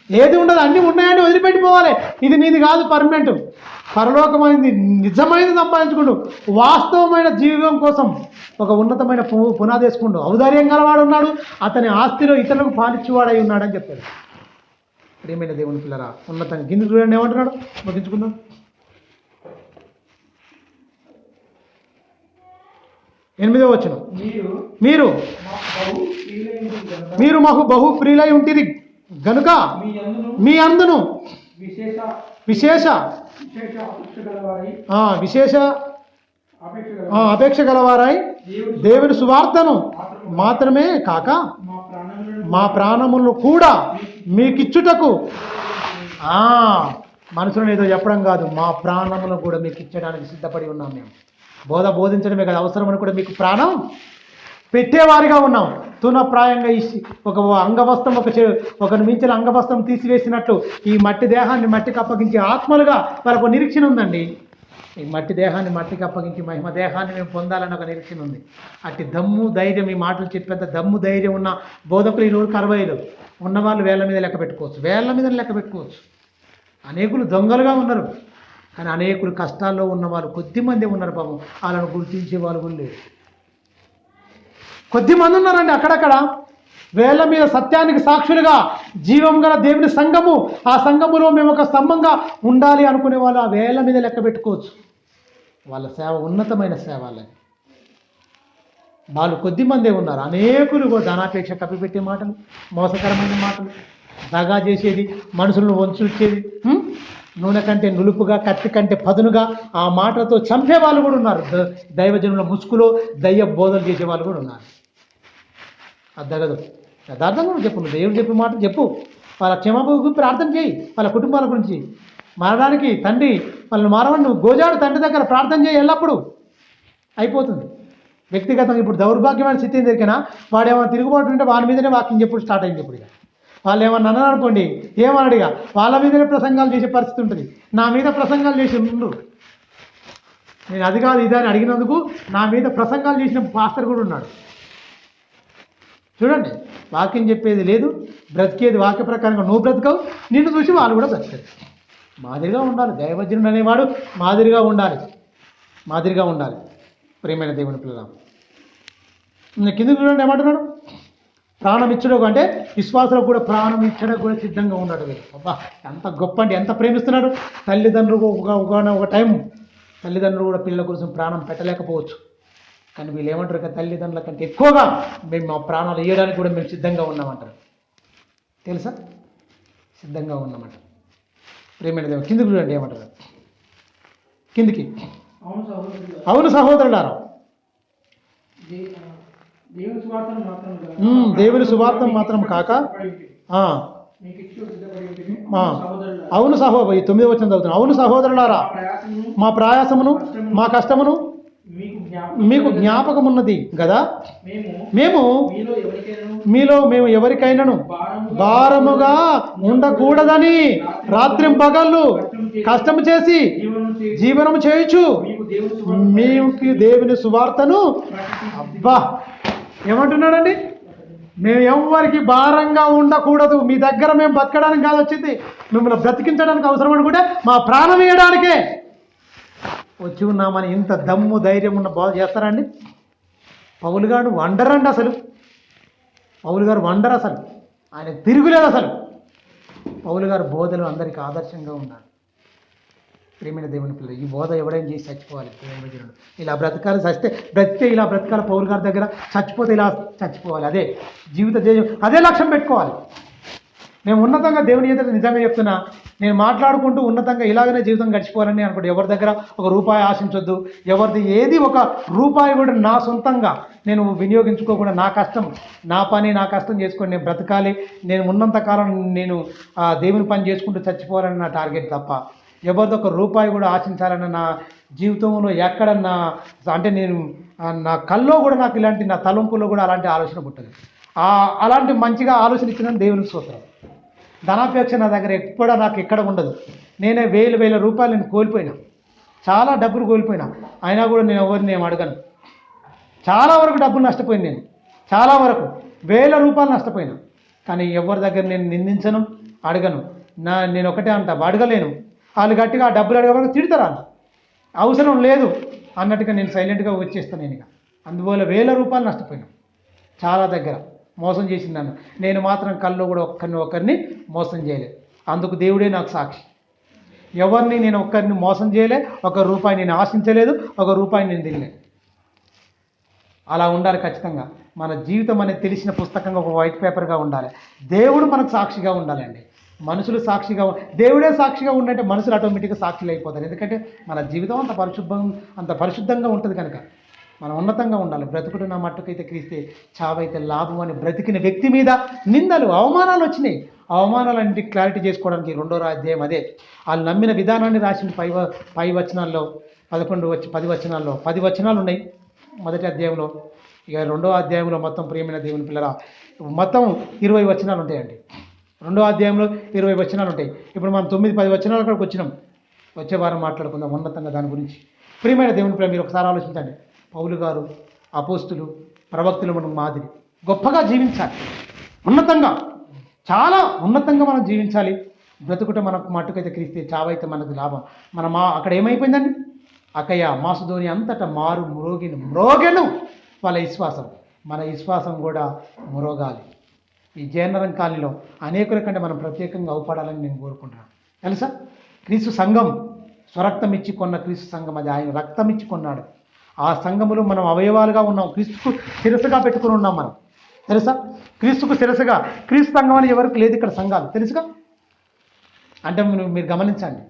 ఏది ఉండదు, అన్నీ ఉన్నాయని వదిలిపెట్టిపోవాలి. ఇది నీది కాదు, పర్మనెంట్. పరలోకమైనది, నిజమైనది సంపాదించుకుంటూ వాస్తవమైన జీవితం కోసం ఒక ఉన్నతమైన పునాది వేసుకుంటూ ఔదార్యం గలవాడు ఉన్నాడు, అతని ఆస్తిలో ఇతరులకు పాలిచ్చేవాడై ఉన్నాడని చెప్పాడు. ప్రియమైన దేవుని పిల్లరా, ఉన్నతంగా కింద చూడండి ఏమంటున్నాడు, ముగించుకుందాం. ఎనిమిదో వచనం, మీరు మాకు బహు ప్రియులై ఉంటుంది గనుక మీ అందును విశేష అపేక్ష గలవారై దేవుని సువార్తను మాత్రమే కాక మా ప్రాణములను కూడా మీకిచ్చుటకు, మనుషులను ఏదో చెప్పడం కాదు, మా ప్రాణములను కూడా మీకు ఇచ్చడానికి సిద్ధపడి ఉన్నాం. మేము బోధించడమే కదా అవసరం అని కూడా మీకు ప్రాణం పెట్టేవారిగా ఉన్నాం. తునప్రాయంగా ఒక అంగవస్త్రం ఒకరిని మించిన అంగవస్త్రం తీసివేసినట్లు ఈ మట్టి దేహాన్ని మట్టికి అప్పగించి ఆత్మలుగా వాళ్ళకు నిరీక్షణ ఉందండి. ఈ మట్టి దేహాన్ని మట్టికి అప్పగించి మహిమ దేహాన్ని మేము పొందాలని ఒక నిరీక్షణ ఉంది. అట్టి దమ్ము ధైర్యం, ఈ మాటలు చెప్పేంత దమ్ము ధైర్యం ఉన్న బోధకులు ఈ రోజు 40 ఉన్నవాళ్ళు వేళ్ల మీద లెక్క పెట్టుకోవచ్చు. అనేకులు దొంగలుగా ఉన్నారు, కానీ అనేకులు కష్టాల్లో ఉన్నవాళ్ళు కొద్దిమంది ఉన్నారు పాపం. వాళ్ళను గుర్తించే వాళ్ళు కూడా లేరు. కొద్దిమంది ఉన్నారండి అక్కడక్కడ. వేళ్ల మీద సత్యానికి సాక్షులుగా జీవం గల దేవుని సంఘము, ఆ సంఘములో మేము ఒక స్తంభంగా ఉండాలి అనుకునే వాళ్ళు ఆ వేళ్ల మీద లెక్క పెట్టుకోవచ్చు. వాళ్ళ సేవ ఉన్నతమైన సేవ. వాళ్ళు కొద్దిమందే ఉన్నారు. అనేకులు కూడా ధనాపేక్ష కప్పిపెట్టే మాటలు, మోసకరమైన మాటలు, దగా చేసేది, మనుషులను వంచుచ్చేది, నూనె కంటే నులుపుగా, కత్తి కంటే పదునుగా ఆ మాటలతో చంపే వాళ్ళు కూడా ఉన్నారు. దైవజనుల ముసుగులో దయ్య బోధలు చేసే వాళ్ళు కూడా ఉన్నారు. అది తగదు. యథార్థంగా చెప్పు, నువ్వు దేవుడు చెప్పే మాట చెప్పు. వాళ్ళ క్షమాపణ గురించి ప్రార్థన చేయి. వాళ్ళ కుటుంబాల గురించి మారడానికి తండ్రి వాళ్ళని మారవని నువ్వు గోజాడు తండ్రి దగ్గర ప్రార్థన చేయి ఎల్లప్పుడూ. అయిపోతుంది. వ్యక్తిగతంగా ఇప్పుడు దౌర్భాగ్యమైన స్థితి దొరికినా వాడు ఏమైనా తిరుగుబాటు ఉంటే వాళ్ళ మీదనే వాకింగ్ చెప్పుడు స్టార్ట్ అయింది. ఇప్పుడు ఇక వాళ్ళు ఏమన్నా అన్నారు అనుకోండి, ఏమన్నాడుగా వాళ్ళ మీదనే ప్రసంగాలు చేసే పరిస్థితి ఉంటుంది. నా మీద ప్రసంగాలు చేసి ఉండు, నేను అది కాదు ఇది అని అడిగినందుకు నా మీద ప్రసంగాలు చేసిన పాస్టర్ కూడా ఉన్నాడు. చూడండి, వాక్యం చెప్పేది లేదు, బ్రతికేది వాక్య ప్రకారంగా నువ్వు బ్రతకవు, నిన్ను చూసి వాళ్ళు కూడా బ్రతకరు. మాదిరిగా ఉండాలి. దైవజనుడు అనేవాడు మాదిరిగా ఉండాలి. ప్రియమైన దేవుని పిల్లలు, కిందకి చూడండి ఏమంటున్నాడు, ప్రాణం ఇచ్చడం అంటే విశ్వాసులకు కూడా ప్రాణం ఇచ్చడం కూడా సిద్ధంగా ఉన్నాడు. అబ్బా ఎంత గొప్ప అంటే, ఎంత ప్రేమిస్తున్నాడు. తల్లిదండ్రులు ఒక టైం తల్లిదండ్రులు కూడా పిల్లల కోసం ప్రాణం పెట్టలేకపోవచ్చు, కానీ వీళ్ళు ఏమంటారు కదా, తల్లిదండ్రుల కంటే ఎక్కువగా మేము మా ప్రాణాలు ఇవ్వడానికి కూడా మేము సిద్ధంగా ఉన్నామంటారు. తెలుసా, సిద్ధంగా ఉన్నామంట. ప్రేమైన దేవుడు కిందికి చూడండి ఏమంటారు, కిందికి. అవును సహోదరులారా, దేవుని సువార్తం మాత్రం కాక అవును 9వ వచనం చదువుతున్నాను. అవును సహోదరులారా, మా ప్రయాసమును మా కష్టమును మీకు జ్ఞాపకం ఉన్నది కదా. మేము మేము ఎవరికైనాను భారముగా ఉండకూడదని రాత్రింపగళ్ళు కష్టం చేసి జీవనం చేయొచ్చు మీకు దేవుని సువార్తను. అబ్బా ఏమంటున్నాడండి, మేము ఎవరికి భారంగా ఉండకూడదు. మీ దగ్గర మేము బతకడానికి కాదు వచ్చింది, మిమ్మల్ని బ్రతికించడానికి అవసరం అనుకుంటే మా ప్రాణం ఇవ్వడానికే వచ్చి ఉన్నామని ఇంత దమ్ము ధైర్యం ఉన్న బోధ చేస్తారండి. పౌలు గారు వండరండి, అసలు పౌలు గారు వండర్, అసలు ఆయన తిరుగులేదు. అసలు పౌలు గారు బోధలు అందరికీ ఆదర్శంగా ఉన్నారు. ప్రేమైన దేవుని పిల్లలు, ఈ బోధ ఎవడైనా చేసి చచ్చిపోవాలి. ఇలా బ్రతకాలి, బ్రతికే ఇలా బ్రతకాలి. పౌలు గారి దగ్గర చచ్చిపోతే ఇలా చచ్చిపోవాలి. అదే జీవిత జయం, అదే లక్ష్యం పెట్టుకోవాలి. నేను ఉన్నతంగా దేవుని ఎదుట నిజంగా చెప్తున్నా, నేను మాట్లాడుకుంటూ ఉన్నతంగా ఇలాగనే జీవితం గడిచిపోవాలని అనుకుంటే ఎవరి దగ్గర ఒక రూపాయి ఆశించొద్దు. ఎవరిది ఏది ఒక రూపాయి కూడా నా సొంతంగా నేను వినియోగించుకోకుండా నా కష్టం, నా పని, నా కష్టం చేసుకొని నేను బ్రతకాలి. నేను ఉన్నంతకాలం నేను దేవుని పని చేసుకుంటూ చచ్చిపోవాలని నా టార్గెట్ తప్ప ఎవరిది ఒక రూపాయి కూడా ఆశించాలన్న నా జీవితంలో ఎక్కడన్నా అంటే నేను నా కల్లో కూడా నాకు ఇలాంటి నా తలంపుల్లో కూడా అలాంటి ఆలోచన పుట్టదు. అలాంటి మంచిగా ఆలోచన ఇచ్చిన దేవునికి స్తోత్రం. ధనాపేక్ష నా దగ్గర ఎప్పుడూ నాకు ఎక్కడ ఉండదు. నేనే వేల రూపాయలు నేను కోల్పోయినా, చాలా డబ్బులు కోల్పోయినా, అయినా కూడా నేను ఎవరిని నేను అడగను. చాలా వరకు డబ్బులు నష్టపోయింది, నేను చాలా వరకు వేల రూపాయలు నష్టపోయినా. కానీ ఎవరి దగ్గర నేను నిందించను, అడగను. నేను ఒకటే అంటా, అడగలేను. వాళ్ళు గట్టిగా ఆ డబ్బులు అడగబడి తిడతారు, వాళ్ళు అవసరం లేదు అన్నట్టుగా నేను సైలెంట్గా వచ్చేస్తాను. నేను ఇక అందువల్ల వేల రూపాయలు నష్టపోయినా, చాలా దగ్గర మోసం చేసింది నన్ను. నేను మాత్రం కల్లో కూడా ఒకరిని మోసం చేయలేదు. అందుకు దేవుడే నాకు సాక్షి. ఎవరిని నేను ఒక్కరిని మోసం చేయలే, ఒక రూపాయి నేను ఆశించలేదు, ఒక రూపాయి నేను తినలేదు. అలా ఉండాలి ఖచ్చితంగా. మన జీవితం అనేది తెలిసిన పుస్తకంగా ఒక వైట్ పేపర్గా ఉండాలి. దేవుడు మనకు సాక్షిగా ఉండాలండి. మనుషులు సాక్షిగా, దేవుడే సాక్షిగా ఉన్నట్టే మనుషులు ఆటోమేటిక్గా సాక్షులు అయిపోతారు. ఎందుకంటే మన జీవితం అంత పరిశుద్ధంగా ఉంటుంది కనుక మనం ఉన్నతంగా ఉండాలి. బ్రతుకుతున్న మట్టుకైతే క్రీస్తే చావైతే లాభం అని బ్రతికిన వ్యక్తి మీద నిందలు, అవమానాలు వచ్చినాయి. అవమానాలన్నింటికి క్లారిటీ చేసుకోవడానికి 2వ అధ్యాయం అదే. వాళ్ళు నమ్మిన విధానాన్ని రాసిన పై వచనాల్లో 10 వచనాల్లో 10 వచనాలు ఉన్నాయి మొదటి అధ్యాయంలో. ఇక 2వ అధ్యాయంలో మొత్తం ప్రియమైన దేవుని పిల్లల మొత్తం 20 వచనాలు ఉంటాయండి. 2వ అధ్యాయంలో 20 వచనాలు ఉంటాయి. ఇప్పుడు మనం 9-10 వచనాల అక్కడికి వచ్చినాం. వచ్చే వారం మాట్లాడుకుందాం ఉన్నతంగా దాని గురించి. ప్రియమైన దేవుని పిల్లలు, మీరు ఒకసారి ఆలోచించండి. పౌలు గారు, అపోస్తులు, ప్రవక్తులు మనకు మాదిరి గొప్పగా జీవించాలి. ఉన్నతంగా, చాలా ఉన్నతంగా మనం జీవించాలి. బ్రతుకుట మనకు మట్టుకైతే క్రీస్తే చావైతే మనకు లాభం. అక్కడ ఏమైపోయిందండి, అకయ మాసుధోని అంతటా మ్రోగెను వాళ్ళ విశ్వాసం. మన విశ్వాసం కూడా మ్రోగాలి. ఈ జయనరం కాలనీలో అనేకుల కంటే మనం ప్రత్యేకంగా అవపడాలని నేను కోరుకుంటున్నాను. తెలుసా, క్రీస్తు సంఘం స్వరక్తం ఇచ్చి కొన్న క్రీస్తు సంఘం, అది ఆయన రక్తం ఇచ్చి కొన్నాడు. ఆ సంఘములో మనం అవయవాలుగా ఉన్నాం. క్రీస్తుకు శిరస్సుగా పెట్టుకుని ఉన్నాం మనం. తెలుసా, క్రీస్తుకు శిరస్సుగా. క్రీస్తు సంఘం అని ఎవరికి లేదు ఇక్కడ సంఘాలు, తెలుసుగా. అంటే మీరు గమనించండి,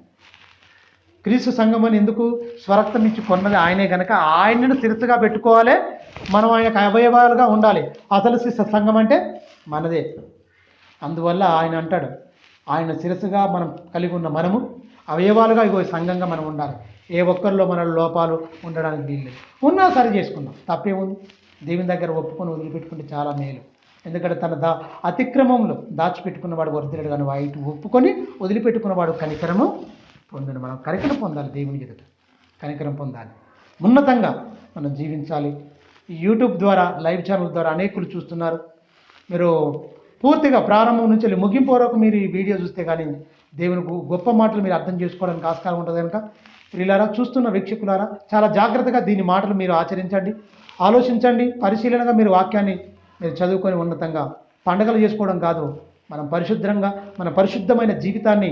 క్రీస్తు సంఘం అని ఎందుకు స్వరక్తం ఇచ్చి కొన్నది ఆయనే కనుక ఆయనను శిరస్సుగా పెట్టుకోవాలి. మనం ఆయనకు అవయవాలుగా ఉండాలి. అసలు సంఘం అంటే మనదే. అందువల్ల ఆయన అంటాడు, ఆయన శిరస్సుగా మనం కలిగి ఉన్న మనము అవయవాలుగా ఇగో సంఘంగా మనం ఉండాలి. ఏ ఒక్కరిలో మన లోపాలు ఉండడానికి వీల్లేదు. ఉన్నా సరి చేసుకుందాం, తప్పేముంది. దేవుని దగ్గర ఒప్పుకొని వదిలిపెట్టుకుంటే చాలా మేలు. ఎందుకంటే తన అతిక్రమంలో దాచిపెట్టుకున్నవాడు వర్ధిల్లుడు, కానీ వాటి ఒప్పుకొని వదిలిపెట్టుకున్నవాడు కనికరము పొందును. మనం కనికరం పొందాలి, దేవుని ఎదుట కనికరం పొందాలి. ఉన్నతంగా మనం జీవించాలి. ఈ యూట్యూబ్ ద్వారా, లైవ్ ఛానల్ ద్వారా అనేకులు చూస్తున్నారు. మీరు పూర్తిగా ప్రారంభం నుంచి ముగింపు వరకు మీరు ఈ వీడియో చూస్తే కానీ దేవుని గొప్ప మాటలు మీరు అర్థం చేసుకోవడానికి ఆస్కారం ఉంటుంది కనుక ప్రియులారా, చూస్తున్న వీక్షకులారా, చాలా జాగ్రత్తగా దీని మాటలు మీరు ఆచరించండి, ఆలోచించండి. పరిశీలనగా మీరు వాక్యాన్ని మీరు చదువుకొని ఉన్నతంగా పండగలు చేసుకోవడం కాదు, మనం పరిశుద్ధంగా మన పరిశుద్ధమైన జీవితాన్ని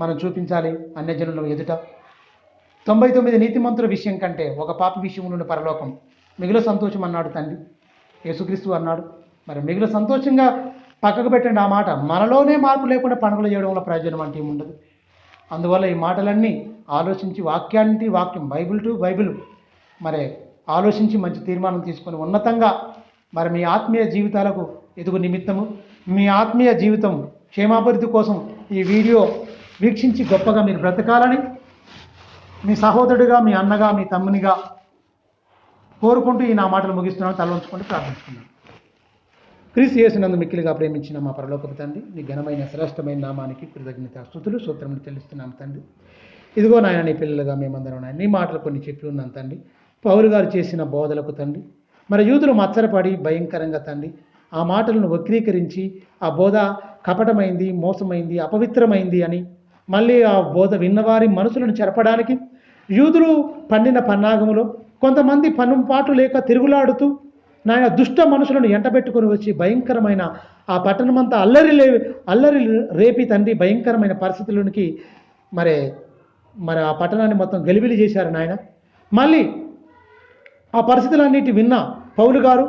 మనం చూపించాలి అన్యజనుల ఎదుట. 99 నీతిమంతుల విషయం కంటే ఒక పాప విషయంలోని పరలోకం మిగులు సంతోషం అన్నాడు తండ్రి యేసుక్రీస్తు అన్నాడు. మరి మిగులు సంతోషంగా పక్కకు పెట్టండి ఆ మాట. మనలోనే మార్పు లేకుండా పండుగలు చేయడం వల్ల ప్రయోజనం అంటే ఏముండదు. అందువల్ల ఈ మాటలన్నీ ఆలోచించి వాక్యం బైబిల్ టు బైబిల్ మరి ఆలోచించి మంచి తీర్మానం తీసుకొని ఉన్నతంగా మరి మీ ఆత్మీయ జీవితాలకు ఎదుగు నిమిత్తము, మీ ఆత్మీయ జీవితం క్షేమాభివృద్ధి కోసం ఈ వీడియో వీక్షించి గొప్పగా మీరు బ్రతకాలని మీ సహోదరుడిగా, మీ అన్నగా, మీ తమ్మునిగా కోరుకుంటూ ఈ నా మాటలు ముగిస్తున్నాను. తల ఉంచుకుంటూ ప్రార్థిస్తున్నాను. క్రీస్తు యేసునందు మిక్కిలిగా ప్రేమించిన మా పరలోకపు తండ్రి, నీ ఘనమైన శ్రేష్టమైన నామానికి కృతజ్ఞత స్తుతులు స్తోత్రములు చెల్లిస్తున్నాం తండ్రి. ఇదిగో నాయన, నీ పిల్లలుగా మేమందరం నాయన నీ మాటలు కొన్ని చెప్పి ఉన్నాం తండ్రి. పౌలు గారు చేసిన బోధలకు తండ్రి, మరి యూదులు మత్సరపడి భయంకరంగా తండ్రి ఆ మాటలను వక్రీకరించి ఆ బోధ కపటమైంది, మోసమైంది, అపవిత్రమైంది అని మళ్ళీ ఆ బోధ విన్నవారి మనసులను చెరపడానికి యూదులు పండిన పన్నాగములో కొంతమంది పన్నుపాటు లేక తిరుగులాడుతూ నాయన దుష్ట మనుషులను ఎంటబెట్టుకొని వచ్చి భయంకరమైన ఆ పట్టణమంతా అల్లరి రేపి తండ్రి భయంకరమైన పరిస్థితులకి మరి ఆ పట్టణాన్ని మొత్తం గలిబిలి చేశారు నాయన. మళ్ళీ ఆ పరిస్థితులన్నిటి విన్న పౌలు గారు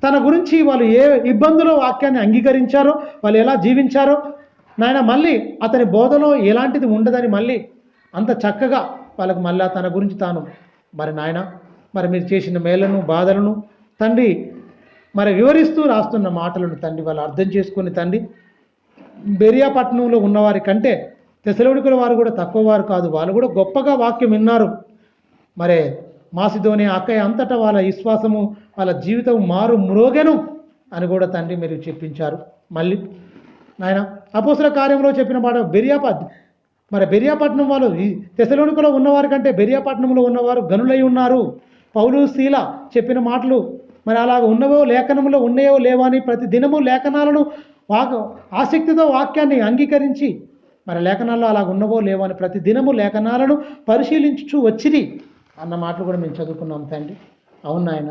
తన గురించి వాళ్ళు ఏ ఇబ్బందులు వాక్యాన్ని అంగీకరించారో, వాళ్ళు ఎలా జీవించారో నాయన, మళ్ళీ అతని బోధలో ఎలాంటిది ఉండదని మళ్ళీ అంత చక్కగా వాళ్ళకు మళ్ళా తన గురించి తాను మరి నాయన మరి మీరు చేసిన మేళ్లను బాధలను తండ్రి మరి వివరిస్తూ రాస్తున్న మాటలను తండ్రి వాళ్ళు అర్థం చేసుకుని తండ్రి బెరియా పట్టణంలో ఉన్నవారి కంటే తెసలోనికల వారు కూడా తక్కువ వారు కాదు, వాళ్ళు కూడా గొప్పగా వాక్యం విన్నారు. మరి మాసిదోనియా అక్కయ్య అంతటా వాళ్ళ విశ్వాసము వాళ్ళ జీవితం మారు మ్రోగెను అని కూడా తండ్రి మీరు చెప్పించారు. మళ్ళీ నాయన అపోస్తల కార్యంలో చెప్పిన మాట బెరియాపట్నం వాళ్ళు తెసలోనికలో ఉన్నవారి కంటే బెరియాపట్నంలో ఉన్నవారు గనులై ఉన్నారు. పౌలు శీల చెప్పిన మాటలు మరి అలాగ ఉన్నవో లేఖనంలో ఉన్నాయో లేవో అని ప్రతి దినము లేఖనాలను ఆసక్తితో వాక్యాన్ని అంగీకరించి మరి లేఖనాల్లో అలాగ ఉన్నవో లేవో అని ప్రతి దినము లేఖనాలను పరిశీలించు వచ్చింది అన్న మాటలు కూడా మేము చదువుకున్నాం తండ్రి. అవును నాయన,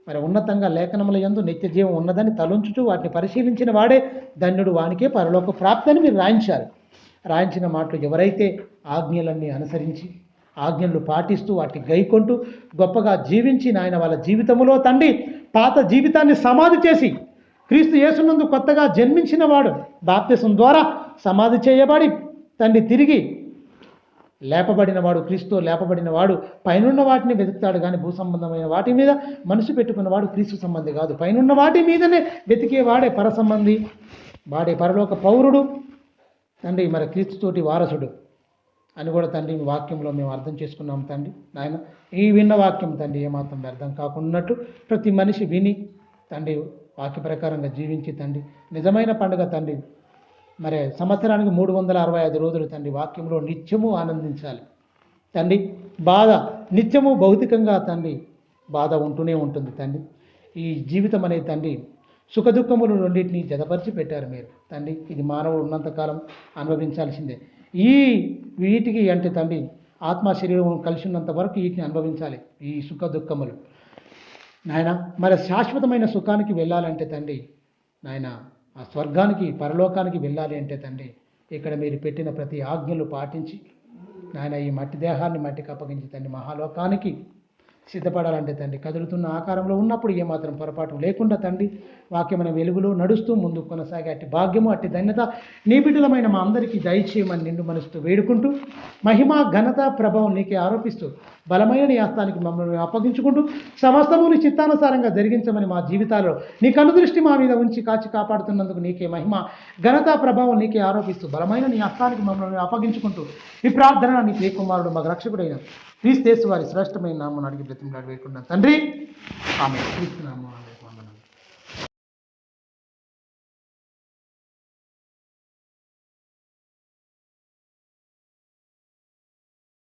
మరి ఉన్నతంగా లేఖనముల యందు నిత్య జీవం ఉన్నదని తలంచుచు వాటిని పరిశీలించిన వాడే ధన్యుడు, వానికే పరలోక ప్రాప్తి అని మీరు రాయించారు. రాయించిన మాటలు ఎవరైతే ఆజ్ఞలన్నీ అనుసరించి ఆజ్ఞలు పాటిస్తూ వాటిని గైకొంటూ గొప్పగా జీవించి నాయన వాళ్ళ జీవితంలో తండ్రి పాత జీవితాన్ని సమాధి చేసి క్రీస్తు యేసునందు కొత్తగా జన్మించిన వాడు బాప్తిసం ద్వారా సమాధి చేయబడి తండ్రి తిరిగి లేపబడిన వాడు, క్రీస్తు లేపబడిన వాడు పైనున్న వాటిని వెతుకుతాడు కానీ భూ సంబంధమైన వాటి మీద మనసు పెట్టుకున్నవాడు క్రీస్తు సంబంధి కాదు. పైనున్న వాటి మీదనే వెతికేవాడే పర సంబంధి, వాడే పరలోక పౌరుడు తండ్రి, మరి క్రీస్తుతోటి వారసుడు అని కూడా తండ్రి వాక్యంలో మేము అర్థం చేసుకున్నాం తండ్రి. నాయన ఈ విన్న వాక్యం తండ్రి ఏమాత్రం వ్యర్థం కాకున్నట్టు ప్రతి మనిషి విని తండ్రి వాక్య ప్రకారంగా జీవించి తండ్రి నిజమైన పండుగ తండ్రి మరి సంవత్సరానికి 365 రోజులు తండ్రి వాక్యంలో నిత్యము ఆనందించాలి తండ్రి. బాధ నిత్యము భౌతికంగా తండ్రి బాధ ఉంటూనే ఉంటుంది తండ్రి. ఈ జీవితం అనేది తండ్రి సుఖదుఖములు రెండింటినీ జతపరిచి పెట్టారు మీరు తండ్రి. ఇది మానవుడు ఉన్నంతకాలం అనుభవించాల్సిందే. వీటికి అంటే తండ్రి ఆత్మ శరీరం కలిసి ఉన్నంత వరకు వీటిని అనుభవించాలి ఈ సుఖ దుఃఖములు నాయన. మరి శాశ్వతమైన సుఖానికి వెళ్ళాలంటే తండ్రి నాయన ఆ స్వర్గానికి పరలోకానికి వెళ్ళాలి అంటే తండ్రి ఇక్కడ మీరు పెట్టిన ప్రతి ఆజ్ఞలు పాటించి నాయన ఈ మట్టి దేహాన్ని మట్టికి అప్పగించి తండ్రి మహాలోకానికి సిద్ధపడాలంటే తండ్రి కదులుతున్న ఆకారంలో ఉన్నప్పుడు ఏమాత్రం పొరపాటు లేకుండా తండ్రి వాక్యమైన వెలుగులో నడుస్తూ ముందు కొనసాగే అట్టి భాగ్యము అట్టి ధన్యత నీ బిడ్డలమైన మా అందరికీ దయచేయమని నిండు మనసుతో వేడుకుంటూ మహిమ ఘనత ప్రభావం నీకే ఆరోపిస్తూ బలమైన నీ హస్తానికి మమ్మల్ని అప్పగించుకుంటూ సమస్తము నీ చిత్తానుసారంగా జరిగించమని మా జీవితాల్లో నీ కనుదృష్టి మా మీద ఉంచి కాచి కాపాడుతున్నందుకు నీకే మహిమ ఘనత ప్రభావం నీకే ఆరోపిస్తూ బలమైన నీ హస్తానికి మమ్మల్ని అప్పగించుకుంటూ ఈ ప్రార్థన నీ ప్రియకుమారుడు మాకు రక్షకుడైన క్రీస్తు యేసు వారి శ్రేష్టమైన నామమున అడిగి బ్రతిమలాడి వేడుకుంటున్నాను తండ్రి. ఆమేన్. క్రీస్తు నామమున.